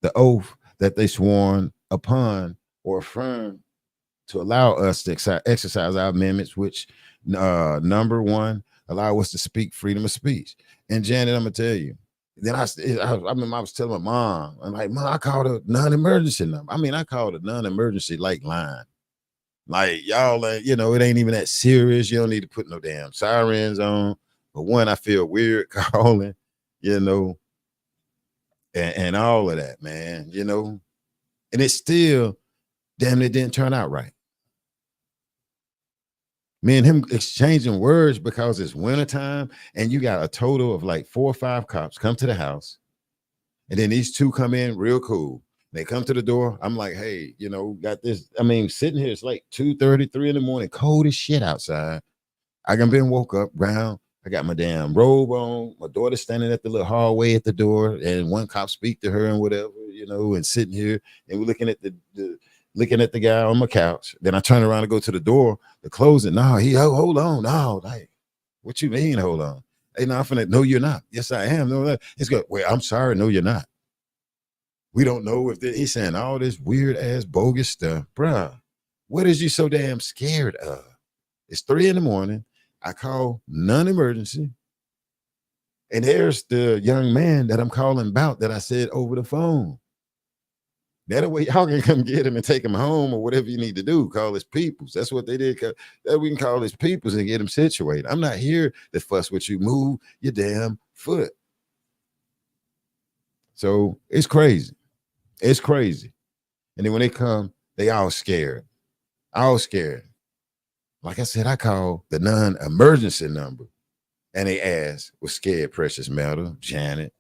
the oath that they sworn upon or affirm to allow us to exercise our amendments, which number one, allow us to speak freedom of speech. And Janet, I'm gonna tell you, then I was telling my mom, I'm like, Mom, I called a non-emergency number. I mean, I called a non-emergency like line. Like, y'all, you know, it ain't even that serious. You don't need to put no damn sirens on. But one, I feel weird calling, you know, and all of that, man, you know. And it's still, damn, it didn't turn out right. Me and him exchanging words because it's wintertime and you got a total of like 4 or 5 cops come to the house. And then these two come in real cool. They come to the door. I'm like, hey, you know, got this. I mean, sitting here, it's like 2:30, 3 in the morning, cold as shit outside. I done been woke up, brown. I got my damn robe on. My daughter's standing at the little hallway at the door, and one cop speak to her and whatever, you know, and sitting here, and we're looking at the guy on my couch. Then I turn around and go to the door to close it. No, hold on. No, like, what you mean, hold on? Hey, no, I'm finna, no, you're not. Yes, I am. No, it's good. Well, I'm sorry. No, you're not. We don't know if he's saying all this weird ass bogus stuff. Bruh, what is you so damn scared of? It's 3 in the morning. I call non-emergency. And there's the young man that I'm calling about that I said over the phone. That way y'all can come get him and take him home or whatever you need to do. Call his peoples. That's what they did. That we can call his peoples and get him situated. I'm not here to fuss with you. Move your damn foot. So it's crazy. It's crazy. And then when they come, they all scared. All scared. Like I said, I called the non-emergency number. And they asked, was scared, Precious Metal, Janet.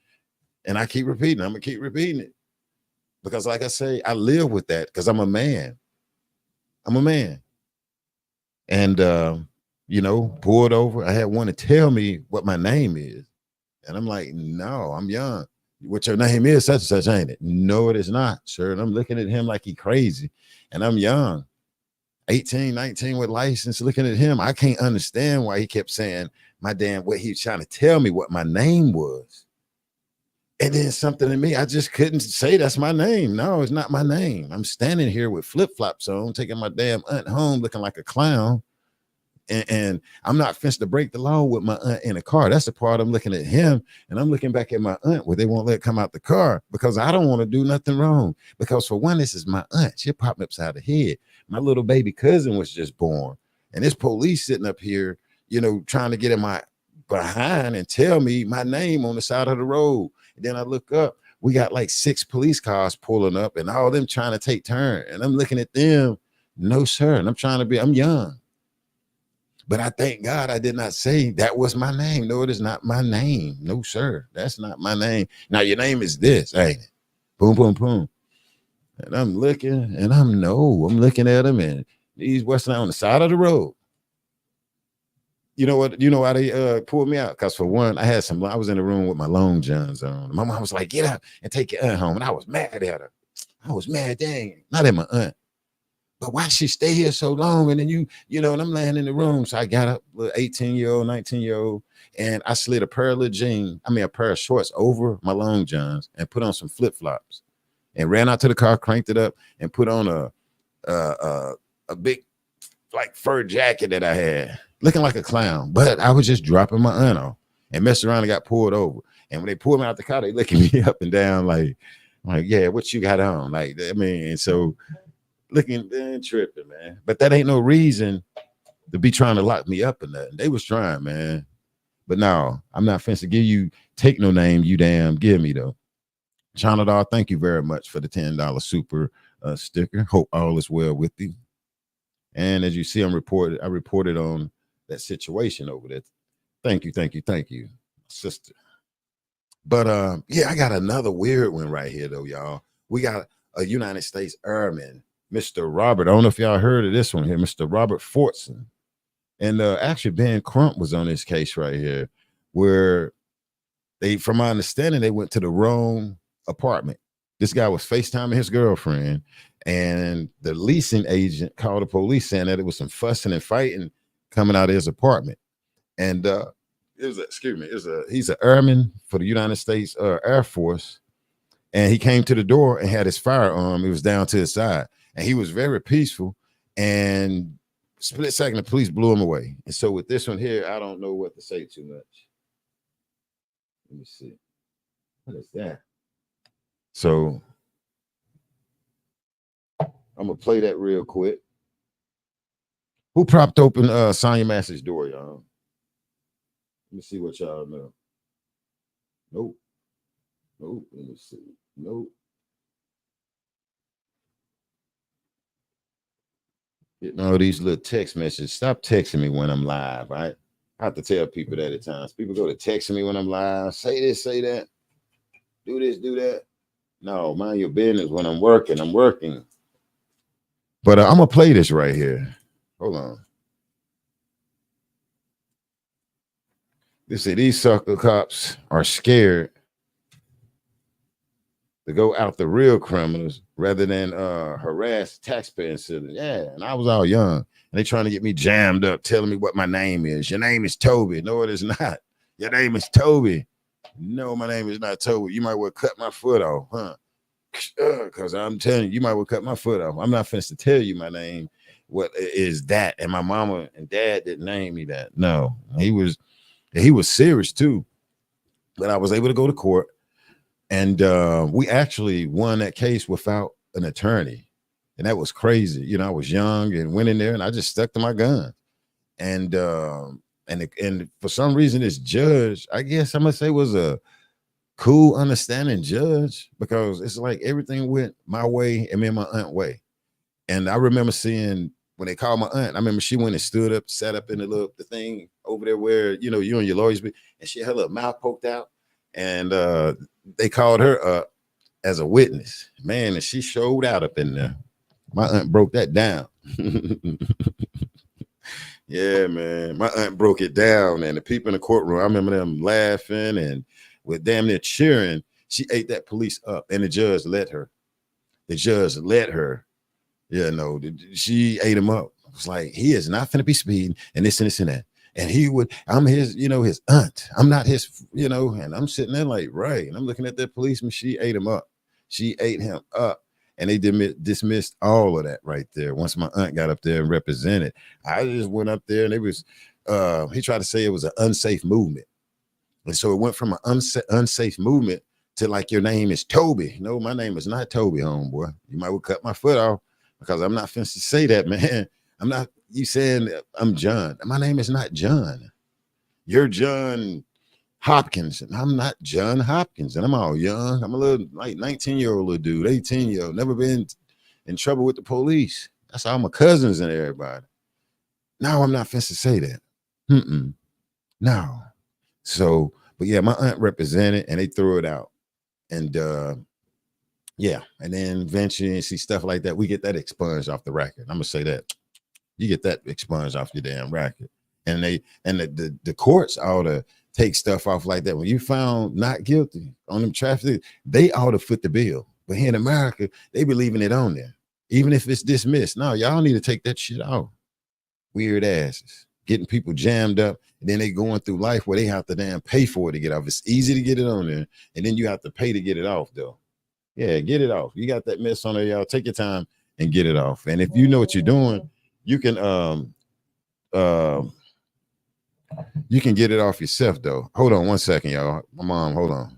And I keep repeating. I'm going to keep repeating it. Because like I say, I live with that because I'm a man. I'm a man. And, you know, pulled over. I had one to tell me what my name is. And I'm like, no, I'm young. What your name is, such and such, ain't it? No, it is not, sir. And I'm looking at him like he crazy. And I'm young. 18, 19 with license, looking at him. I can't understand why he kept saying what he was trying to tell me what my name was. And then something in me, I just couldn't say that's my name. No, it's not my name. I'm standing here with flip-flops on, taking my damn aunt home looking like a clown. And I'm not fenced to break the law with my aunt in the car. That's the part I'm looking at him. And I'm looking back at my aunt where they won't let come out the car because I don't want to do nothing wrong. Because for one, this is my aunt. She'll pop me upside the head. My little baby cousin was just born. And this police sitting up here, you know, trying to get in my behind and tell me my name on the side of the road. And then I look up, we got like 6 police cars pulling up and all them trying to take turn. And I'm looking at them. No, sir. And I'm young. But I thank God I did not say that was my name. No, it is not my name. No, sir. That's not my name. Now, your name is this, ain't it? Boom, boom, boom. And I'm looking, and I'm looking at them, and these Western on the side of the road. You know what? You know why they pulled me out? Because for one, I was in the room with my long johns on. My mom was like, get up and take your aunt home. And I was mad at her. I was mad, dang, not at my aunt. But why she stay here so long? And then you know, and I'm laying in the room. So I got up, 18-year-old, 19-year-old, and I slid a pair of shorts over my long johns and put on some flip-flops and ran out to the car, cranked it up, and put on a big like fur jacket that I had, looking like a clown. But I was just dropping my aunt off and messed around and got pulled over. And when they pulled me out the car, they looking me up and down like, yeah, what you got on? Like, I mean, so looking and tripping, man. But that ain't no reason to be trying to lock me up or nothing. They was trying, man. But no, I'm not fenced to take no name you damn give me though. China Doll, thank you very much for the $10 super sticker. Hope all is well with you. And as you see, I reported on that situation over there. Thank you, sister. But yeah, I got another weird one right here though, y'all. We got a United States Airman, Mr. Robert. I don't know if y'all heard of this one here, Mr. Robert Fortson. And actually Ben Crump was on this case right here, where from my understanding, they went to the wrong apartment. This guy was FaceTiming his girlfriend, and the leasing agent called the police saying that it was some fussing and fighting coming out of his apartment. And he's an airman for the United States Air Force. And he came to the door and had his firearm. It was down to his side. And he was very peaceful. And split second, the police blew him away. And so with this one here, I don't know what to say too much. Let me see. What is that? So I'm going to play that real quick. Who propped open Sonya Massey's door, y'all? Let me see what y'all know. Nope. Let me see. Nope. Getting all these little text messages. Stop texting me when I'm live, right? I have to tell people that at times. People go to text me when I'm live. Say this, say that. do this, do that. No, mind your business when I'm working. I'm working. But I'm gonna play this right here. Hold on. They say these sucker cops are scared to go out the real criminals rather than harass taxpayer citizens. Yeah, and I was all young, and they trying to get me jammed up, telling me what my name is. Your name is Toby. No, it is not. Your name is Toby. No, my name is not Toby. You might well cut my foot off, huh? Because I'm telling you, you might well cut my foot off. I'm not finished to tell you my name. What is that? And my mama and dad didn't name me that. No, he was serious too. But I was able to go to court, and we actually won that case without an attorney, and that was crazy. You know, I was young and went in there, and I just stuck to my gun. And for some reason, this judge, I guess I'm gonna say, was a cool, understanding judge, because it's like everything went my way and me and my aunt way. And I remember seeing when they called my aunt, I remember she went and stood up, sat up in the thing over there where, you know, you and your lawyers be, and she had her little mouth poked out, and they called her up as a witness, man, and she showed out up in there. My aunt broke that down. Yeah, man, my aunt broke it down, and the people in the courtroom, I remember them laughing and with damn near cheering. She ate that police up, and the judge let her. The judge let her. Yeah, no, she ate him up. It was like, he is not finna be speeding and this and this and that. And he would, I'm his, you know, his aunt. I'm not his, you know, and I'm sitting there like, right. And I'm looking at that policeman. She ate him up. She ate him up. And they dismissed all of that right there. Once my aunt got up there and represented, I just went up there, and it was, he tried to say it was an unsafe movement. And so it went from an unsafe movement to like, your name is Toby. No, my name is not Toby, homeboy. You might well cut my foot off, because I'm not finished to say that, man. I'm not, you saying I'm John. My name is not John. You're John Hopkins, and I'm not John Hopkins, and I'm all young. I'm a little like 19-year-old little dude, 18-year-old, never been in trouble with the police. That's all my cousins and everybody. Now I'm not finished to say that. No. So, but yeah, my aunt represented, and they threw it out. And yeah, and then eventually, and see stuff like that, we get that expunged off the record. I'm gonna say that. You get that expunged off your damn record. And the courts ought to take stuff off like that. When you found not guilty on them traffic, they ought to foot the bill. But here in America, they be leaving it on there, even if it's dismissed. No, y'all need to take that shit off. Weird asses getting people jammed up, and then they going through life where they have to damn pay for it to get off. It's easy to get it on there, and then you have to pay to get it off, though. Yeah, get it off. You got that mess on there, y'all. Take your time and get it off. And if you know what you're doing, you can get it off yourself, though. Hold on one second, y'all. My mom, hold on.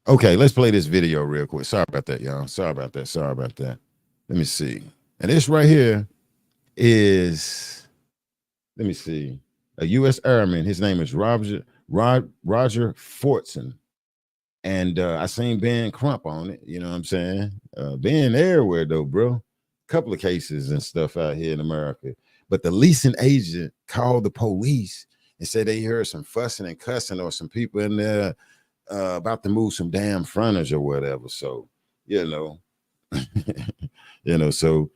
Okay, let's play this video real quick. Sorry about that, y'all. Sorry about that. Sorry about that. Let me see. And this right here is, let me see, a U.S. Airman. His name is Roger Fortson. And I seen Ben Crump on it. You know what I'm saying? Ben everywhere, though, bro. Couple of cases and stuff out here in America. But the leasing agent called the police and said they heard some fussing and cussing, or some people in there about to move some damn frontage or whatever. So, you know, so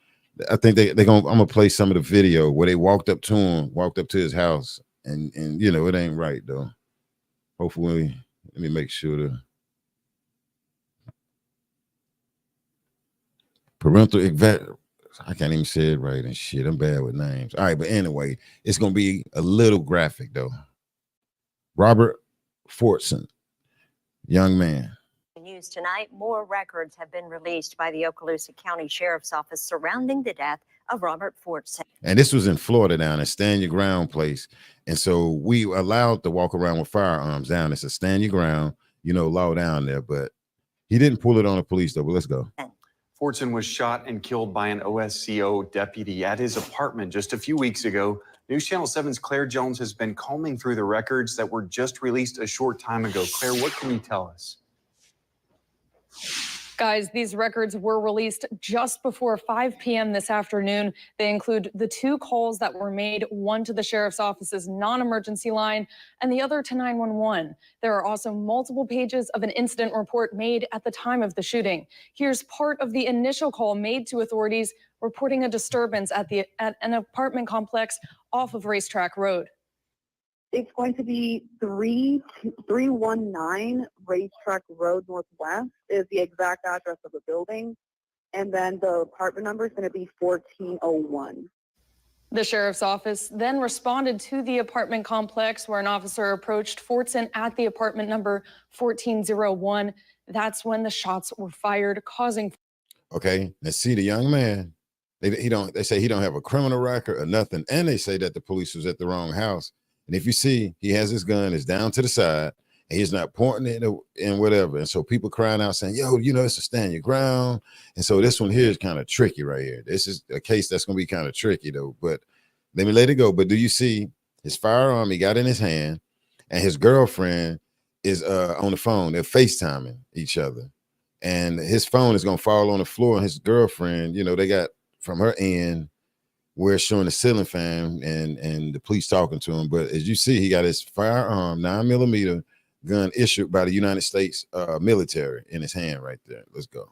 I think I'm gonna play some of the video where they walked up to his house, and you know, it ain't right though. Hopefully, let me make sure the parental I can't even say it right and shit. I'm bad with names. All right, but anyway, it's gonna be a little graphic though. Robert Fortson, young man. News tonight, more records have been released by the Okaloosa County Sheriff's Office surrounding the death of Robert Fortson. And this was in Florida down at Stand Your Ground place. And so we allowed to walk around with firearms down. It's a stand your ground, you know, law down there, but he didn't pull it on the police though. But let's go. Fortson was shot and killed by an OSCO deputy at his apartment just a few weeks ago. News Channel 7's Claire Jones has been combing through the records that were just released a short time ago. Claire, what can you tell us? Guys, these records were released just before 5 p.m. this afternoon. They include the 2 calls that were made, one to the sheriff's office's non-emergency line and the other to 911. There are also multiple pages of an incident report made at the time of the shooting. Here's part of the initial call made to authorities reporting a disturbance at an apartment complex off of Racetrack Road. It's going to be 319 Racetrack Road Northwest is the exact address of the building. And then the apartment number is going to be 1401. The sheriff's office then responded to the apartment complex where an officer approached Fortson at the apartment number 1401. That's when the shots were fired, causing. Okay, let's see the young man. They say he don't have a criminal record or nothing. And they say that the police was at the wrong house. And if you see, he has his gun, it's down to the side, and he's not pointing it in whatever. And so people crying out saying, yo, you know, it's a stand your ground. And so this one here is kind of tricky right here. This is a case that's going to be kind of tricky, though. But let me let it go. But do you see his firearm he got in his hand, and his girlfriend is on the phone. They're FaceTiming each other. And his phone is going to fall on the floor, and his girlfriend, you know, they got from her end, we're showing the ceiling fan and the police talking to him. But as you see, he got his firearm, 9mm gun issued by the United States military in his hand right there. Let's go.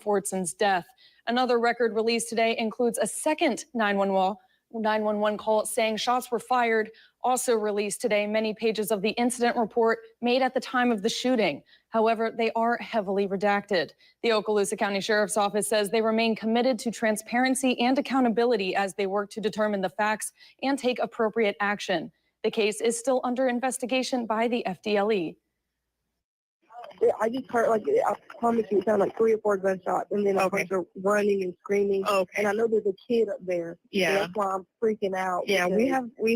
Fortson's death. Another record released today includes a second 911 call saying shots were fired. Also released today, many pages of the incident report made at the time of the shooting. However, they are heavily redacted. The Okaloosa County Sheriff's Office says they remain committed to transparency and accountability as they work to determine the facts and take appropriate action. The case is still under investigation by the FDLE. I just heard, like, I promise you, it sounded like 3 or 4 gunshots, and then I heard her running and screaming. And I know there's a kid up there. Yeah. And that's why I'm freaking out. Yeah, we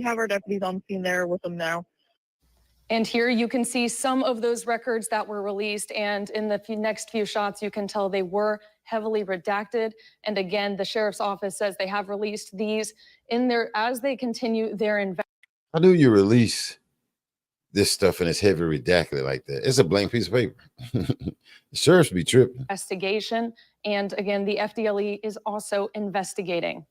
have our deputies on scene there with them now. And here you can see some of those records that were released. And in the next few shots, you can tell they were heavily redacted. And again, the sheriff's office says they have released these in there as they continue their investigation. How do you release this stuff and it's heavy redacted like that? It's a blank piece of paper. The sheriffs be tripping. Investigation. And again, the FDLE is also investigating.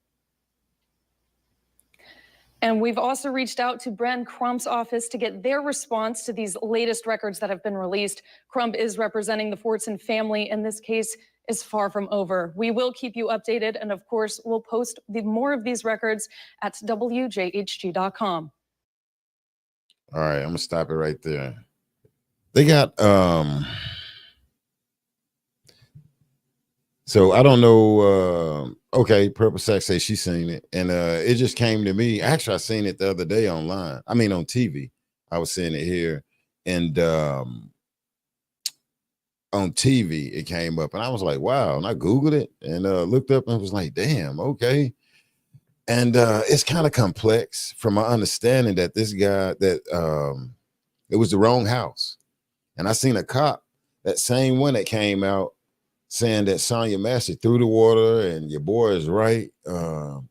And we've also reached out to Bren Crump's office to get their response to these latest records that have been released. Crump is representing the Fortson family, and this case is far from over. We will keep you updated, and of course, we'll post more of these records at WJHG.com. All right, I'm gonna stop it right there. They got so I don't know. Okay, Purple Sack says she's seen it, and it just came to me. Actually, I seen it the other day online. I mean, on TV. I was seeing it here, and on TV it came up, and I was like, "Wow!" And I Googled it and looked up, and was like, "Damn, okay." And it's kind of complex from my understanding that this guy that it was the wrong house, and I seen a cop, that same one that came out, saying that Sonya Massey threw the water and your boy is right,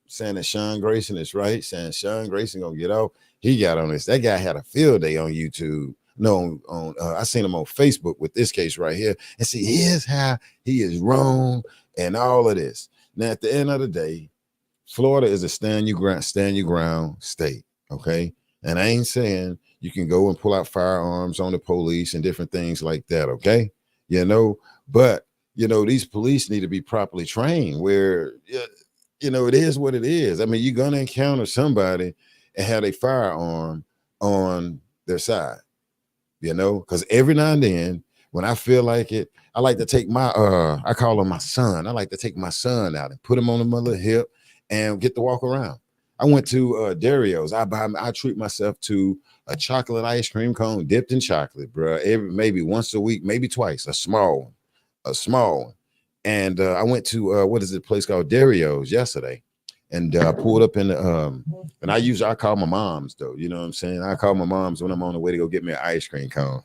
saying that Sean Grayson is right, saying Sean Grayson gonna get off. He got on this. That guy had a field day on YouTube. No, on I seen him on Facebook with this case right here. And see, here's how he is wrong and all of this. Now, at the end of the day, Florida is a stand your ground state, okay? And I ain't saying you can go and pull out firearms on the police and different things like that, okay? You know, but you know, these police need to be properly trained where, you know, it is what it is. I mean, you're going to encounter somebody and have a firearm on their side, you know, because every now and then when I feel like it, I like to take my, I call him my son. I like to take my son out and put him on my little hip and get to walk around. I went to Dario's. I treat myself to a chocolate ice cream cone dipped in chocolate, bro. Maybe once a week, maybe twice, a small one. And I went to what is it place called Dario's yesterday, and I pulled up in the and I call my mom's though, you know what I'm saying? I call my mom's when I'm on the way to go get me an ice cream cone.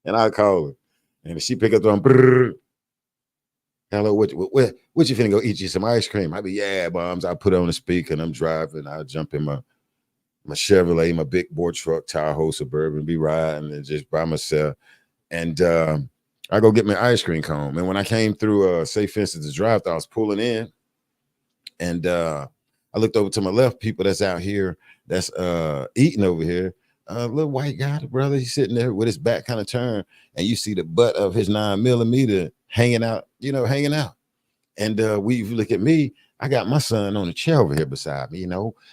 And I call her, and she pick up the Hello, what you finna go eat you some ice cream? I be, yeah, moms. I put it on the speaker and I'm driving. I jump in my Chevrolet, my big bore truck, Tahoe Suburban, be riding and just by myself. And I go get my ice cream cone. And when I came through, say for instance, the drive, I was pulling in, and I looked over to my left, people that's out here that's eating over here. Little white guy, the brother, he's sitting there with his back kind of turned, and you see the butt of his 9mm hanging out, hanging out. And we look at me, I got my son on the chair over here beside me,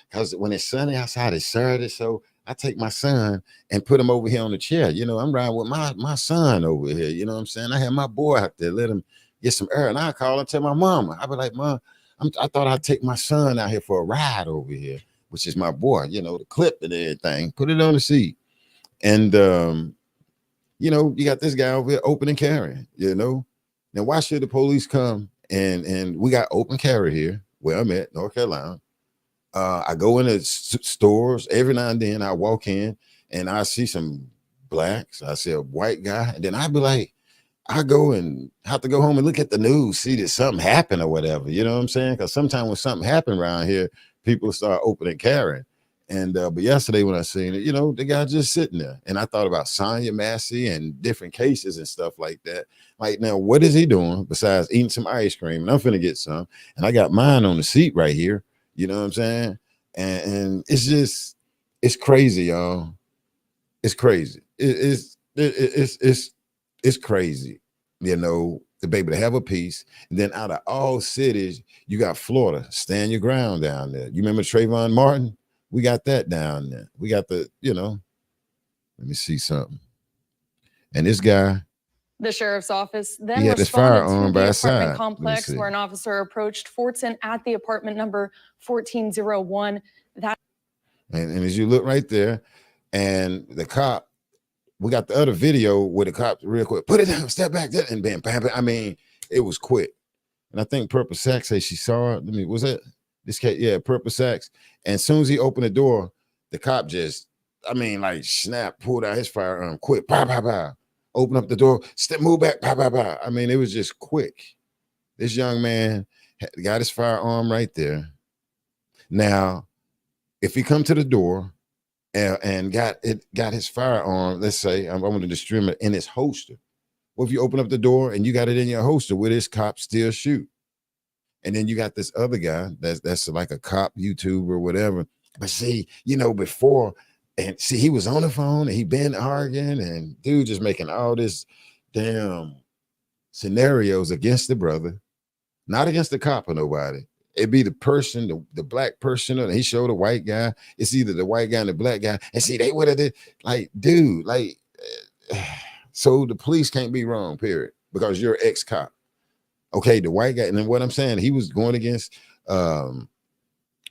because when it's sunny outside, it's Saturday. So I take my son and put him over here on the chair. I'm riding with my son over here. You know what I'm saying? I had my boy out there, let him get some air. And I call and tell my mama. I be like, Mom, I thought I'd take my son out here for a ride over here, which is my boy, the clip and everything, put it on the seat. And, you got this guy over here open and carrying, Now, why should the police come? And we got open carry here where I'm at, North Carolina. I go into stores every now and then. I walk in and I see some blacks. I see a white guy, and then I be like, I go and have to go home and look at the news, see that something happened or whatever. You know what I'm saying? Because sometimes when something happened around here, people start opening carrying. And but yesterday when I seen it, the guy just sitting there, and I thought about Sonya Massey and different cases and stuff like that. Like, now, what is he doing besides eating some ice cream? And I'm finna get some, and I got mine on the seat right here. You know what I'm saying? And it's crazy, y'all. It's crazy. It's crazy, to be able to have a peace. And then out of all cities, you got Florida. Stand your ground down there. You remember Trayvon Martin? We got that down there. We got the, let me see something. And this guy, the sheriff's office then he had his responded firearm to by the his apartment side. complex where an officer approached Fortson at the apartment number 1401. And as you look right there, and the cop, we got the other video where the cop real quick, put it down, step back, and bam, bam, bam. I mean, it was quick. And I think Purple Sax said she saw it. Was that this case? Yeah, Purple Sax. And as soon as he opened the door, the cop just, snap, pulled out his firearm quick, pow, pow, pow. Open up the door, move back, pow, pow, pow. I mean, it was just quick. This young man got his firearm right there. Now, if he come to the door and got his firearm, let's say I wanted to stream it in his holster. Well, if you open up the door and you got it in your holster, will this cop still shoot? And then you got this other guy that's like a cop, YouTuber, or whatever. But see, before, and see, he was on the phone and he been arguing, and dude just making all this damn scenarios against the brother, not against the cop or nobody. It'd be the person, the black person, and he showed a white guy. It's either the white guy and the black guy. And see, they would have did, dude, so the police can't be wrong, period, because you're ex-cop. Okay, the white guy, and then what I'm saying, he was going against a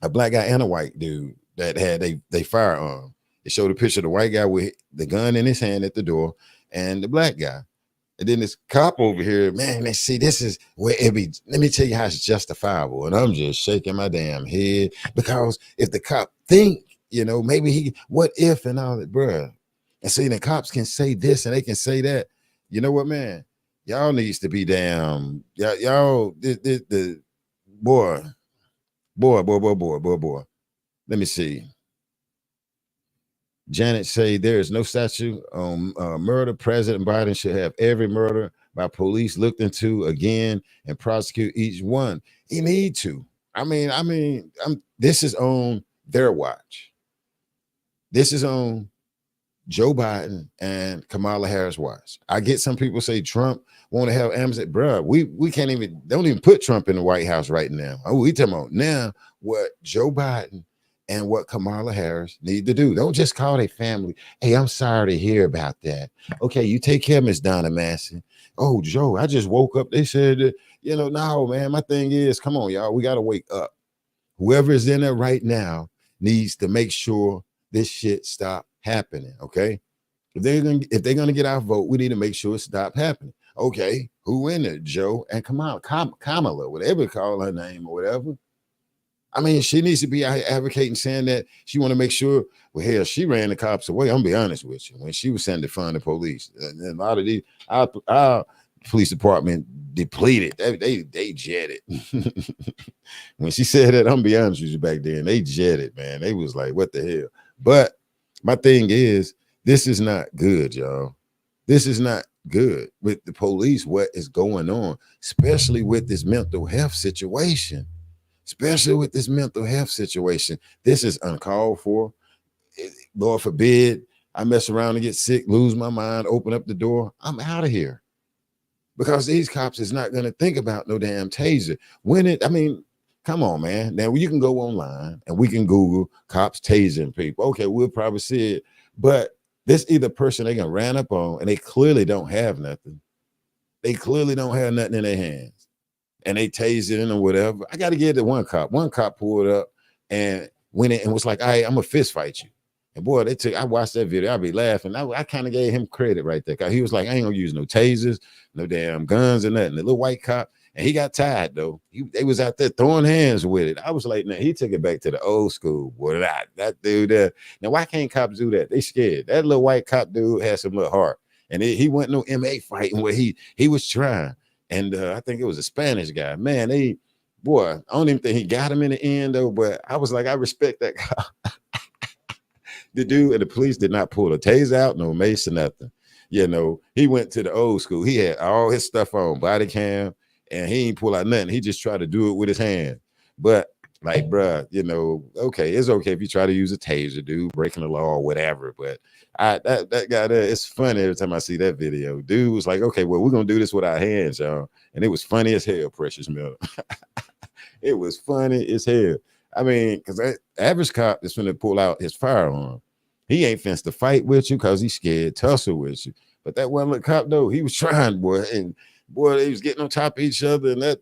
black guy and a white dude that had they firearm. It showed a picture of the white guy with the gun in his hand at the door and the black guy. And then this cop over here, man, let's see, this is where it be. Let me tell you how it's justifiable. And I'm just shaking my damn head, because if the cop think, maybe what if and all that, bruh. And see, the cops can say this and they can say that. You know what, man? Y'all needs to be damn, y'all, the boy. Let me see. Janet say there is no statute on murder. President Biden should have every murder by police looked into again and prosecute each one. He need to. I mean, this is on their watch. This is on Joe Biden and Kamala Harris watch. I get some people say Trump want to have Amazon. Bruh, we can't don't even put Trump in the White House right now. Oh, we talking about now what Joe Biden and what Kamala Harris need to do. Don't just call their family. Hey, I'm sorry to hear about that. Okay, you take care, Miss Donna Massey. Oh, Joe, I just woke up. They said, no, man, my thing is, come on, y'all, we got to wake up. Whoever is in there right now needs to make sure this shit stop happening, okay? If they're gonna get our vote, we need to make sure it stop happening. Okay, who in it? Joe and Kamala, whatever you call her name or whatever. I mean, she needs to be advocating, saying that she want to make sure. Well, hell, she ran the cops away. I'm gonna be honest with you. When she was sending to fund the police, and a lot of these, police department depleted. They jetted. When she said that, I'm gonna be honest with you, back then, they jetted, man. They was like, what the hell? But my thing is, this is not good, y'all. This is not good with the police, what is going on, especially with this mental health situation. Especially with this mental health situation. This is uncalled for. Lord forbid I mess around and get sick, lose my mind, open up the door. I'm out of here. Because these cops is not going to think about no damn taser. Come on, man. Now you can go online and we can Google cops tasing people. Okay, we'll probably see it. But this either person they can ran up on and they clearly don't have nothing. They clearly don't have nothing in their hands. And they tasing or whatever. I got to give it to one cop. One cop pulled up and went in and was like, all right, I'm going to fist fight you. And boy, I watched that video. I'd be laughing. I kind of gave him credit right there. Cause he was like, I ain't gonna use no tasers, no damn guns or nothing. The little white cop, and he got tired though. They was out there throwing hands with it. I was like, nah, he took it back to the old school. Boy, that dude there. Now, why can't cops do that? They scared. That little white cop dude had some little heart. And he wasn't no MA fighting where he was trying. And I think it was a Spanish guy. Man, I don't even think he got him in the end though, but I was like, I respect that cop. The dude and the police did not pull a taser out, no mace or nothing. You know, he went to the old school. He had all his stuff on, body cam, and he ain't pull out nothing. He just tried to do it with his hand. But like, bruh, you know, okay, it's okay if you try to use a taser, dude, breaking the law or whatever. But that guy there, it's funny every time I see that video. Dude was like, okay, well, we're gonna do this with our hands, y'all. And it was funny as hell, Precious Miller. It was funny as hell. I mean, because that average cop is finna pull out his firearm. He ain't fenced to fight with you because he's scared, tussle with you. But that one little cop, though, he was trying, boy. And boy, they was getting on top of each other. And I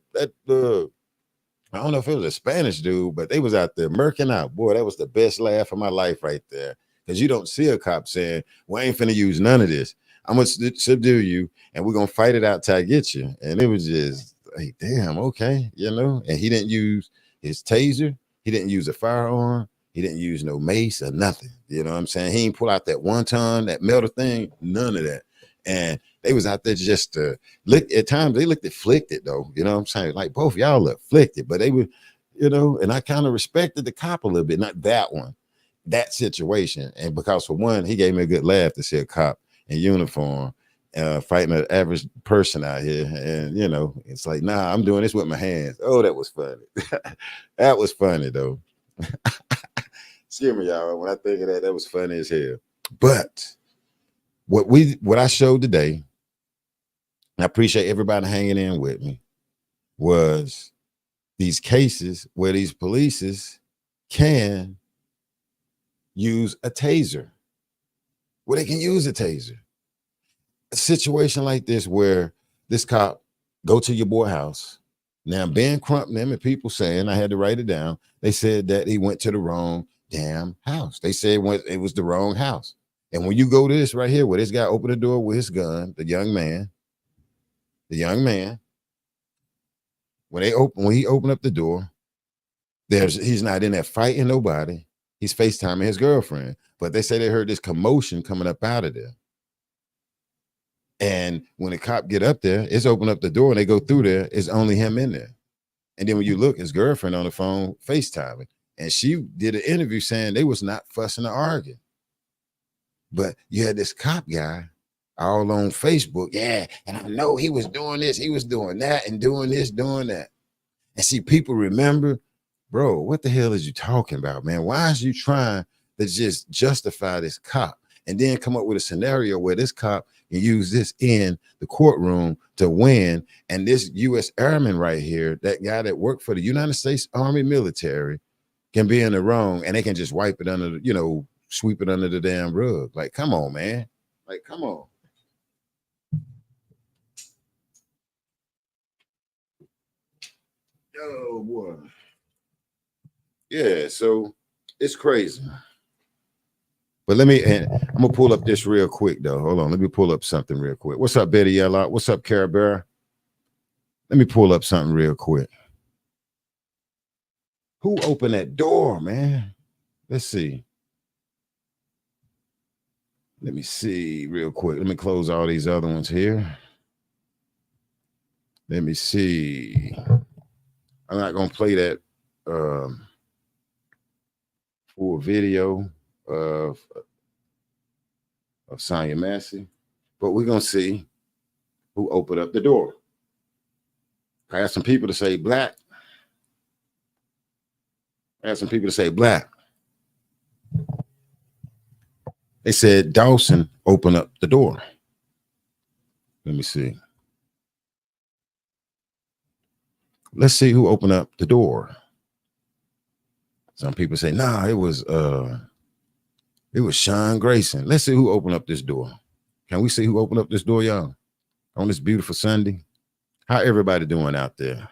don't know if it was a Spanish dude, but they was out there murking out. Boy, that was the best laugh of my life right there. Because you don't see a cop saying, well, I ain't finna use none of this. I'm gonna subdue you and we're gonna fight it out till I get you. And it was just like, damn, okay, you know. And he didn't use his taser. He didn't use a firearm. He didn't use no mace or nothing. You know what I'm saying? He ain't pull out that one ton, that metal thing, none of that. And they was out there just to lick. At times they looked afflicted though. You know what I'm saying? Like both y'all look afflicted, but they were, you know, and I kind of respected the cop a little bit, not that one, that situation. And because for one, he gave me a good laugh to see a cop in uniform fighting an average person out here. And you know, it's like, nah, I'm doing this with my hands. Oh, that was funny. That was funny though. Excuse me, y'all. When I think of that, that was funny as hell. But what I showed today, and I appreciate everybody hanging in with me, was these cases where these polices can use a taser. Where they can use a taser. A situation like this where this cop go to your boy house. Now Ben Crump and them and people saying, I had to write it down. They said that he went to the wrong damn house. They said it was the wrong house. And when you go to this right here, where this guy opened the door with his gun, the young man, when he opened up the door, he's not in there fighting nobody. He's FaceTiming his girlfriend. But they say they heard this commotion coming up out of there. And when the cop get up there, it's open up the door and they go through there, it's only him in there. And then when you look, his girlfriend on the phone FaceTiming. And she did an interview saying they was not fussing or arguing. But you had this cop guy all on Facebook. Yeah, and I know he was doing this, he was doing that, and doing this, doing that. And see, people remember, bro, what the hell is you talking about, man? Why is you trying to just justify this cop and then come up with a scenario where this cop can use this in the courtroom to win? And this U.S. Airman right here, that guy that worked for the United States Army military, can be in the wrong and they can just wipe it under, you know, sweep it under the damn rug. Like, come on, man. Like, come on. Oh, boy. Yeah, so it's crazy. But I'm going to pull up this real quick, though. Hold on. Let me pull up something real quick. What's up, Betty Yellow? What's up, Cara Bear? Let me pull up something real quick. Who opened that door, man? Let's see. Let me see real quick. Let me close all these other ones here. Let me see. I'm not gonna play that full video of Sonya Massey, but we're gonna see who opened up the door. I had some people to say black. I had some people to say black. They said Dawson opened up the door. Let me see. Let's see who opened up the door. Some people say, nah, it was Sean Grayson. Let's see who opened up this door. Can we see who opened up this door, y'all? On this beautiful Sunday. How everybody doing out there?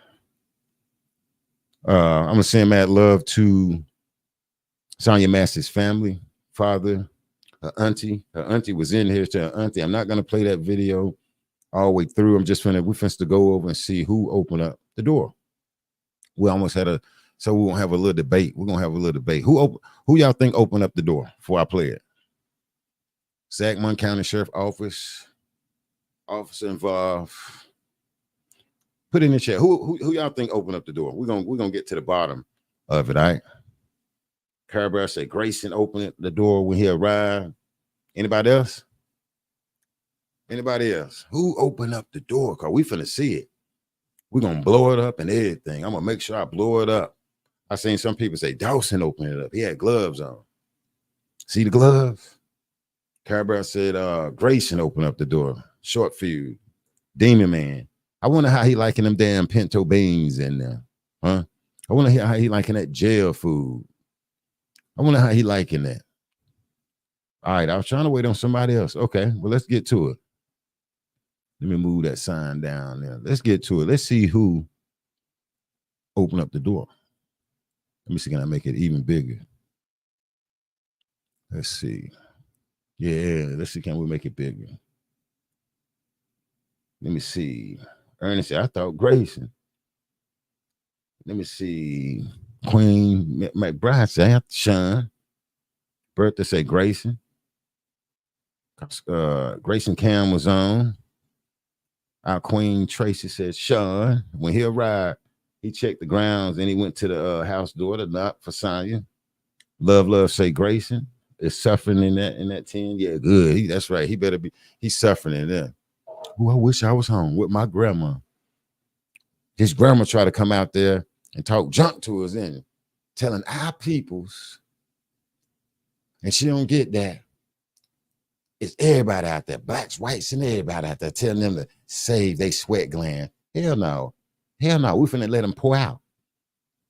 I'm gonna send mad love to Sonya Massey's family, father, her auntie. Her auntie was in here to her auntie. I'm not gonna play that video all the way through. We're finna to go over and see who opened up the door. We almost had so we won't have a little debate. We're gonna have a little debate. Who y'all think opened up the door before I play it? Sangamon County Sheriff Office, officer involved. Put in the chat. Who y'all think opened up the door? We're gonna get to the bottom of it, all right? Campbell said Grayson opened the door when he arrived. Anybody else? Anybody else? Who opened up the door? Cause we finna see it. We're gonna blow it up and everything. I'm gonna make sure I blow it up. I seen some people say Dawson opened it up. He had gloves on. See the gloves? Campbell said Grayson opened up the door. Short fuse. Demon Man. I wonder how he liking them damn pinto beans in there. Huh? I wonder how he liking that jail food. I wonder how he liking that. All right, I was trying to wait on somebody else. Okay, well, let's get to it. Let me move that sign down there. Let's get to it. Let's see who opened up the door. Let me see, can I make it even bigger? Let's see. Yeah, let's see, can we make it bigger? Let me see. Ernest said, I thought Grayson. Let me see. Queen McBride said Sean. Bertha said Grayson. Grayson Cam was on. Our Queen Tracy said Sean. When he arrived, he checked the grounds and he went to the house door to knock for Sonya. Love say Grayson is suffering in that 10. Yeah, good. That's right. He better be. He's suffering in there. Oh, I wish I was home with my grandma. His grandma tried to come out there and talk junk to us in telling our peoples, and she don't get that. It's everybody out there, blacks, whites, and everybody out there telling them to save their sweat gland. Hell no. Hell no. We finna let them pour out.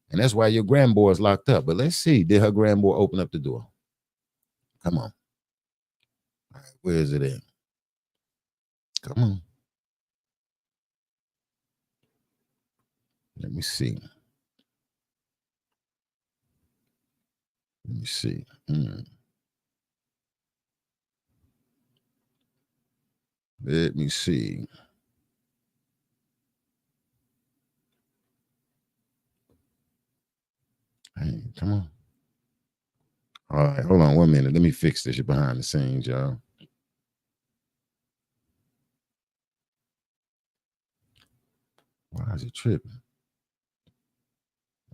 And that's why your grandboy is locked up. But let's see, did her grandboy open up the door? Come on. All right, where is it at? Come on. Let me see. Let me see. Let me see. Hey, come on. All right, hold on 1 minute. Let me fix this behind the scenes, y'all. Why is it tripping?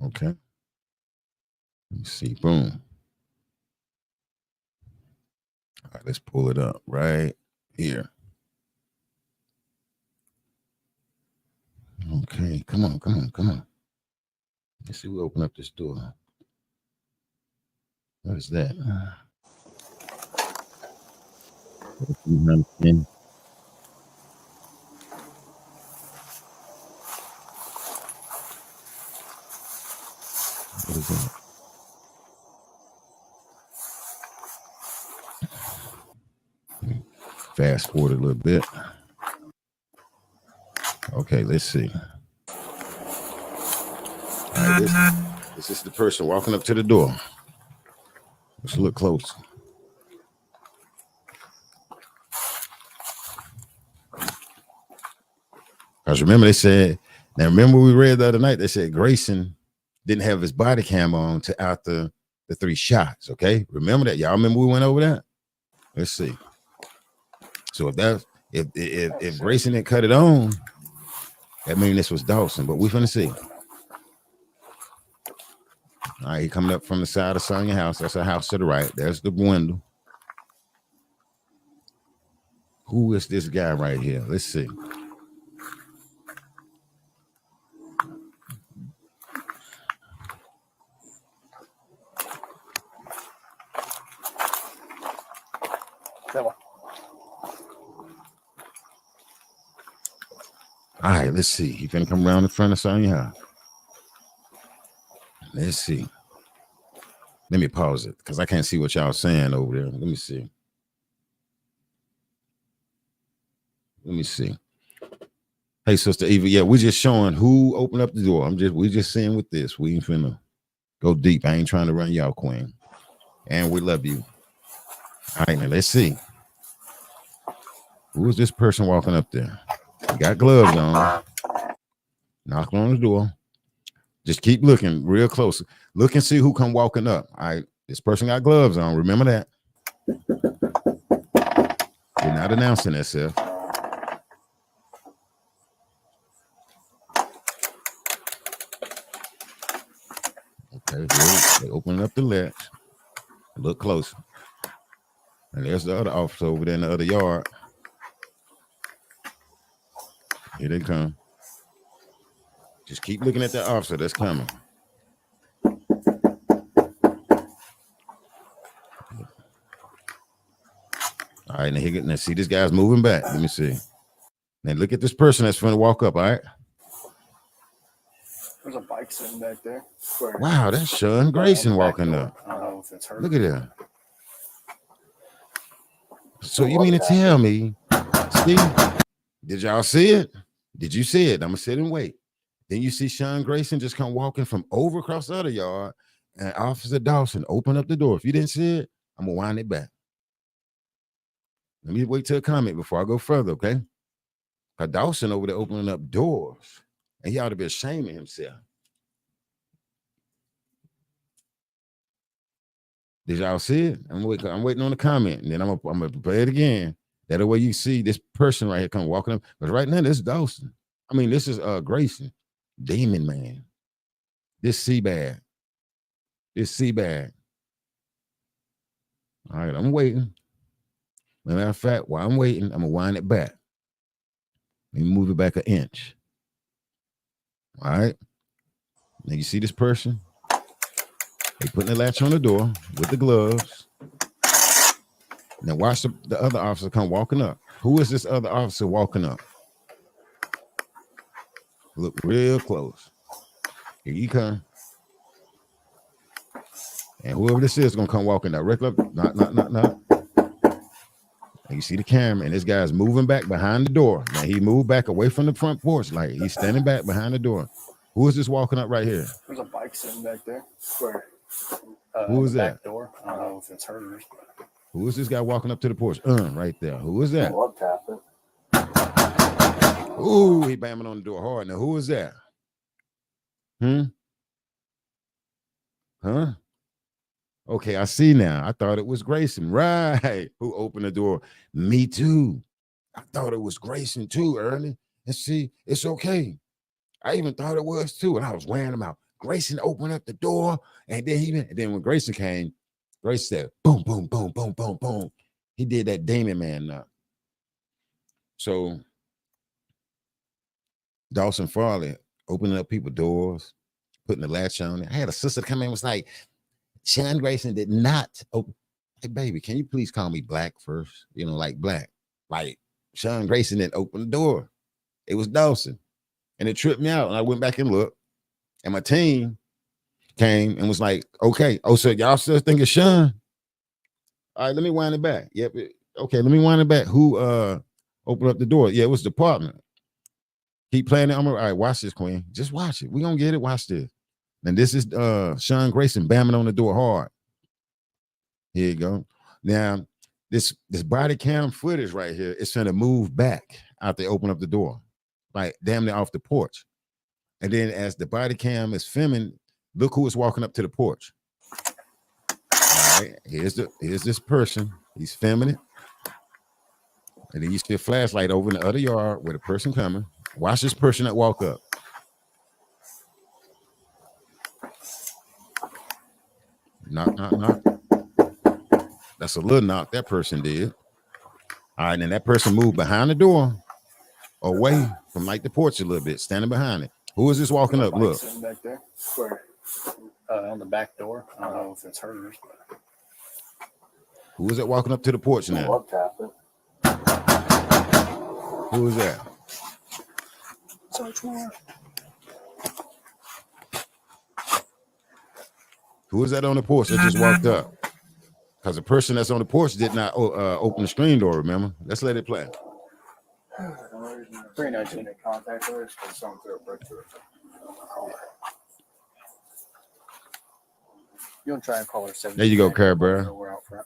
Okay. Let me see. Boom. All right, let's pull it up right here. Okay, come on. Let's see who open up this door. What is that? What is that? Fast forward a little bit. Okay, let's see. All right, this is the person walking up to the door. Let's look close. Because remember, they said, now remember we read the other night, they said Grayson didn't have his body cam on to after the 3 shots. Okay, remember that? Y'all remember we went over that? Let's see. So if Grayson didn't cut it on, That means this was Dawson, but we finna see. All right, he coming up from the side of Sonya house. That's a house to the right. There's the window. Who is this guy right here? Let's see. All right, let's see. He's gonna come around in front of Sonya house. Let's see. Let me pause it because I can't see what y'all saying over there. Let me see. Let me see. Hey, Sister Eva. Yeah, we're just showing who opened up the door. We just seeing with this. We ain't finna go deep. I ain't trying to run y'all, Queen. And we love you. All right, now let's see. Who is this person walking up there? He got gloves on. Knocking on the door. Just keep looking real close. Look and see who come walking up. All right, this person got gloves on. Remember that. We're not announcing ourselves. Okay, they opening up the latch. Look close. And there's the other officer over there in the other yard. Here they come. Just keep looking at that officer that's coming. All right, now see this guy's moving back. Let me see. Now look at this person that's going to walk up, all right? There's a bike sitting back there. Wow, that's Sean Grayson walking up. I don't know if it's her. Look at that. So you mean to tell me, see, did y'all see it? Did you see it? I'm going to sit and wait. Then you see Sean Grayson just come walking from over across the other yard, and Officer Dawson open up the door. If you didn't see it, I'm going to wind it back. Let me wait till a comment before I go further, okay? Because Dawson over there opening up doors, and he ought to be ashamed of himself. Did y'all see it? I'm waiting on the comment, and then I'm gonna play it again. That way you see this person right here come walking up. Because right now, this is Dawson. I mean, this is Grayson, Demon Man. This Seabag. All right, I'm waiting. Matter of fact, while I'm waiting, I'm gonna wind it back. Let me move it back an inch. All right. Now you see this person? They putting the latch on the door with the gloves. Now watch the other officer come walking up. Who is this other officer walking up? Look real close. Here you come. And whoever this is gonna come walking directly up. Not. And you see the camera, and this guy's moving back behind the door. Now he moved back away from the front porch, like he's standing back behind the door. Who is this walking up right here? There's a bike sitting back there. Who is that? Back door. I don't know if it's hers. Who is this guy walking up to the porch? Right there. Who is that? Love tapping. Ooh, he bamming on the door hard. Now who is that? Huh? Okay, I see now. I thought it was Grayson. Right. Who opened the door? Me too. I thought it was Grayson too, Ernie. And see, it's okay. I even thought it was too. And I was wearing him out. Grayson opened up the door. And then when Grayson came, Grayson said, boom, boom, boom, boom, boom, boom. He did that Demon Man now. So Dawson Farley opening up people's doors, putting the latch on it. I had a sister come in and was like, Sean Grayson did not. Oh, hey, baby, can you please call me Black first? You know, like Black. Like Sean Grayson didn't open the door. It was Dawson. And it tripped me out. And I went back and looked. And my team came and was like, okay. Oh, so y'all still think it's Sean? All right, let me wind it back. Yep. Okay, let me wind it back. Who opened up the door? Yeah, it was the partner. Keep playing it. All right, watch this, Queen. Just watch it. We're going to get it. Watch this. And this is Sean Grayson bamming on the door hard. Here you go. Now, this body cam footage right here is going to move back out they open up the door, like damn near off the porch. And then as the body cam is filming, look who is walking up to the porch. All right, here's this person. He's filming it. And then you see a flashlight over in the other yard with a person coming. Watch this person that walk up. Knock, knock, knock. That's a little knock that person did. All right, and that person moved behind the door, away from like the porch a little bit, standing behind it. Who is this walking up? Look. Sitting back there. Where? On the back door. I don't know if it's hers. But... Who is that walking up to the porch now? Love tapping. Who is that? Who is that on the porch that just walked up? Because the person that's on the porch did not open the screen door, remember? Let's let it play. 319 contact us because someone threw a brick through it. You want to try and call her 7. There you go, Campbell. We're out front.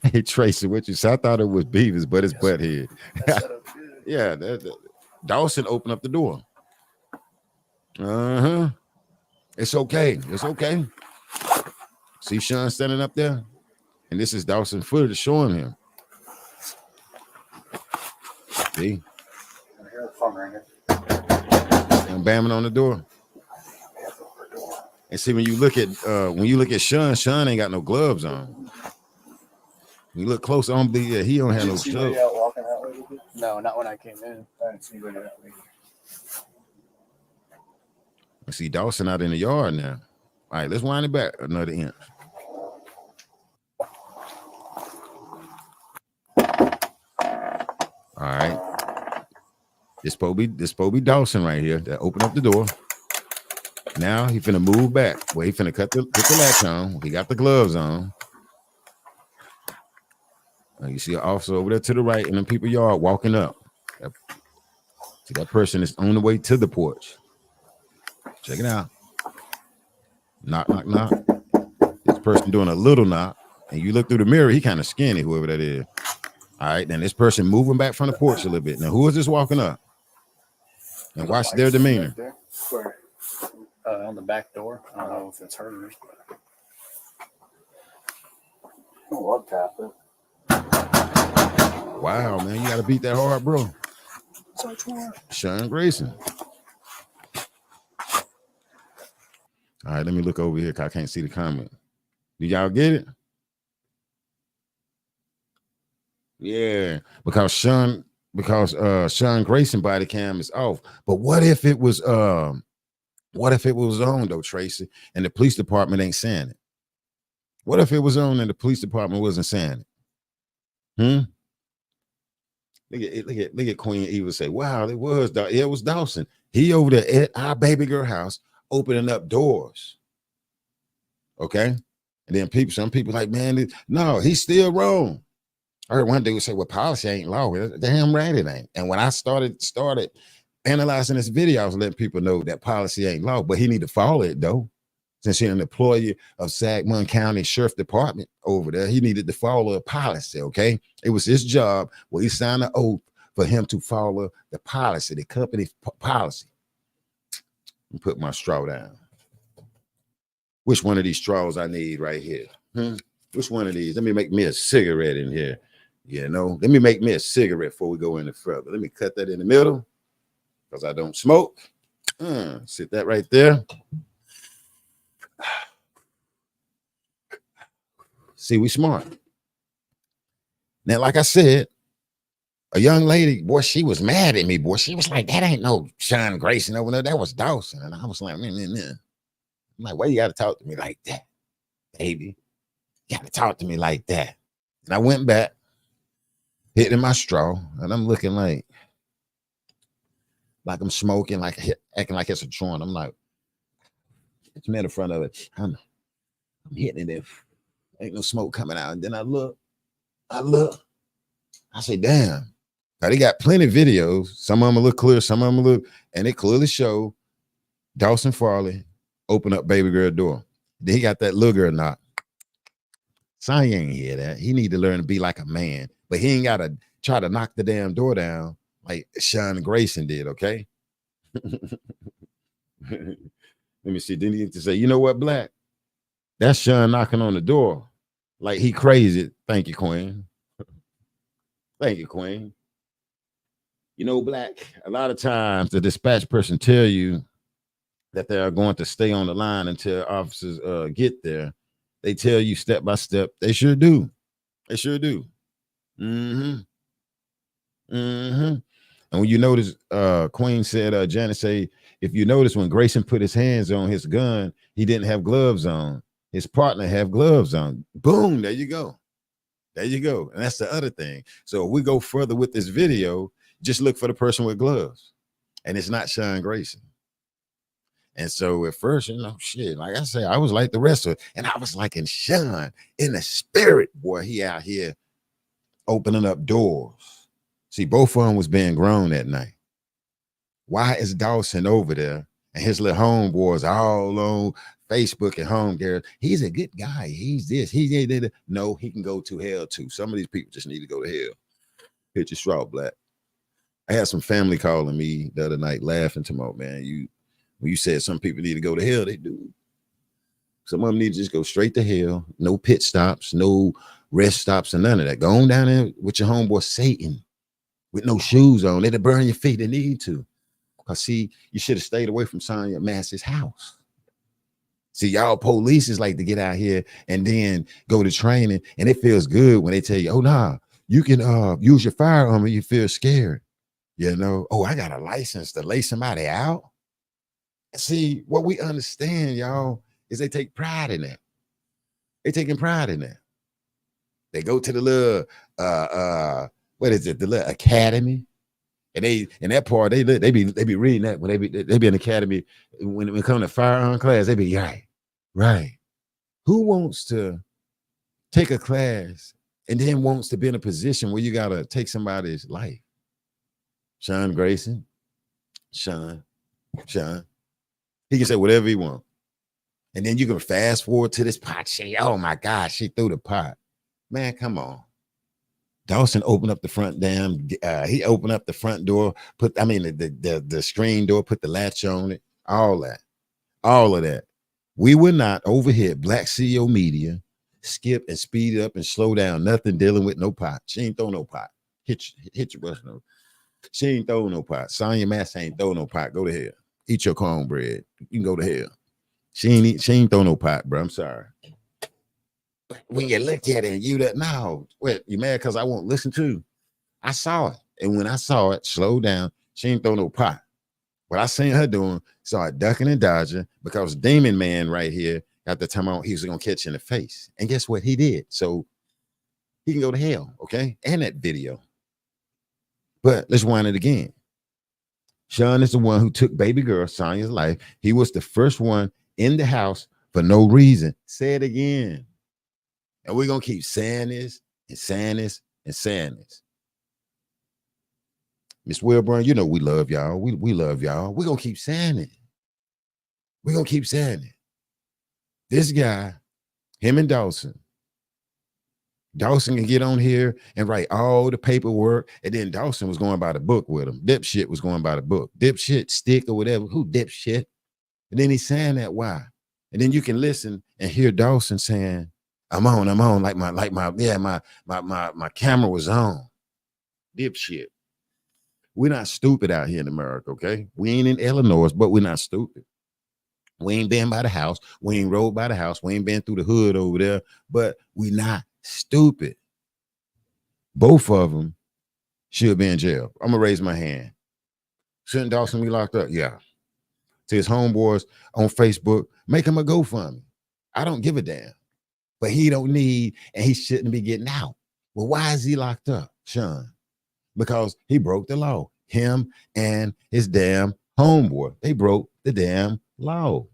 Hey, Tracy, what you said? I thought it was Beavis, but it's Butthead. Yeah, Dawson opened up the door. Uh-huh. It's okay. It's okay. See Sean standing up there? And this is Dawson footage showing him. See? And bamming on the door. And see, when you look at Sean ain't got no gloves on. When you look close on the he don't have no gloves. No, not when I came in. I didn't see anybody out. I see Dawson out in the yard now. All right, let's wind it back another inch. All right. This supposed to be Dawson right here that opened up the door. Now he finna move back. Well, he finna put the latch on. He got the gloves on. Now you see an officer over there to the right in the people yard walking up. See, that person is on the way to the porch. Check it out. Knock, knock, knock. This person doing a little knock. And you look through the mirror, he kind of skinny, whoever that is. All right, then this person moving back from the porch a little bit. Now, who is this walking up? And watch their demeanor. On the back door. I don't know if it's hers. But... I love tapping. Wow, man, you got to beat that hard, bro. Sean Grayson. All right, let me look over here because I can't see the comment. Did y'all get it? Yeah, because Sean Grayson body cam is off. But what if it was on though, Tracy, and the police department ain't saying it? What if it was on and the police department wasn't saying it? Look at Queen Eva say, wow, it was Dawson. He over there at our baby girl house opening up doors. Okay. And then some people like, man, no, he's still wrong. I heard one dude say, well, policy ain't law. Damn right it ain't. And when I started analyzing this video, I was letting people know that policy ain't law, but he need to follow it though. Since he's an employee of Sangamon County Sheriff Department over there, he needed to follow a policy, okay? It was his job where he signed an oath for him to follow the policy, the company policy. And put my straw down. Which one of these straws I need right here? Which one of these? Let me make me a cigarette in here. You know, let me make me a cigarette before we go any further. Let me cut that in the middle because I don't smoke. Sit that right there. See, we smart. Now, like I said, a young lady, boy, she was mad at me, boy. She was like, that ain't no Sean Grayson over there. That was Dawson. And I was like, I'm like, why you got to talk to me like that, baby? You got to talk to me like that. And I went back, hitting my straw, and I'm looking like I'm smoking, like acting like it's a joint. I'm like, it's me in front of it. I'm hitting it. Ain't no smoke coming out. And then I look. I say, damn. Now they got plenty of videos. Some of them look clear, some of them look, and they clearly show Dawson Farley open up baby girl door. Then he got that little girl knock. Sonya ain't hear that. He need to learn to be like a man, but he ain't got to try to knock the damn door down like Sean Grayson did, okay? Let me see. Then he need to say, you know what, Black? That's Sean knocking on the door. Like he crazy. Thank you, Queen. Thank you, Queen. You know, Black, a lot of times the dispatch person tell you that they are going to stay on the line until officers get there. They tell you step by step. They sure do. They sure do. Mm-hmm. Mm-hmm. And when you notice, Queen said, Janet say, if you notice when Grayson put his hands on his gun, he didn't have gloves on. His partner have gloves on. Boom, there you go. There you go. And that's the other thing. So if we go further with this video, just look for the person with gloves. And it's not Sean Grayson. And so at first, shit, like I said, I was like the rest of it. And I was like in Sean, in the spirit, boy, he out here opening up doors. See, both of them was being grown that night. Why is Dawson over there and his little homeboys all on Facebook and home there? He's a good guy. He's this. He's that. No, he can go to hell too. Some of these people just need to go to hell. Hit your straw, Black. I had some family calling me the other night laughing to me, man, when you said some people need to go to hell, they do. Some of them need to just go straight to hell. No pit stops, no rest stops, and none of that. Go on down there with your homeboy Satan with no shoes on. Let it burn your feet. They need to. Because, see, you should have stayed away from Sonya Massey's house. See, y'all police like to get out here and then go to training, and it feels good when they tell you, oh, nah, you can use your firearm when you feel scared. You know, oh, I got a license to lay somebody out. See, what we understand, y'all, is they take pride in that. They taking pride in that. They go to the little what is it, the little academy, and they in that part they be reading that when they be in the academy when it comes to firearm class. They be right. Who wants to take a class and then wants to be in a position where you gotta take somebody's life? Sean Grayson, Sean. He can say whatever he wants. And then you can fast forward to this pot. Oh my God, she threw the pot. Man, come on. Dawson opened up the front he opened up the front door, the screen door, put the latch on it, all of that. We would not overhit Black CEO Media, skip and speed up and slow down, nothing dealing with no pot. She ain't throw no pot. Hit your breast. No. She ain't throw no pot. Sonya Massey ain't throw no pot. Go to hell. Eat your cornbread. You can go to hell. She ain't throw no pot, bro. I'm sorry. When you look at it, you mad because I won't listen to? I saw it. And when I saw it, slow down, she ain't throw no pot. What I seen her doing, started ducking and dodging because Demon Man right here got the time on, he was gonna catch in the face. And guess what? He did. So he can go to hell, okay? And that video. But let's wind it again. Sean is the one who took baby girl Sonya's life. He was the first one in the house for no reason. Say it again. And we're going to keep saying this and saying this and saying this. Miss Wilburn, you know we love y'all. We love y'all. We're going to keep saying it. We're going to keep saying it. This guy, him and Dawson can get on here and write all the paperwork, and then Dawson was going by the book with him. Dipshit was going by the book. Dipshit, stick or whatever. Who dipshit? And then he's saying that why? And then you can listen and hear Dawson saying, I'm on, like my camera was on. Dipshit. We're not stupid out here in America, okay? We ain't in Illinois, but we're not stupid. We ain't been by the house. We ain't rode by the house. We ain't been through the hood over there, but we not stupid. Both of them should be in jail. I'm gonna raise my hand. Shouldn't Dawson be locked up? Yeah. To his homeboys on Facebook, make him a GoFundMe. I don't give a damn. But he don't need, and he shouldn't be getting out. Well, why is he locked up, Sean? Because he broke the law. Him and his damn homeboy. They broke the damn law.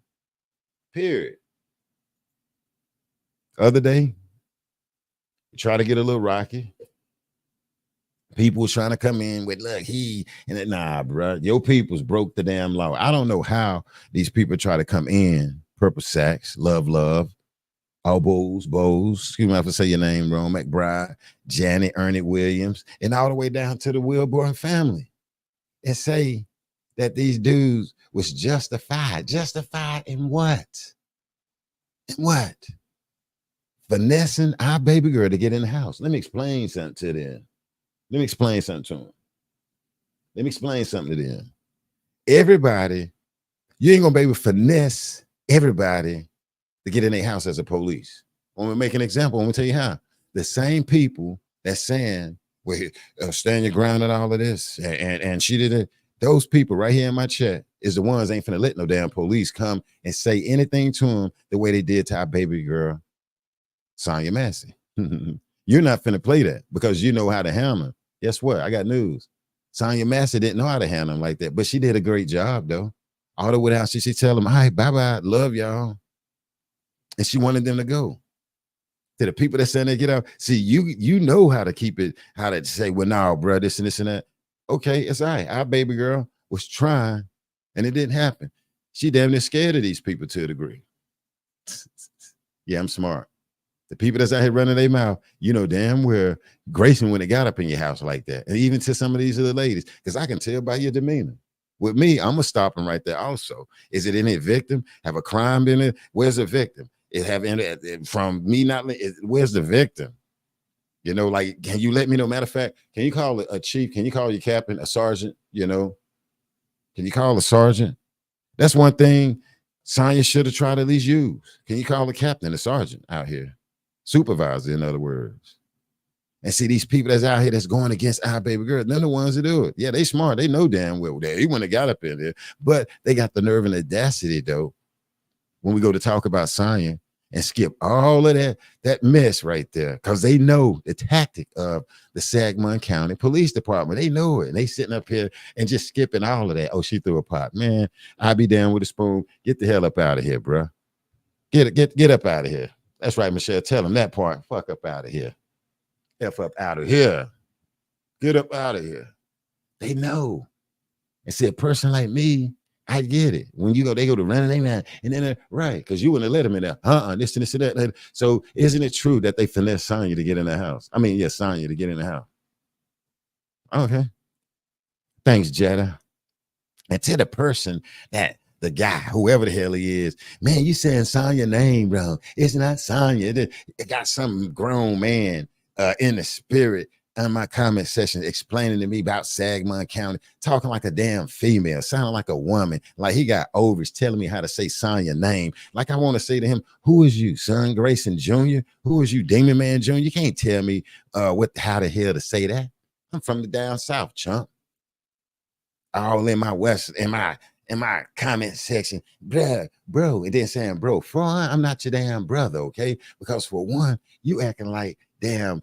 Period. Other day, try to get a little rocky. People was trying to come in with, look, nah, bro, your peoples broke the damn law. I don't know how these people try to come in. Purple Sacks, Love, Bows, excuse me if I say your name wrong, McBride, Janet, Ernie Williams, and all the way down to the Wilburn family and say that these dudes was justified. Justified in what? In what? Finessing our baby girl to get in the house. Let me explain something to them. Let me explain something to them. Let me explain something to them. Everybody, you ain't gonna be able to finesse everybody to get in their house as a police. I'm gonna make an example. I'm gonna tell you how. The same people that's saying, well, stand your ground and all of this, and she did it. Those people right here in my chat is the ones ain't finna let no damn police come and say anything to them the way they did to our baby girl, Sonya Massey. You're not finna play that because you know how to handle them. Guess what? I got news. Sonya Massey didn't know how to handle them like that, but she did a great job though. All the way out, she tell them, all right, bye-bye, love y'all. And she wanted them to go. To the people that saying they get out, see, you know how to keep it, how to say, well, no, bro, this and this and that. Okay, it's all right. Our baby girl was trying and it didn't happen. She damn near scared of these people to a degree. Yeah, I'm smart. The people that's out here running their mouth, you know damn well Grayson when it got up in your house like that. And even to some of these other ladies, because I can tell by your demeanor. With me, I'm going to stop them right there also. Is it any victim? Have a crime been it? Where's the victim? It have any, from me not, where's the victim? You know, like, can you let me know? Matter of fact, can you call a chief? Can you call your captain, a sergeant? You know, can you call a sergeant? That's one thing Sonya should have tried to at least use. Can you call a captain, a sergeant out here? Supervisor, in other words. And see these people that's out here that's going against our baby girl, they're the ones that do it. Yeah, they smart. They know damn well that he wouldn't have got up in there, but they got the nerve and audacity though. When we go to talk about Sonya and skip all of that mess right there, because they know the tactic of the Sangamon County Police Department. They know it. And they sitting up here and just skipping all of that. Oh, she threw a pot. Man, I'll be down with a spoon. Get the hell up out of here, bro. Get up out of here. That's right, Michelle. Tell them that part. Fuck up out of here. F up out of here. Get up out of here. They know. And see, a person like me, I get it. When you go, they go to running their man, and then right, because you wouldn't have let them in there. This and this and that. So isn't it true that they finesse Sonya to get in the house? I mean, yes, Sonya to get in the house. Okay. Thanks, Jetta. And to the person that the guy, whoever the hell he is, man, you saying Sonya name, bro. It's not Sonya. It got some grown man in the spirit in my comment section explaining to me about Sangamon County, talking like a damn female, sounding like a woman, like he got overs telling me how to say Sonya name. Like I want to say to him, who is you, son Grayson Jr.? Who is you, Demon Man Jr.? You can't tell me how the hell to say that. I'm from the down south, chump. All in my in my comment section, bro, and then saying, bro, for one, I'm not your damn brother, okay? Because for one, you acting like damn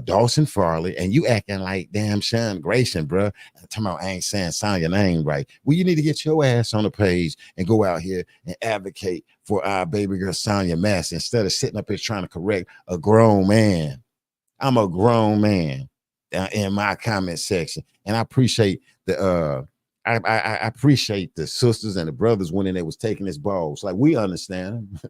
Dawson Farley, and you acting like damn Sean Grayson, bro. Talking about I ain't saying Sonya name right. Well, you need to get your ass on the page and go out here and advocate for our baby girl Sonya Massey instead of sitting up here trying to correct a grown man. I'm a grown man in my comment section, and I appreciate the I appreciate the sisters and the brothers when they was taking his balls. Like we understand.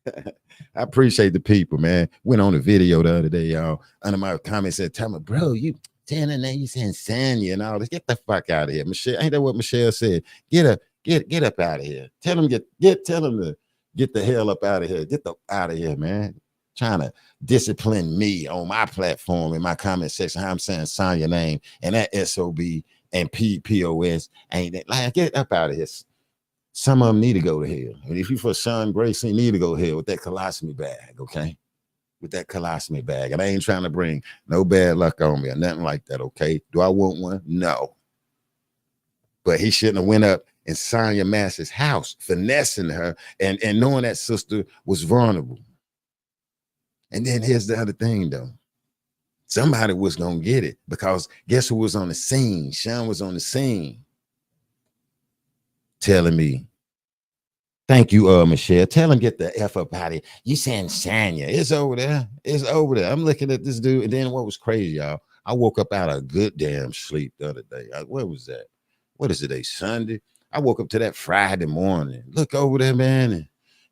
I appreciate the people, man. Went on a video the other day, y'all. Under my comment said, "Tell me, bro, you saying the name, you saying Sonya and all this. Get the fuck out of here, Michelle." Ain't that what Michelle said? Get up out of here. Tell them to get the hell up out of here. Get the out of here, man. Trying to discipline me on my platform in my comment section. How I'm saying Sonya name and that SOB and POS ain't that like get up out of here. Some of them need to go to hell. And if you for Sean Grayson, you need to go to hell with that colostomy bag, okay? With that colostomy bag. And I ain't trying to bring no bad luck on me or nothing like that, okay? Do I want one? No. But he shouldn't have went up in Sonya Massey's house, finessing her and knowing that sister was vulnerable. And then here's the other thing, though. Somebody was going to get it because guess who was on the scene? Sean was on the scene telling me, thank you, Michelle. Tell him get the F up out of here. You saying Sonya. It's over there. It's over there. I'm looking at this dude. And then what was crazy, y'all? I woke up out of good damn sleep the other day. What was that? What is today? Sunday? I woke up to that Friday morning. Look over there, man, and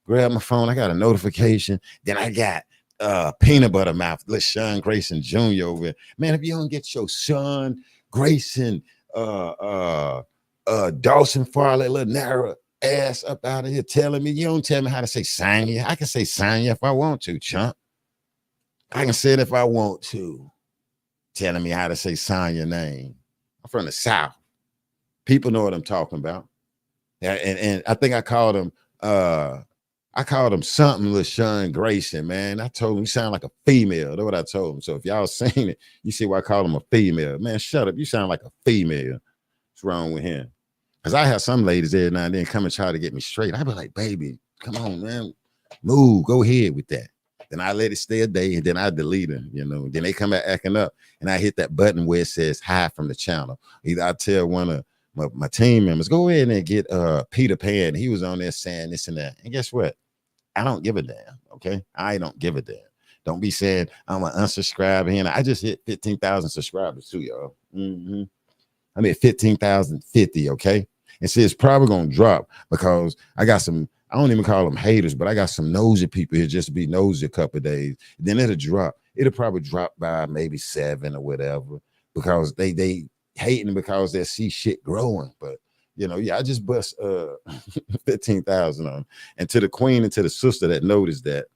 grab my phone. I got a notification. Then I got peanut butter mouth, little Sean Grayson Jr. over here. Man, if you don't get your Sean Grayson, Dawson Farley, little narrow ass up out of here telling me, you don't tell me how to say Sonya. I can say Sonya if I want to, chump. I can say it if I want to. Telling me how to say Sonya name. I'm from the South. People know what I'm talking about. And I think I called him something LaShawn Grayson, man. I told him he sound like a female. That's what I told him. So if y'all seen it, you see why I call him a female. Man, shut up. You sound like a female. What's wrong with him? Because I have some ladies every now and then come and try to get me straight. I be like, baby, come on, man. Move, go ahead with that. Then I let it stay a day and then I delete them, you know. Then they come back acting up and I hit that button where it says hide from the channel. Either I tell one of my team members, go ahead and get Peter Pan. He was on there saying this and that. And guess what? I don't give a damn, okay? I don't give a damn. Don't be saying I'm an unsubscribe here. I just hit 15,000 subscribers too, y'all. I'm at 15,050, okay? And see, it's probably going to drop because I got some, I don't even call them haters, but I got some nosy people here just to be nosy a couple of days. Then it'll drop. It'll probably drop by maybe 7 or whatever because they hating because they see shit growing. But, you know, yeah, I just bust 15,000 on them. And to the queen and to the sister that noticed that,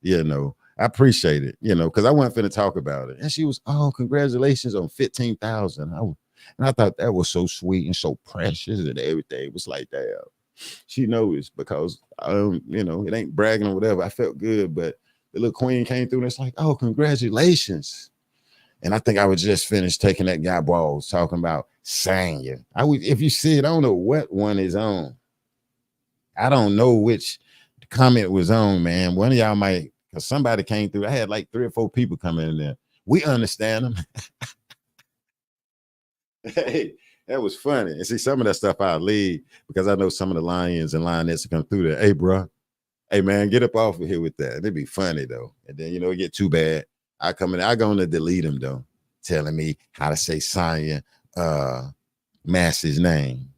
you know, I appreciate it, you know, because I wasn't finna talk about it. And she was, oh, congratulations on 15,000. And I thought that was so sweet and so precious and everything. It was like that. She knows because, you know, it ain't bragging or whatever. I felt good, but the little queen came through and it's like, oh, congratulations. And I think I was just finished taking that guy balls talking about Sonya. If you see it, I don't know what one is on. I don't know which comment was on, man. One of y'all might, because somebody came through. I had like 3 or 4 people coming in there. We understand them. Hey, that was funny. And see, some of that stuff I'll leave because I know some of the lions and lionettes come through there. Hey, bro. Hey, man, get up off of here with that. It'd be funny, though. And then, you know, it get too bad. I come in, I go to delete them, though, telling me how to say Sonya Massey's name.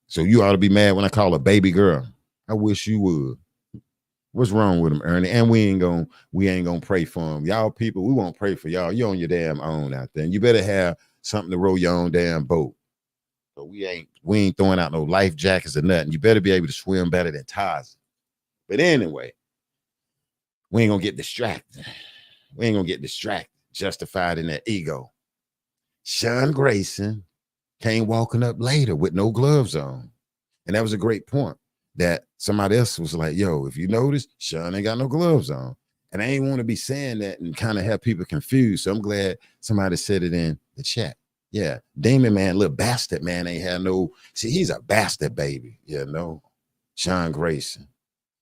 So you ought to be mad when I call a baby girl. I wish you would. What's wrong with them, Ernie? And we ain't gonna pray for them. Y'all people, we won't pray for y'all. You're on your damn own out there. And you better have something to row your own damn boat. So we ain't throwing out no life jackets or nothing. You better be able to swim better than Tarzan. But anyway, we ain't gonna get distracted. We ain't gonna get distracted, justified in that ego. Sean Grayson came walking up later with no gloves on. And that was a great point that somebody else was like, yo, if you notice, Sean ain't got no gloves on. And I ain't want to be saying that and kind of have people confused. So I'm glad somebody said it in the chat. Yeah, Damon, man, little bastard, man, ain't had no, see, he's a bastard, baby, you know, Sean Grayson.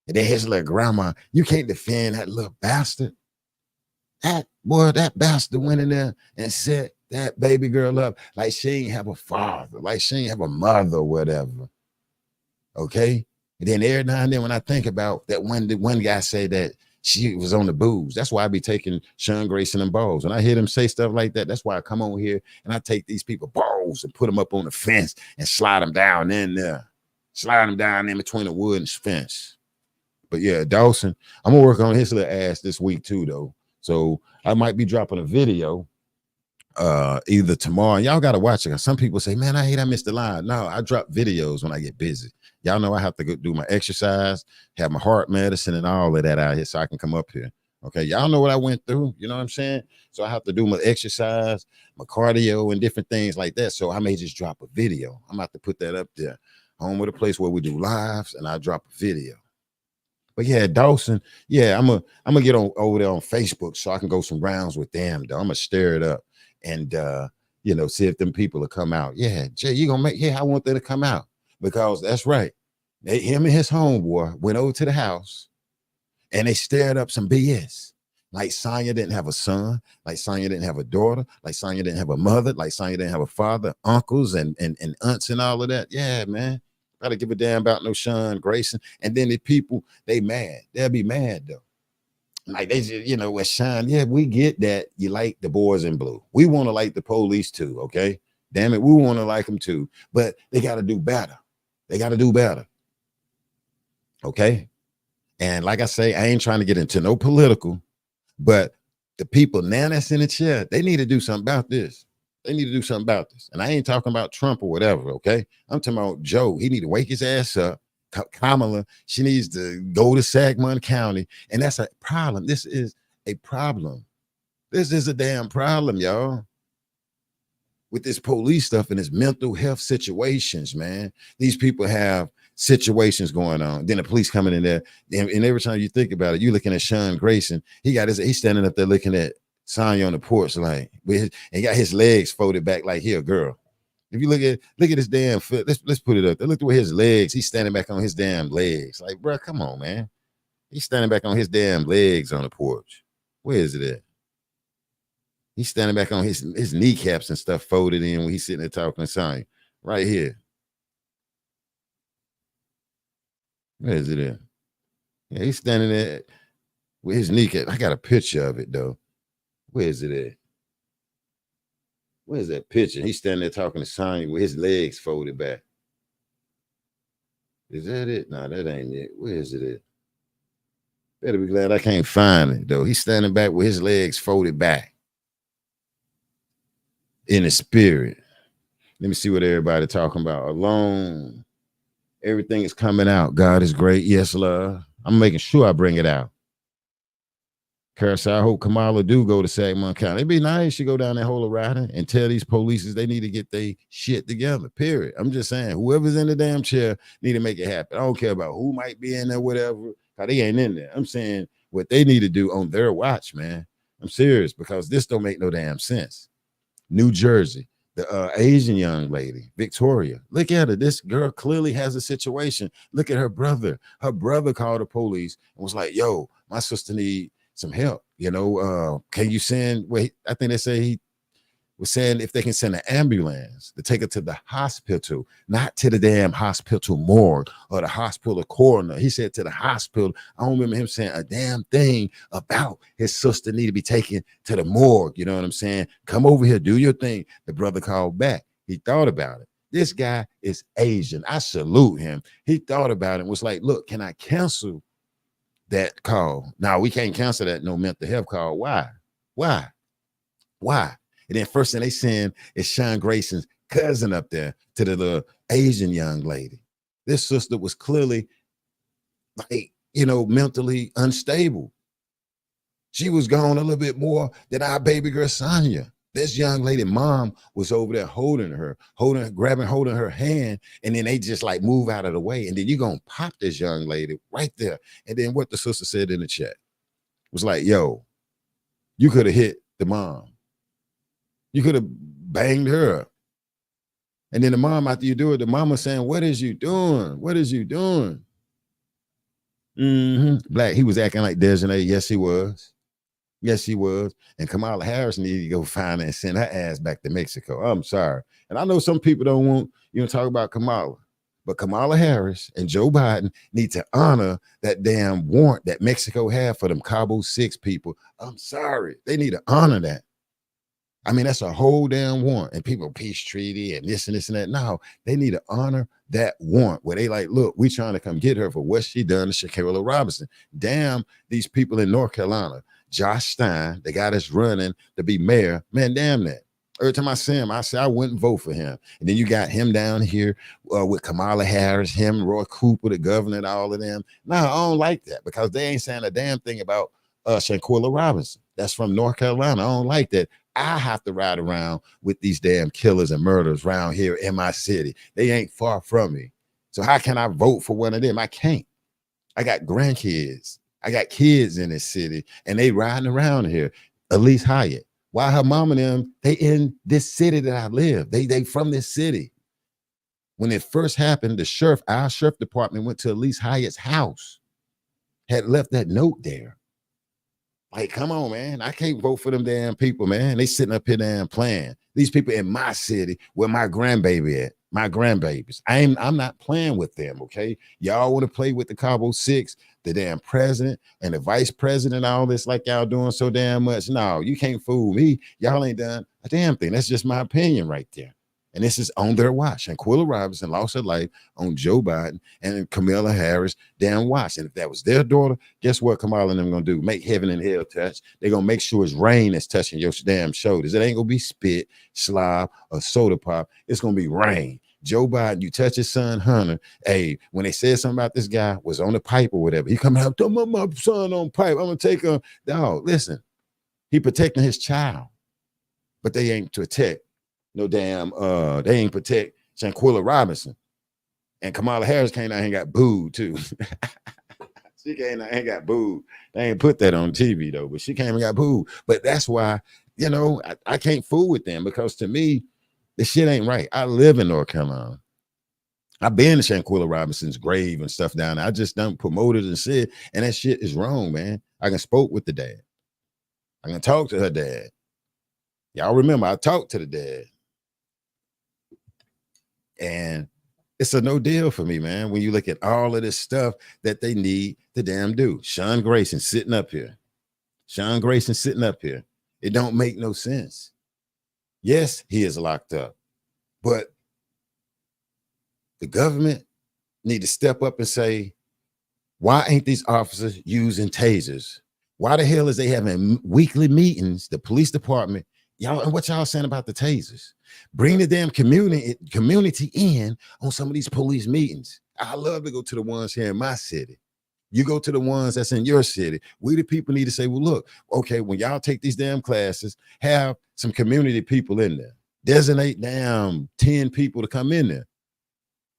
And then his little grandma, you can't defend that little bastard. That bastard went in there and set that baby girl up like she ain't have a father, like she ain't have a mother or whatever. Okay? And then every now and then when I think about that one guy said that she was on the booze. That's why I be taking Sean Grayson and balls. When I hear them say stuff like that, that's why I come on here and I take these people balls and put them up on the fence and slide them down in there. Slide them down in between the wood and fence. But yeah, Dawson, I'm gonna work on his little ass this week too, though. So I might be dropping a video either tomorrow. And y'all gotta watch it. Some people say, man, I hate I missed the line. No, I drop videos when I get busy. Y'all know I have to go do my exercise, have my heart medicine and all of that out here so I can come up here. Okay, y'all know what I went through, you know what I'm saying? So I have to do my exercise, my cardio and different things like that. So I may just drop a video. I'm about to put that up there. Home with a place where we do lives and I drop a video. But yeah, Dawson, yeah, I'm gonna get on over there on Facebook so I can go some rounds with them, though. I'm gonna stir it up and you know, see if them people will come out. Yeah, Jay, you gonna make, yeah, I want them to come out because that's right. Him and his homeboy went over to the house and they stirred up some BS. Like Sonya didn't have a son, like Sonya didn't have a daughter, like Sonya didn't have a mother, like Sonya didn't have a father, uncles and aunts and all of that. Yeah, man. I don't give a damn about no Sean Grayson. And then the people, they mad. They'll be mad though. Like they just, you know, with Sean, yeah, we get that you like the boys in blue. We want to like the police too, okay? Damn it, we want to like them too. But they got to do better. They got to do better. Okay? And like I say, I ain't trying to get into no political, but the people now that's in the chair, they need to do something about this. They need to do something about this. And I ain't talking about Trump or whatever, okay? I'm talking about Joe. He need to wake his ass up. Kamala, she needs to go to Sangamon County. And that's a problem. This is a problem. This is a damn problem, y'all. with this police stuff and this mental health situations, man. These people have situations going on. Then the police coming in there, and every time you think about it, you looking at Sean Grayson. He's standing up there looking at Sonya on the porch, like, and got his legs folded back like he a girl. If you look at his damn foot, let's put it up there. Look at where his legs. He's standing back on his damn legs. Like, bro, come on, man. He's standing back on his damn legs on the porch. Where is it at? He's standing back on his kneecaps and stuff folded in when he's sitting there talking to Sonya. Right here. Where is it at? Yeah, he's standing there with his kneecap. I got a picture of it, though. Where is it at? Where's that picture? He's standing there talking to Sonya with his legs folded back. Is that it? No, that ain't it. Where is it at? Better be glad I can't find it, though. He's standing back with his legs folded back. In the spirit. Let me see what everybody talking about. Alone. Everything is coming out. God is great. Yes, love. I'm making sure I bring it out. Carousel, I hope Kamala do go to Sangamon County. It'd be nice to go down that whole rider and tell these police they need to get their shit together, period. I'm just saying, whoever's in the damn chair need to make it happen. I don't care about who might be in there, whatever, because they ain't in there. I'm saying what they need to do on their watch, man. I'm serious, because this don't make no damn sense. New Jersey, the Asian young lady, Victoria. Look at her. This girl clearly has a situation. Look at her brother. Her brother called the police and was like, yo, my sister need some help. You know, can you send, wait, I think they say he was saying if they can send an ambulance to take her to the hospital, not to the damn hospital morgue or the hospital coroner. He said to the hospital. I don't remember him saying a damn thing about his sister need to be taken to the morgue. You know what I'm saying? Come over here, do your thing. The brother called back. He thought about it. This guy is Asian. I salute him. He thought about it and was like, look, can I cancel that call? Now, we can't cancel that no mental health call. Why? And then first thing they send is Sean Grayson's cousin up there to the little Asian young lady. This sister was clearly, like, you know, mentally unstable. She was gone a little bit more than our baby girl Sonya. This young lady mom was over there holding her hand, and then they just like move out of the way. And then you're going to pop this young lady right there. And then what the sister said in the chat was like, yo, you could have hit the mom. You could have banged her. And then the mom, after you do it, the mama saying, what is you doing? What is you doing? Black, he was acting like Dejanay. Yes, he was. Yes, he was. And Kamala Harris needed to go find her and send her ass back to Mexico. I'm sorry. And I know some people don't want, you know, talk about Kamala. But Kamala Harris and Joe Biden need to honor that damn warrant that Mexico had for them Cabo 6 people. I'm sorry. They need to honor that. I mean, that's a whole damn warrant. And people, peace treaty and this and this and that. No, they need to honor that warrant where they like, look, we trying to come get her for what she done to Shaquilla Robinson. Damn these people in North Carolina. Josh Stein, the guy that's running to be mayor, man, damn that. Every time I see him, I say I wouldn't vote for him. And then you got him down here with Kamala Harris, him, Roy Cooper, the governor, and all of them. No, I don't like that because they ain't saying a damn thing about Shaquilla Robinson. That's from North Carolina. I don't like that. I have to ride around with these damn killers and murderers around here in my city. They ain't far from me. So how can I vote for one of them? I can't. I got grandkids. I got kids in this city, and they riding around here. Elise Hyatt. Why her mom and them, they in this city that I live. They from this city. When it first happened, our sheriff department went to Elise Hyatt's house, had left that note there. Like, come on, man. I can't vote for them damn people, man. They sitting up here damn playing. These people in my city where my grandbaby at, my grandbabies. I'm not playing with them, okay? Y'all want to play with the Cabo 6, the damn president and the vice president, all this like y'all doing so damn much. No, you can't fool me. Y'all ain't done a damn thing. That's just my opinion right there. And this is on their watch. And Shaquilla Robinson lost her life on Joe Biden and Kamala Harris damn watch. And if that was their daughter, guess what Kamala and them gonna do? Make heaven and hell touch. They're gonna make sure it's rain that's touching your damn shoulders. It ain't gonna be spit, slob, or soda pop. It's gonna be rain. Joe Biden, you touch his son Hunter. Hey, when they said something about this guy was on the pipe or whatever, he coming out, my son on pipe. I'm gonna take him. Dog, listen, he protecting his child, but they ain't to protect no damn, they ain't protect Shanquilla Robinson. And Kamala Harris came out and got booed too. She came out and got booed. They ain't put that on TV though, but she came and got booed. But that's why, you know, I can't fool with them, because to me, the shit ain't right. I live in North Carolina. I've been to Shanquilla Robinson's grave and stuff down there. I just done promoted and said, and that shit is wrong, man. I can spoke with the dad. I can talk to her dad. Y'all remember I talked to the dad. And it's a no deal for me, man, when you look at all of this stuff that they need to damn do. Sean Grayson sitting up here. Sean Grayson sitting up here. It don't make no sense. Yes, he is locked up, but the government need to step up and say, why ain't these officers using tasers? Why the hell is they having weekly meetings, the police department? Y'all, and what y'all saying about the tasers? Bring the damn community in on some of these police meetings. I love to go to the ones here in my city. You go to the ones that's in your city. We the people need to say, well, look, okay, when y'all take these damn classes, have some community people in there. Designate damn 10 people to come in there.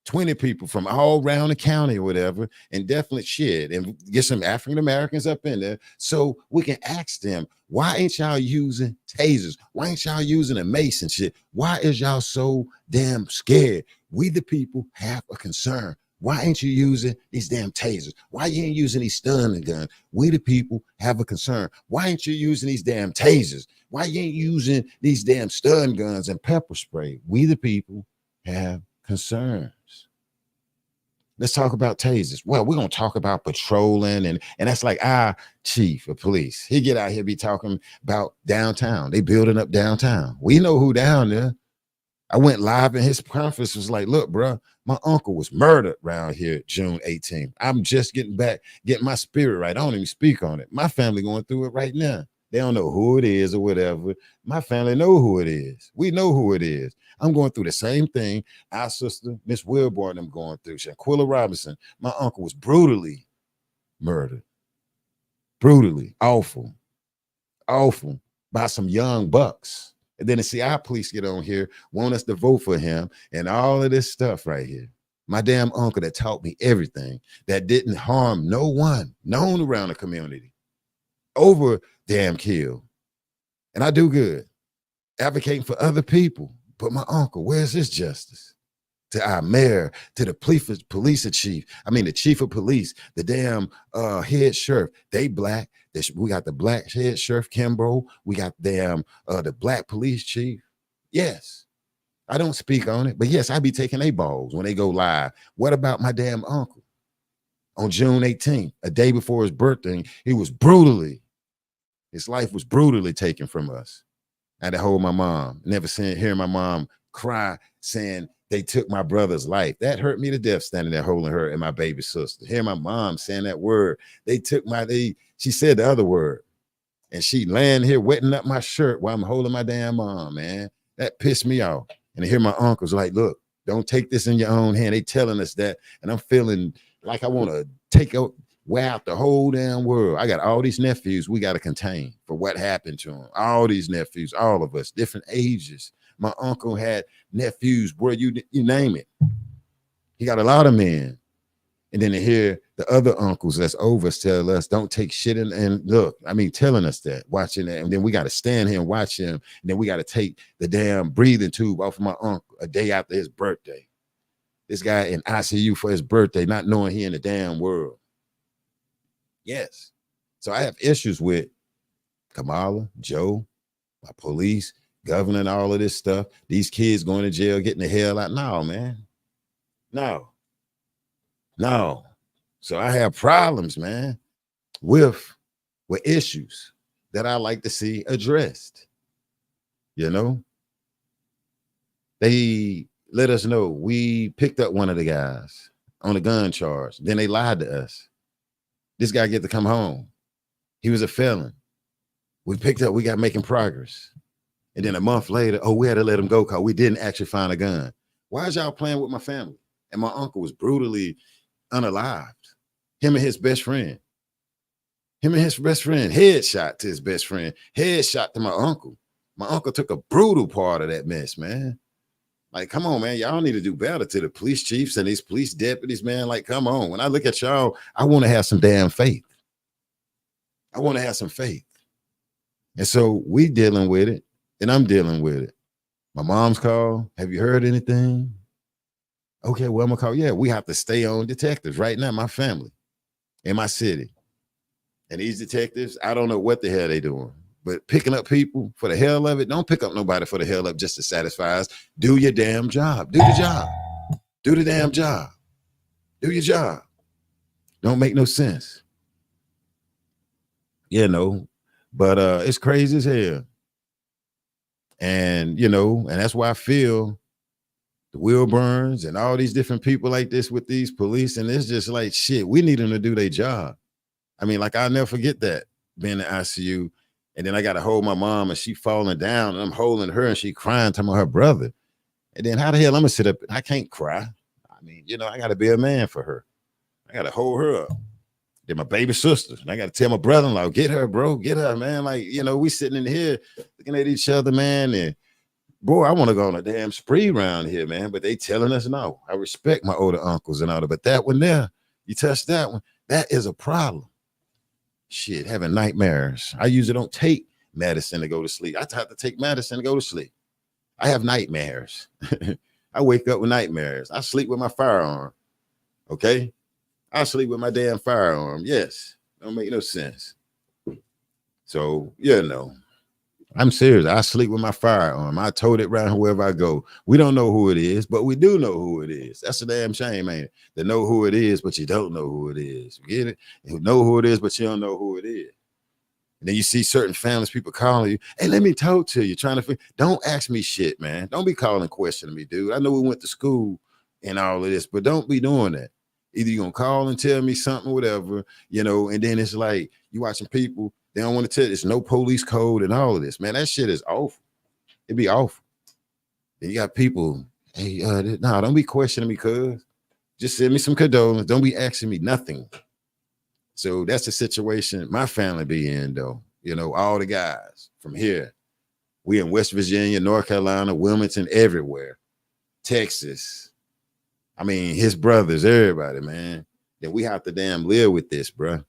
20 people from all around the county or whatever, and definitely shit, and get some African Americans up in there so we can ask them, why ain't y'all using tasers? Why ain't y'all using a mace and shit? Why is y'all so damn scared? We the people have a concern. Why ain't you using these damn tasers? Why you ain't using these stun guns? We the people have a concern. Why ain't you using these damn tasers? Why you ain't using these damn stun guns and pepper spray? We the people have concerns. Let's talk about tasers. Well, we're gonna talk about patrolling, and that's like our chief of police. He get out here be talking about downtown. They building up downtown. We know who down there. I went live in his conference, was like, look, bro, my uncle was murdered around here June 18th. I'm just getting my spirit right. I don't even speak on it. My family going through it right now. They don't know who it is or whatever. My family know who it is. We know who it is. I'm going through the same thing our sister, Miss Wilborn, I'm going through. Shanquilla Robinson, my uncle was brutally murdered. Brutally, awful by some young bucks. And then to see our police get on here, want us to vote for him and all of this stuff right here. My damn uncle that taught me everything, that didn't harm no one known around the community, over damn killed. And I do good, advocating for other people. But my uncle, where's his justice? To our mayor, to the police chief, the chief of police, the damn head sheriff, they black. We got the black head sheriff, Campbell. We got damn the black police chief. Yes, I don't speak on it, but yes, I be taking they balls when they go live. What about my damn uncle? On June 18th, a day before his birthday, his life was brutally taken from us. I had to hold my mom. Never hearing my mom cry saying they took my brother's life. That hurt me to death, standing there holding her and my baby sister. Hear my mom saying that word. She said the other word. And she laying here wetting up my shirt while I'm holding my damn mom, man. That pissed me off. And to hear my uncles like, look, don't take this in your own hand. They telling us that. And I'm feeling like I want to wear out the whole damn world. I got all these nephews we got to contain for what happened to them. All these nephews, all of us, different ages. My uncle had nephews where you name it. He got a lot of men. And then to hear the other uncles that's over us tell us, don't take shit and look, telling us that, watching that. And then we got to stand here and watch him. And then we got to take the damn breathing tube off of my uncle a day after his birthday. This guy in ICU for his birthday, not knowing he in the damn world. Yes. So I have issues with Kamala, Joe, my police, governor, all of this stuff. These kids going to jail, getting the hell out. No, man. No. So I have problems, man, with issues that I like to see addressed. You know? They let us know we picked up one of the guys on a gun charge. Then they lied to us. This guy get to come home. He was a felon. We picked up, we got making progress. And then a month later, we had to let him go because we didn't actually find a gun. Why is y'all playing with my family? And my uncle was brutally unalived. Him and his best friend. Headshot to his best friend. Headshot to my uncle. My uncle took a brutal part of that mess, man. Like, come on, man. Y'all need to do better to the police chiefs and these police deputies, man. Like, come on. When I look at y'all, I want to have some damn faith. I want to have some faith. And so we dealing with it, and I'm dealing with it. My mom's call. Have you heard anything? Okay, well, I'm gonna call. Yeah, we have to stay on detectives right now, my family, in my city. And these detectives, I don't know what the hell they doing, but picking up people for the hell of it. Don't pick up nobody for the hell of it just to satisfy us. Do your damn job. Do the job. Do the damn job. Do your job. Don't make no sense. You know, but it's crazy as hell. And, you know, and that's why I feel the Wilburns and all these different people like this with these police. And it's just like, shit, we need them to do their job. I mean, like, I'll never forget that, being in the ICU. And then I got to hold my mom and she falling down and I'm holding her and she crying, talking about her brother. And then how the hell I'm gonna sit up? I can't cry. I mean, you know, I got to be a man for her. I got to hold her up. Then my baby sister. And I got to tell my brother-in-law, get her, bro, get her, man. Like, you know, we sitting in here looking at each other, man. And boy, I want to go on a damn spree around here, man. But they telling us no. I respect my older uncles and all that. But that one there, you touch that one, that is a problem. Shit, having nightmares. I usually don't take medicine to go to sleep. I have to take medicine to go to sleep. I have nightmares. I wake up with nightmares. I sleep with my firearm. Okay? I sleep with my damn firearm. Yes. Don't make no sense. So, you know, I'm serious. I sleep with my firearm. I tote it around wherever I go. We don't know who it is, but we do know who it is. That's a damn shame, ain't it? To know who it is, but you don't know who it is. You get it? You know who it is, but you don't know who it is. And then you see certain families, people calling you, hey, let me talk to you, trying to figure. Don't ask me shit, man. Don't be calling, questioning me, dude. I know we went to school and all of this, but don't be doing that. Either you're going to call and tell me something, whatever, you know, and then it's like you watching people, they don't want to tell you, there's no police code and all of this. Man, that shit is awful. It'd be awful. And you got people, hey, no, don't be questioning me, cuz. Just send me some condolences. Don't be asking me nothing. So that's the situation my family be in, though. You know, all the guys from here. We in West Virginia, North Carolina, Wilmington, everywhere. Texas. I mean, his brothers, everybody, man. That we have to damn live with this, bro.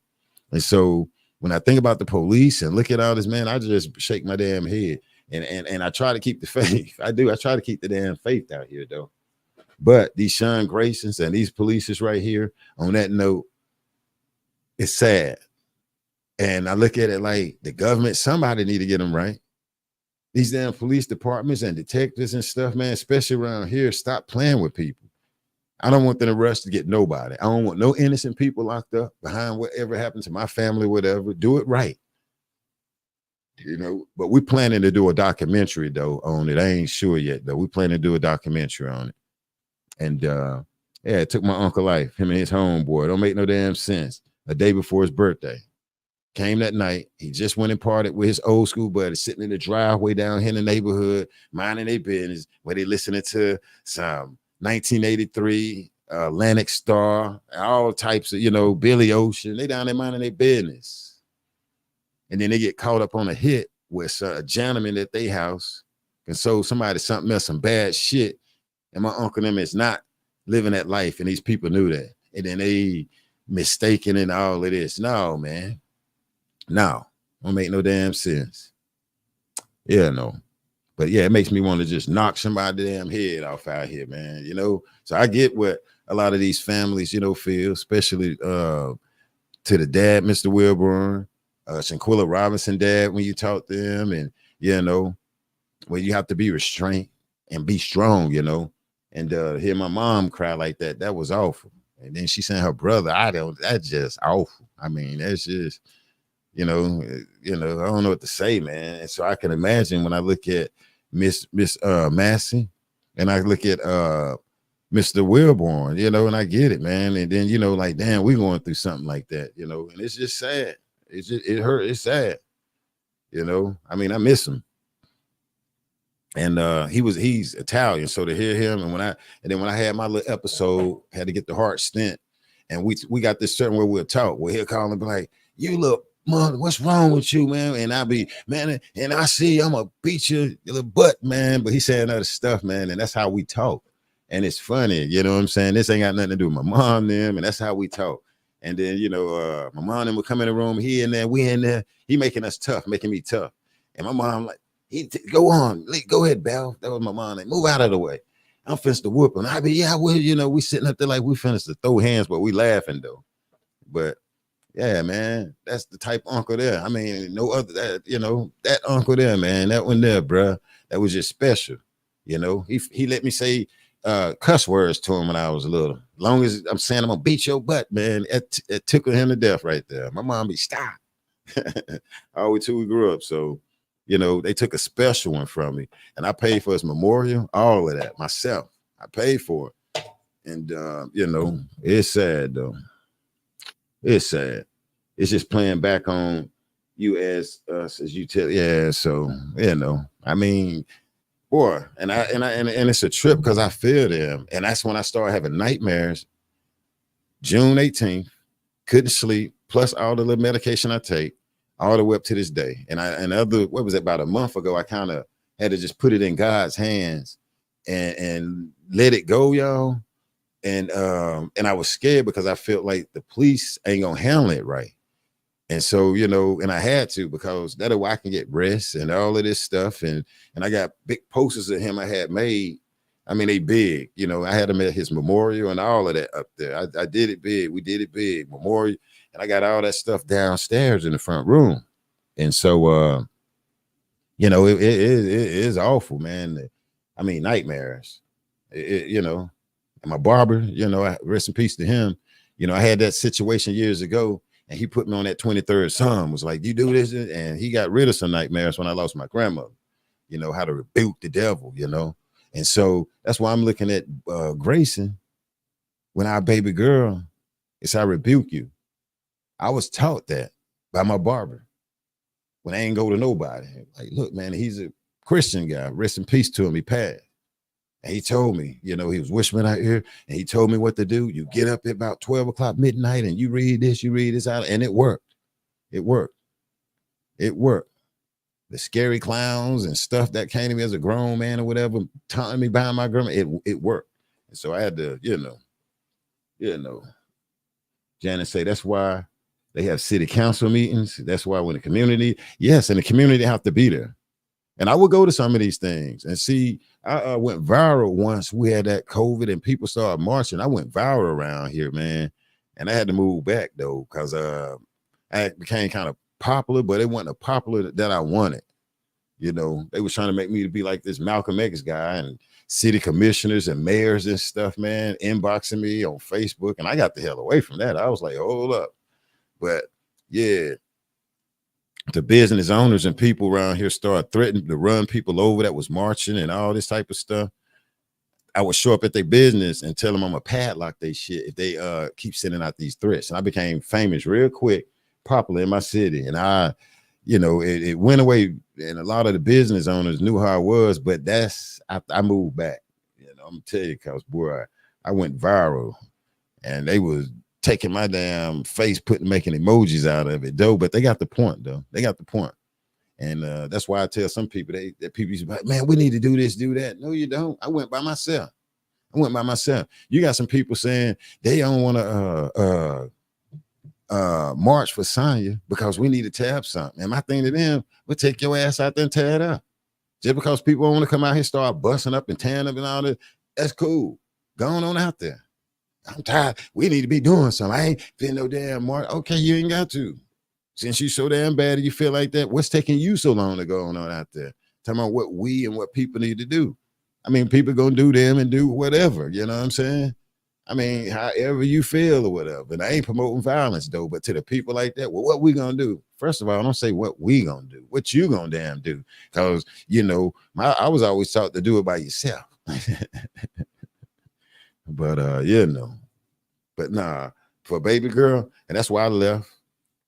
And so when I think about the police and look at all this, man, I just shake my damn head. And I try to keep the faith. I do. I try to keep the damn faith out here, though. But these Sean Graysons and these polices right here, on that note, it's sad. And I look at it like the government, somebody need to get them right. These damn police departments and detectives and stuff, man, especially around here, stop playing with people. I don't want them to rush to get nobody. I don't want no innocent people locked up behind whatever happened to my family, whatever. Do it right. You know, but we're planning to do a documentary, though, on it. I ain't sure yet, though. We plan to do a documentary on it. And, yeah, it took my uncle life, him and his homeboy. Don't make no damn sense. A day before his birthday. Came that night. He just went and partied with his old school buddy, sitting in the driveway down here in the neighborhood, minding their business, where they listening to some 1983 Atlantic Star, all types of, you know, Billy Ocean. They down there minding their business. And then they get caught up on a hit with a gentleman at their house and sold somebody something else, some bad shit. And my uncle and them is not living that life. And these people knew that. And then they mistaken in all of this. No, man. No. Don't make no damn sense. Yeah, no. But yeah, it makes me want to just knock somebody's damn head off out here, man. You know, so I get what a lot of these families, you know, feel, especially to the dad, Mr. Wilburn, Shanquilla Robinson dad, when you talk to him, and, you know, when you have to be restrained and be strong, you know, and hear my mom cry like that, that was awful. And then she sent her brother, that's just awful. I mean, that's just, you know, I don't know what to say, man. And so I can imagine when I look at Miss Massey and I look at Mr. Wilburn, you know, and I get it, man. And then, you know, like, damn, we're going through something like that, you know, and it's just sad. It hurt. It's sad. You know, I mean, I miss him. And he's Italian. So to hear him, and then when I had my little episode, had to get the heart stent, and we got this certain way we'll talk, where he'll call and be like, you little mother, what's wrong with you, man? And I be, man, and I see I'm gonna beat your little butt, man. But he saying other stuff, man, and that's how we talk. And it's funny, you know what I'm saying? This ain't got nothing to do with my mom, them, and that's how we talk. And then, you know, my mom and would come in the room, he in there, we in there, he making us tough, making me tough. And my mom like, go on, go ahead, Belle. That was my mom. Like, move out of the way. I'm finished to whoop him. I be, yeah, well, you know, we sitting up there like we finished to throw hands, but we laughing though. But yeah, man, that's the type of uncle there. I mean, no other, that, you know, that uncle there, man, that one there, bruh, that was just special. You know, he let me say cuss words to him when I was little. Long as I'm saying I'm gonna beat your butt, man, it tickled him to death right there. My mom be stop. All the way till we grew up. So, you know, they took a special one from me, and I paid for his memorial, all of that myself. I paid for it. And you know, it's sad though. It's sad. It's just playing back on you as us as you tell. Yeah, so you know, I mean, boy, and it's a trip because I feel them, and that's when I started having nightmares. June 18th, couldn't sleep, plus all the little medication I take, all the way up to this day. And what was it, about a month ago, I kind of had to just put it in God's hands and let it go, y'all. And I was scared because I felt like the police ain't gonna handle it right. And so, you know, and I had to, because that way I can get rest and all of this stuff. And I got big posters of him I had made. I mean, they big, you know, I had him at his memorial and all of that up there. I did it big. We did it big, memorial. And I got all that stuff downstairs in the front room. And so, you know, it is awful, man. I mean, nightmares, you know. And my barber, you know, rest in peace to him. You know, I had that situation years ago, and he put me on that 23rd Psalm, was like, you do this. And he got rid of some nightmares when I lost my grandmother, you know, how to rebuke the devil, you know. And so that's why I'm looking at Grayson. When our baby girl, it's I rebuke you. I was taught that by my barber when I ain't go to nobody. Like, look, man, he's a Christian guy. Rest in peace to him. He passed. And he told me, you know, he was wishing out here, and he told me what to do. You get up at about 12 o'clock midnight and you read this out. And it worked. It worked. It worked. The scary clowns and stuff that came to me as a grown man or whatever, taunting me behind my grandma, it worked. And so I had to, you know, Janice say that's why they have city council meetings. That's why when the community, yes, and the community have to be there. And I would go to some of these things and see. I went viral once. We had that COVID and people started marching. I went viral around here, man. And I had to move back though, because I became kind of popular, but it wasn't a popular that I wanted. You know, they was trying to make me to be like this Malcolm X guy, and city commissioners and mayors and stuff, man, inboxing me on Facebook. And I got the hell away from that. I was like, hold up. But yeah, the business owners and people around here started threatening to run people over that was marching and all this type of stuff. I would show up at their business and tell them I'm a padlock they shit if they keep sending out these threats. And I became famous real quick, popular in my city. And I, you know, it went away, and a lot of the business owners knew how I was, but I moved back. You know, I'm gonna tell you, because boy, I went viral, and they was taking my damn face, making emojis out of it though. But they got the point though. They got the point. And that's why I tell some people that people used to be like, man, we need to do this, do that. No, you don't. I went by myself. You got some people saying they don't want to march for Sonya because we need to tear up something. And my thing to them, we'll take your ass out there and tear it up. Just because people want to come out here and start busting up and tearing up and all that, that's cool. Going on out there. I'm tired. We need to be doing something. I ain't feeling no damn march. Okay, you ain't got to. Since you so damn bad and you feel like that, what's taking you so long to go on out there? Talking about what we and what people need to do. I mean, people gonna do them and do whatever, you know what I'm saying? I mean, however you feel or whatever. And I ain't promoting violence though, but to the people like that, well, what we gonna do? First of all, I don't say what we gonna do, what you gonna damn do. Because, you know, I was always taught to do it by yourself. But, you know, but nah, for baby girl, and that's why I left.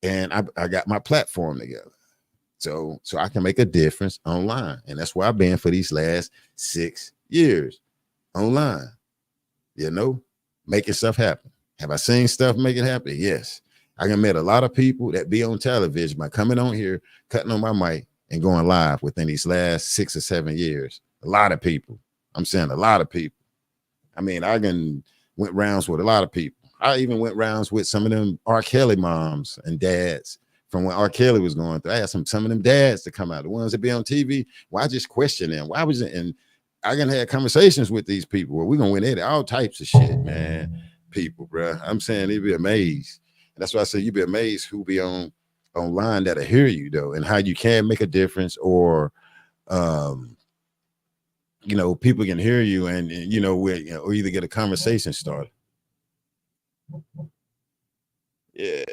And I got my platform together. So I can make a difference online. And that's where I've been for these last 6 years online, you know, making stuff happen. Have I seen stuff make it happen? Yes. I done met a lot of people that be on television by coming on here, cutting on my mic, and going live within these last 6 or 7 years. A lot of people. I'm saying a lot of people. I mean, I went rounds with a lot of people. I even went rounds with some of them R. Kelly moms and dads from when R. Kelly was going through. I had some of them dads to come out, the ones that be on TV. Well, I just question them. Why was it? And I can have conversations with these people where we're gonna win it, all types of shit, man. People, bro. I'm saying they'd be amazed. And that's why I say you'd be amazed who be online that'll hear you though, and how you can make a difference, or you know, people can hear you and you know, or either get a conversation started. Yeah.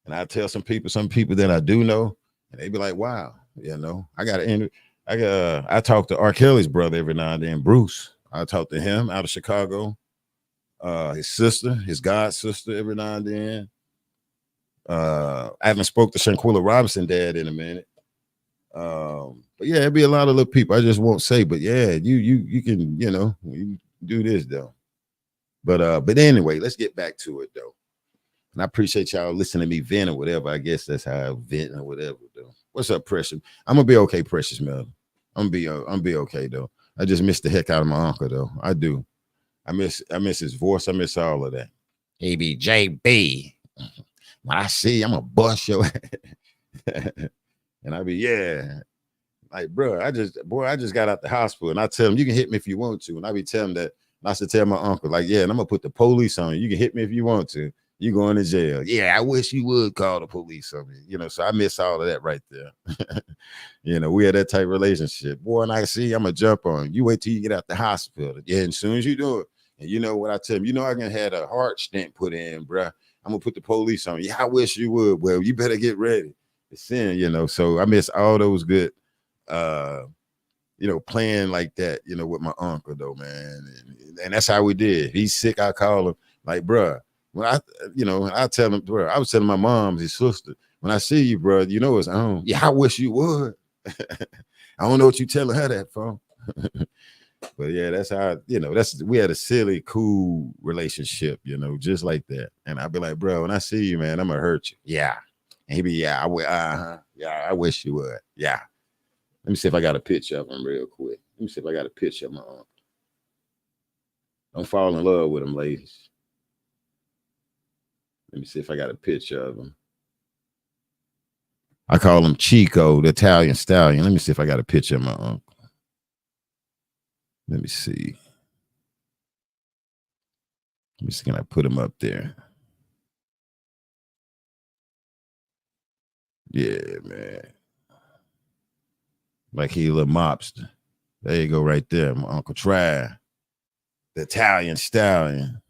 And I tell some people that I do know, and they be like, wow, you know, I talk to R. Kelly's brother every now and then, Bruce. I talk to him out of Chicago. His sister, his god sister, every now and then. I haven't spoke to Shanquilla Robinson dad in a minute. But yeah, it'd be a lot of little people. I just won't say, but yeah, you can, you know, you do this though. But anyway, let's get back to it though. And I appreciate y'all listening to me vent or whatever. I guess that's how I vent or whatever though. What's up, Precious? I'm gonna be okay, Precious Melody. I'm gonna be okay though. I just miss the heck out of my uncle though. I do. I miss his voice. I miss all of that. He be JB. When I see you, I'm gonna bust your and I be, yeah. Like, bro, I just got out the hospital, and I tell him, you can hit me if you want to. And I be telling that, and I should tell my uncle, like, yeah, and I'm gonna put the police on you. You can hit me if you want to. You going to jail. Yeah, I wish you would call the police on me. You know, so I miss all of that right there. You know, we had that type of relationship. Boy, and I see I'm gonna jump on you. You wait till you get out the hospital. Yeah, and as soon as you do it, and you know what I tell him, you know, I can have a heart stent put in, bro. I'm gonna put the police on you. Yeah, I wish you would. Well, you better get ready. It's in, you know. So I miss all those good you know, playing like that, you know, with my uncle though, man. And that's how we did. He's sick, I call him, like, bro. When I tell him, bro, I was telling my mom, his sister, when I see you, bro, you know it's on. Yeah, I wish you would. I don't know what you telling her that for. But yeah, that's how, you know, we had a silly, cool relationship, you know, just like that. And I'd be like, bro, when I see you, man, I'm gonna hurt you. Yeah. And he'd be, yeah, yeah, I wish you would. Yeah. Let me see if I got a picture of him real quick. Let me see if I got a picture of my uncle. Don't fall in love with him, ladies. Let me see if I got a picture of him. I call him Chico, the Italian stallion. Let me see if I got a picture of my uncle. Let me see. Let me see, can I put him up there? Yeah, man. Like he a little mobster. There you go, right there. My Uncle Try, the Italian stallion.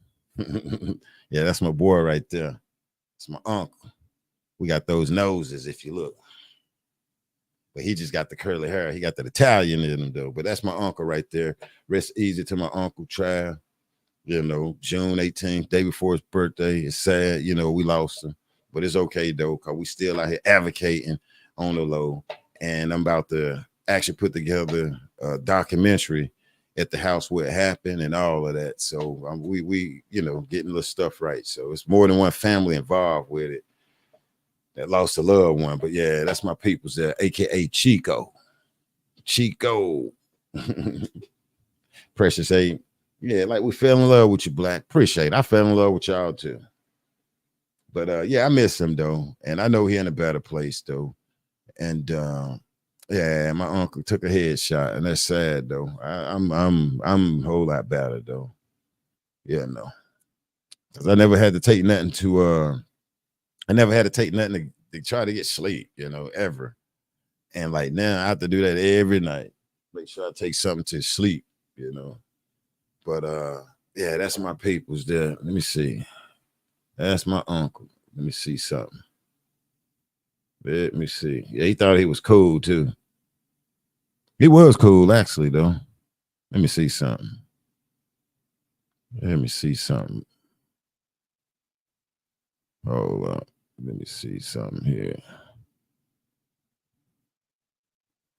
Yeah, that's my boy right there. It's my uncle. We got those noses, if you look. But he just got the curly hair. He got that Italian in him, though. But that's my uncle right there. Rest easy to my Uncle Try. You know, June 18th, day before his birthday. It's sad, you know, we lost him. But it's okay, though, because we still out here advocating on the low. And I'm about to actually put together a documentary at the house where it happened and all of that. So we you know, getting the stuff right. So it's more than one family involved with it that lost a loved one. But yeah, that's my people's there, aka Chico. Precious ain't. Yeah, like we fell in love with you, Black. Appreciate it. I fell in love with y'all too. But yeah, I miss him though. And I know he in a better place though. And yeah, my uncle took a headshot, and that's sad though. I'm a whole lot better though. Yeah, no. Because I never had to take nothing to try to get sleep, you know, ever. And like now I have to do that every night. Make sure I take something to sleep, you know. But yeah, that's my people's there. Let me see. That's my uncle. Let me see something. Let me see. Yeah, he thought he was cool too. He was cool, actually, though. Let me see something. Let me see something. Hold up. Let me see something here.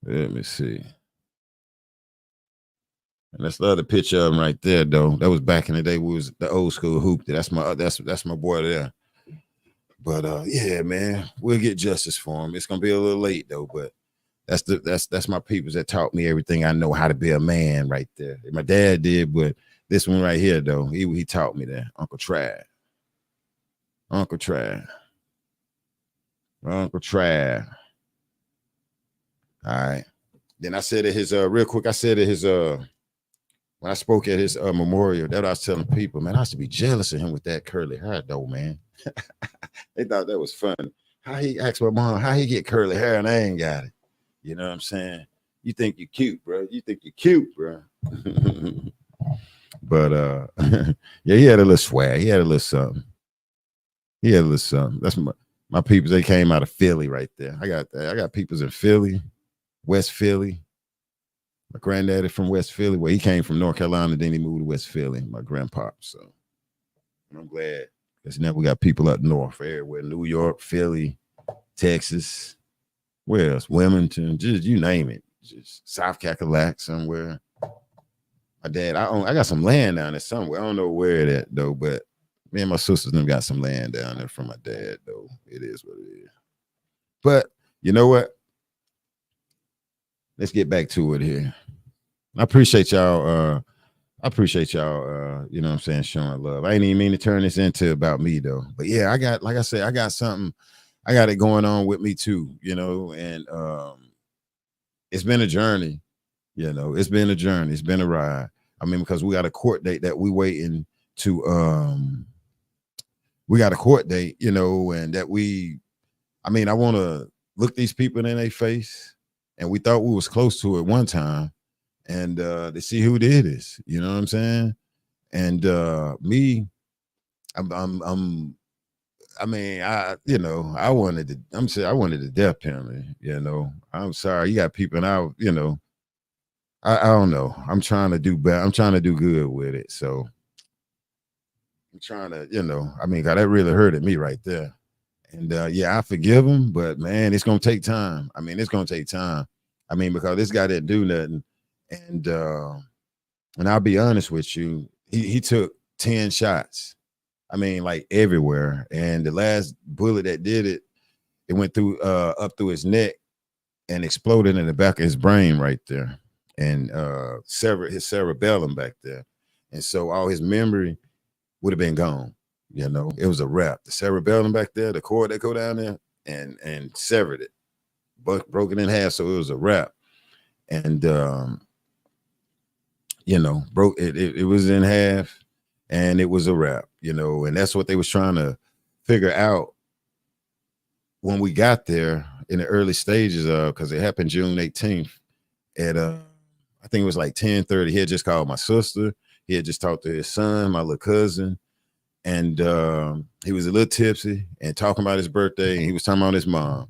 Let me see. And that's the other picture of him right there, though. That was back in the day. We was the old school hoop. That's my boy there. But yeah, man, we'll get justice for him. It's gonna be a little late though, but that's my peoples that taught me everything I know how to be a man right there. My dad did, but this one right here though, he taught me that. Uncle Trav. Uncle Trav. Uncle Trav. All right. Then I said at his real quick, I said at his when I spoke at his memorial, that I was telling people, man, I used to be jealous of him with that curly hair though, man. They thought that was funny. How he asked my mom, how he get curly hair and I ain't got it. You know what I'm saying? You think you're cute, bro. You think you're cute, bro. But yeah, he had a little swag. He had a little something. He had a little something. That's my people. They came out of Philly right there. I got peoples in Philly, West Philly. My granddaddy from West Philly. Well, he came from North Carolina, then he moved to West Philly, my grandpa. So I'm glad. Because now we got people up north everywhere. New York, Philly, Texas. Where else? Wilmington, just you name it. Just South Cackalack somewhere. My dad, I got some land down there somewhere. I don't know where that though, but me and my sisters them got some land down there from my dad though. It is what it is. But you know what? Let's get back to it here. I appreciate y'all. You know what I'm saying, showing love. I ain't even mean to turn this into about me though. But yeah, I got, like I said, I got something, I got it going on with me too, you know, and it's been a journey, you know, it's been a journey, it's been a ride. I mean, because we got a court date that we waiting to we got a court date, you know, and that I want to look these people in their face, and we thought we was close to it one time. And to see who did this, you know what I'm saying? And me, I wanted the death penalty, you know. I'm sorry, you got people now, you know. I don't know. I'm trying to do better. I'm trying to do good with it. So I'm trying to, you know, God, that really hurted me right there. And yeah, I forgive him, but man, it's gonna take time. It's gonna take time. Because this guy didn't do nothing. And I'll be honest with you, he took 10 shots. Like everywhere. And the last bullet that did it, it went through up through his neck and exploded in the back of his brain right there, and severed his cerebellum back there. And so all his memory would have been gone. You know, it was a wrap. The cerebellum back there, the cord that go down there, and severed it, but broken in half. So it was a wrap. And you know, it was in half, and it was a wrap, you know, and that's what they was trying to figure out when we got there in the early stages of, because it happened June 18th at I think it was like 10:30. He had just called my sister. He had just talked to his son, my little cousin, and he was a little tipsy and talking about his birthday, and he was talking about his mom.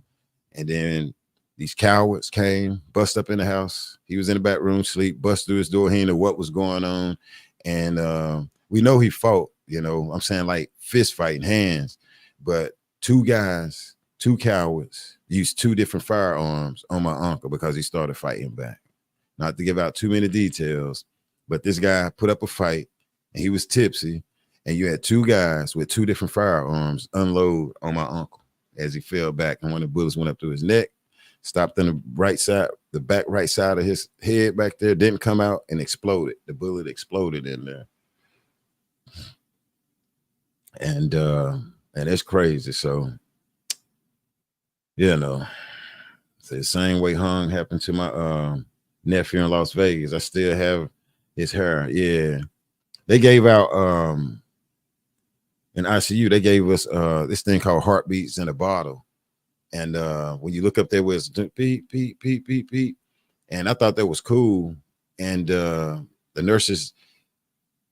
And then these cowards came, bust up in the house. He was in the back room, sleep, bust through his door. He didn't know what was going on. And we know he fought, you know, I'm saying, like fist fighting hands, but two guys, two cowards used two different firearms on my uncle because he started fighting back. Not to give out too many details, but this guy put up a fight and he was tipsy, and you had two guys with two different firearms unload on my uncle as he fell back, and one of the bullets went up through his neck, stopped in the right side, the back right side of his head back there, didn't come out, and exploded. The bullet exploded in there. And it's crazy. So, you know, it's the same way Hung happened to my nephew in Las Vegas. I still have his hair. Yeah. They gave out in ICU, they gave us this thing called heartbeats in a bottle. And when you look up there, was beep, beep, beep, beep, beep. And I thought that was cool. And the nurses,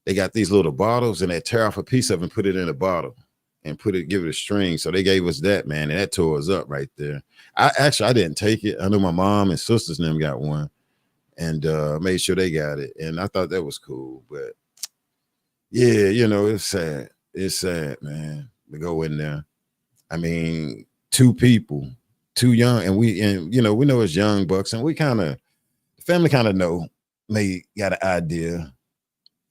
they got these little bottles, and they tear off a piece of it and put it in a bottle and give it a string. So they gave us that, man, and that tore us up right there. I didn't take it. I know my mom and sisters and them got one, and made sure they got it. And I thought that was cool. But yeah, you know, it's sad. It's sad, man, to go in there. Two people, too young, and you know, we know it's young bucks, and we the family know, may got an idea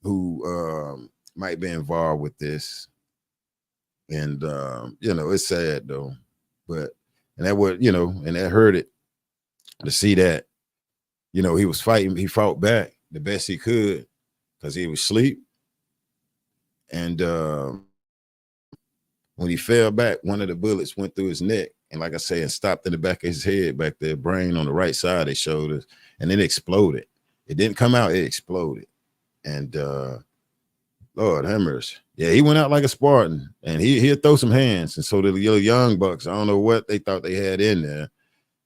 who might be involved with this. And you know, it's sad though. But and that would, you know, and that hurt it to see that, you know, he was fighting, he fought back the best he could because he was asleep. And when he fell back, one of the bullets went through his neck. And like I said, it stopped in the back of his head, back there, brain on the right side, they showed us, and it exploded. It didn't come out, it exploded. And Lord have mercy. Yeah, he went out like a Spartan, and he'll throw some hands. And so the little young bucks, I don't know what they thought they had in there.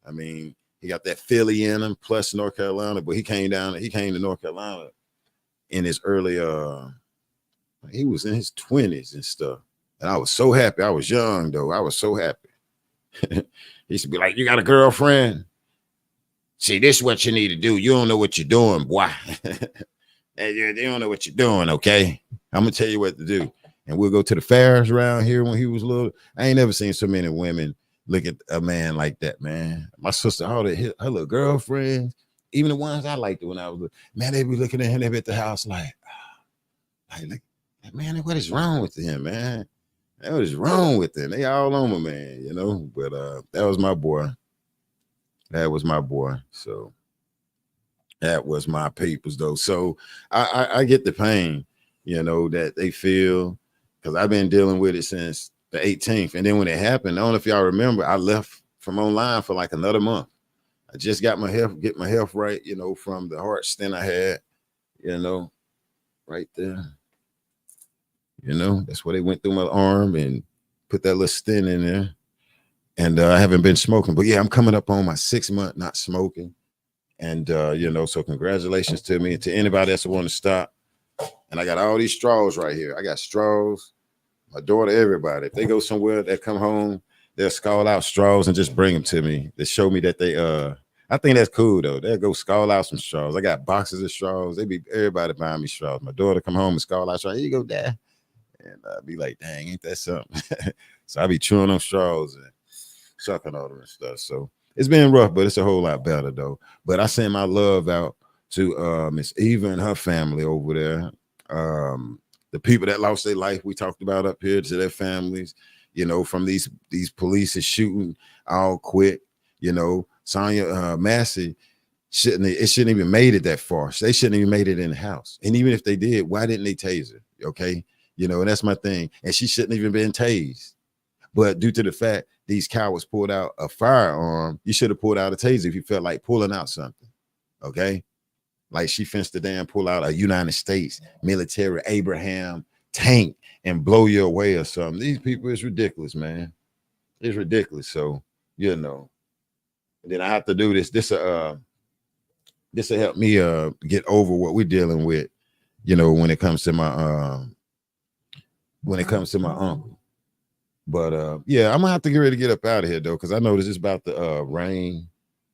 I mean, he got that Philly in him, plus North Carolina, but he came to North Carolina in his early, he was in his 20s and stuff. And I was so happy. I was young though. I was so happy. He used to be like, "You got a girlfriend? See, this is what you need to do. You don't know what you're doing, boy. You don't know what you're doing, okay? I'm gonna tell you what to do." And we'll go to the fairs around here when he was little. I ain't never seen so many women look at a man like that, man. My sister, all her little girlfriends, even the ones I liked when I was little, man, they be looking at him, they be at the house like, man, what is wrong with him, man? What is wrong with them? They all on my man, you know. But that was my boy. That was my boy. So that was my papers, though. So I get the pain, you know, that they feel, because I've been dealing with it since the 18th. And then when it happened, I don't know if y'all remember, I left from online for like another month. I just got get my health right, you know, from the heart stent I had, you know, right there. You know, that's where they went through my arm and put that little stent in there. And I haven't been smoking, but yeah, I'm coming up on my 6th month not smoking. And, you know, so congratulations to me and to anybody that's want to stop. And I got all these straws right here. I got straws, my daughter, everybody. If they go somewhere, they come home, they'll skull out straws and just bring them to me. They show me that they, I think that's cool though. They'll go skull out some straws. I got boxes of straws. Everybody buying me straws. My daughter come home and skull out straws. Here you go, Dad. And I'd be like, dang, ain't that something? So I be chewing on straws and sucking on them and stuff. So it's been rough, but it's a whole lot better though. But I send my love out to Miss Eva and her family over there. The people that lost their life, we talked about up here, to their families, you know, from these police is shooting all quick, you know. Sonya Massey shouldn't even made it that far. They shouldn't even made it in the house. And even if they did, why didn't they tase her? Okay. You know, and that's my thing. And she shouldn't even been tased. But due to the fact these cowards pulled out a firearm, you should have pulled out a taser if you felt like pulling out something. Okay. Like she fenced the damn pull out a United States military Abraham tank and blow you away or something. These people is ridiculous, man. It's ridiculous. So, you know, and then I have to do this. This will help me get over what we're dealing with, you know, when it comes to my uncle. But yeah, I'm gonna have to get ready to get up out of here though, because I know this is about to rain.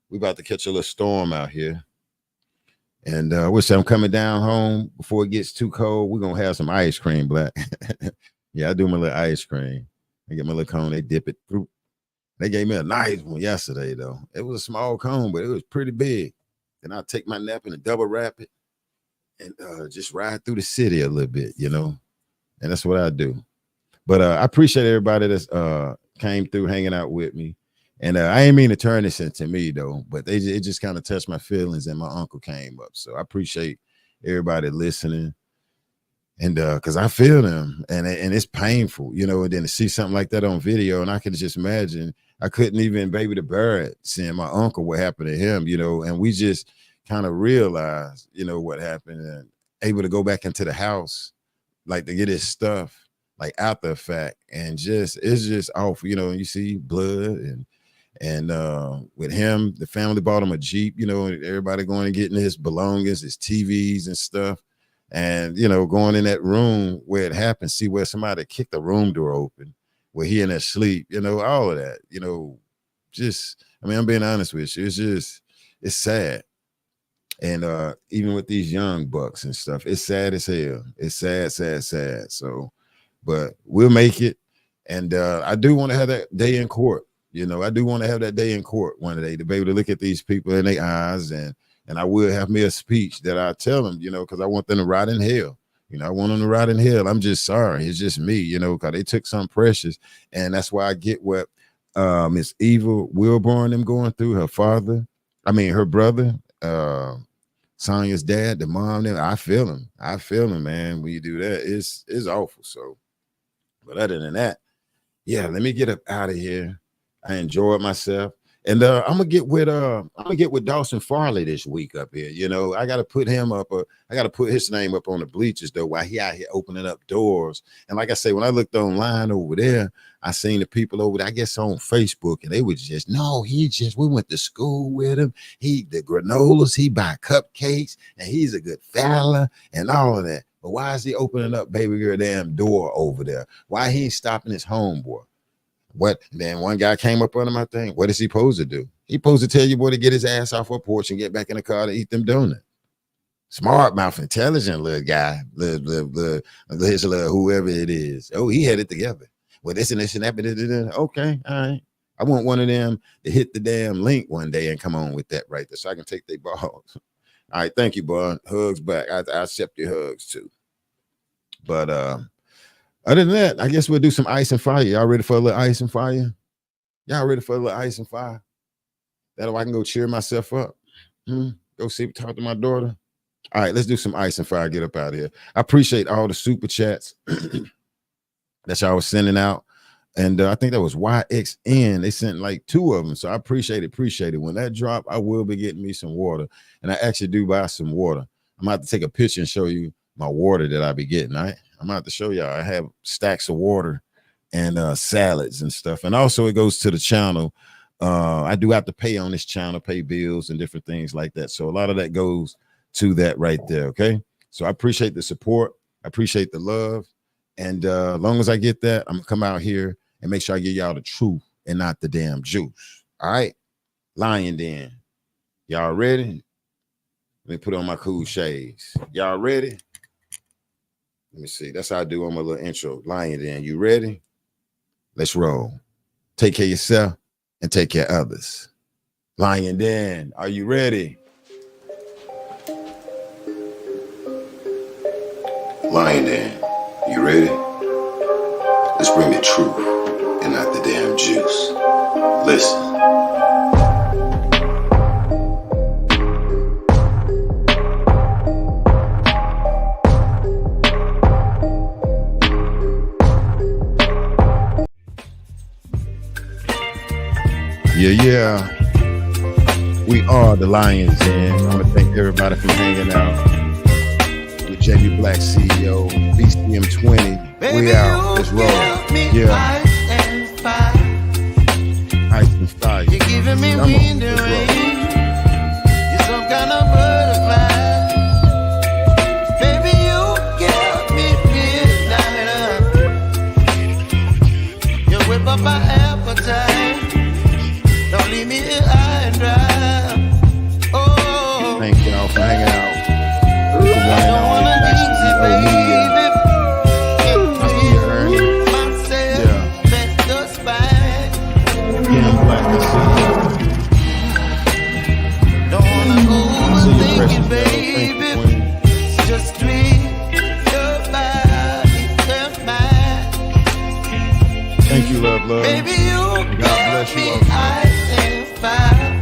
We about to catch a little storm out here. And I wish I'm coming down home before it gets too cold. We're gonna have some ice cream, Black. Yeah, I do my little ice cream. I get my little cone, they dip it through. They gave me a nice one yesterday, though. It was a small cone, but it was pretty big. And I'll take my napkin and double wrap it and just ride through the city a little bit, you know. And that's what I do. But I appreciate everybody that's came through hanging out with me. And I ain't mean to turn this into me, though, but it just kind of touched my feelings, and my uncle came up. So I appreciate everybody listening. And because I feel them, and it's painful, you know, and then to see something like that on video, and I can just imagine, I couldn't even baby to bear it, seeing my uncle, what happened to him, you know, and we just kind of realized, you know, what happened, and able to go back into the house, like to get his stuff, like after the fact, and it's just awful, you know, and you see blood, and with him, the family bought him a Jeep, you know, and everybody going and getting his belongings, his TVs and stuff. And, you know, going in that room where it happened, see where somebody kicked the room door open, where he in there sleep, you know, all of that, you know, just, I mean, I'm being honest with you. It's sad. And even with these young bucks and stuff, it's sad as hell. It's sad, sad, sad. So, but we'll make it. And I do want to have that day in court. You know, I do want to have that day in court one day to be able to look at these people in their eyes, and I will have me a speech that I tell them, you know, because I want them to rot in hell You know, I want them to rot in hell. I'm just sorry. It's just me, you know, because they took something precious. And that's why I get what Miss Eva Wilborn them going through, her brother, Sonya's dad, the mom, them. I feel him, man. When you do that, it's awful. So, but other than that, yeah, let me get up out of here. I enjoyed myself. And I'm gonna get with Dawson Farley this week up here. You know, I gotta put him up. I gotta put his name up on the bleachers though, while he out here opening up doors. And like I say, when I looked online over there, I seen the people over there, I guess on Facebook, and they was just, we went to school with him. The granolas, he buy cupcakes, and he's a good fella and all of that. But why is he opening up baby girl damn door over there? Why he ain't stopping his homeboy? What then? One guy came up on him, I think. What is he supposed to do? He supposed to tell you boy to get his ass off a porch and get back in the car to eat them donuts. Smart mouth, intelligent little guy, his little whoever it is. Oh, he had it together. Well, this and that. Okay, all right. I want one of them to hit the damn link one day and come on with that right there, so I can take their balls. All right, thank you, boy. Hugs back. I accept your hugs too. But other than that, I guess we'll do some ice and fire. Y'all ready for a little ice and fire? Y'all ready for a little ice and fire? That way I can go cheer myself up. Go talk to my daughter. All right, let's do some ice and fire. Get up out of here. I appreciate all the super chats that y'all was sending out. And I think that was YXN. They sent like 2 of them. So I appreciate it. When that drop, I will be getting me some water. And I actually do buy some water. I'm going to have to take a picture and show you my water that I be getting. All right. I'm going to have to show y'all. I have stacks of water and salads and stuff. And also it goes to the channel. I do have to pay on this channel, pay bills and different things like that. So a lot of that goes to that right there. Okay. So I appreciate the support. I appreciate the love. And as long as I get that, I'm gonna come out here and make sure I give y'all the truth and not the damn juice. All right. Lion Den. Y'all ready? Let me put on my cool shades. Y'all ready? Let me see. That's how I do on my little intro. Lion Den. You ready? Let's roll. Take care of yourself and take care of others. Lion Den. Are you ready? Lion Den. You ready? Let's bring the truth and not the damn juice. Listen. Yeah. We are the Lions Den. I want to thank everybody for hanging out with JB Black CEO, BCM 20. We out. Let's roll. Yeah. Ice and fire. You're giving me wind and rain. You're some kind of butterfly. Baby, you give me midnight. You whip up my appetite. Don't leave me here high and dry. Oh. Thank y'all for hanging out. I don't wanna jinx it, baby. Baby, just treat your body and mine. Thank you, love. Baby, you got me ice and fire.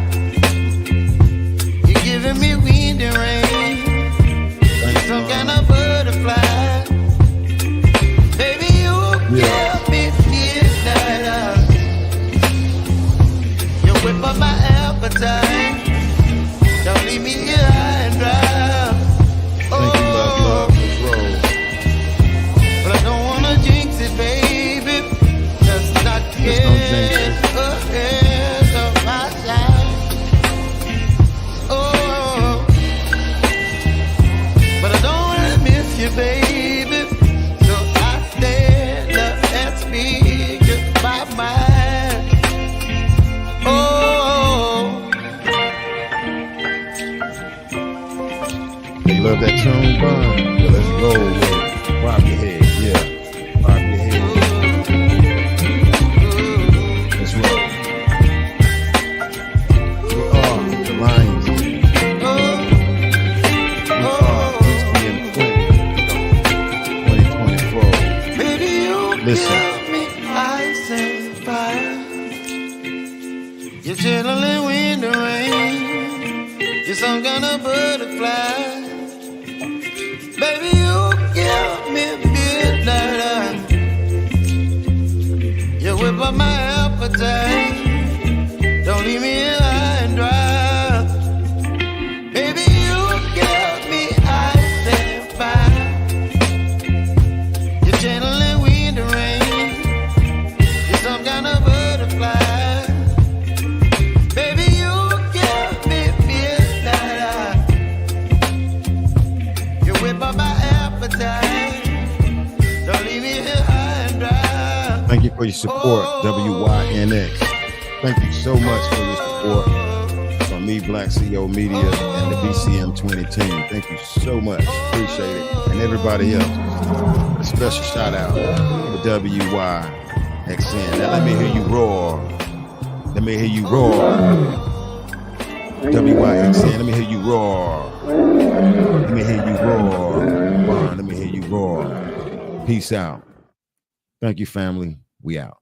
You're giving me wind and rain. You're some kind of butterfly. Baby, you give me midnight. You whip up my appetite. Don't leave me here high and dry. Oh, but I don't wanna jinx it, baby. Just not get ahead of my time. Oh, but I don't wanna miss you, baby. So I stand up and speak my mind. Oh. Love that tune, bun. Well, let's go with it. Bob your head, yeah. Bob your head. Let's roll. We are the Lions. We are BCM 20. You're channeling wind and rain. You're some kind of butterfly. Baby, you give me midnight. You whip up my appetite. Don't leave me here high and dry. Baby, you give me ice and fire. You're channeling wind and rain. You're some kind of butterfly. Baby, you give me midnight. You whip up my appetite. Don't leave me here high and dry. Thank you for your support, WYNX. Thank you so much for your support from me, Black CEO Media, and the BCM 20 team. Thank you so much. Appreciate it. And everybody else. A special shout out to WYXN. Now let me hear you roar. Let me hear you roar. WYXN, let me hear you roar. Let me hear you roar. Let me hear you roar. Peace out. Thank you, family. We out.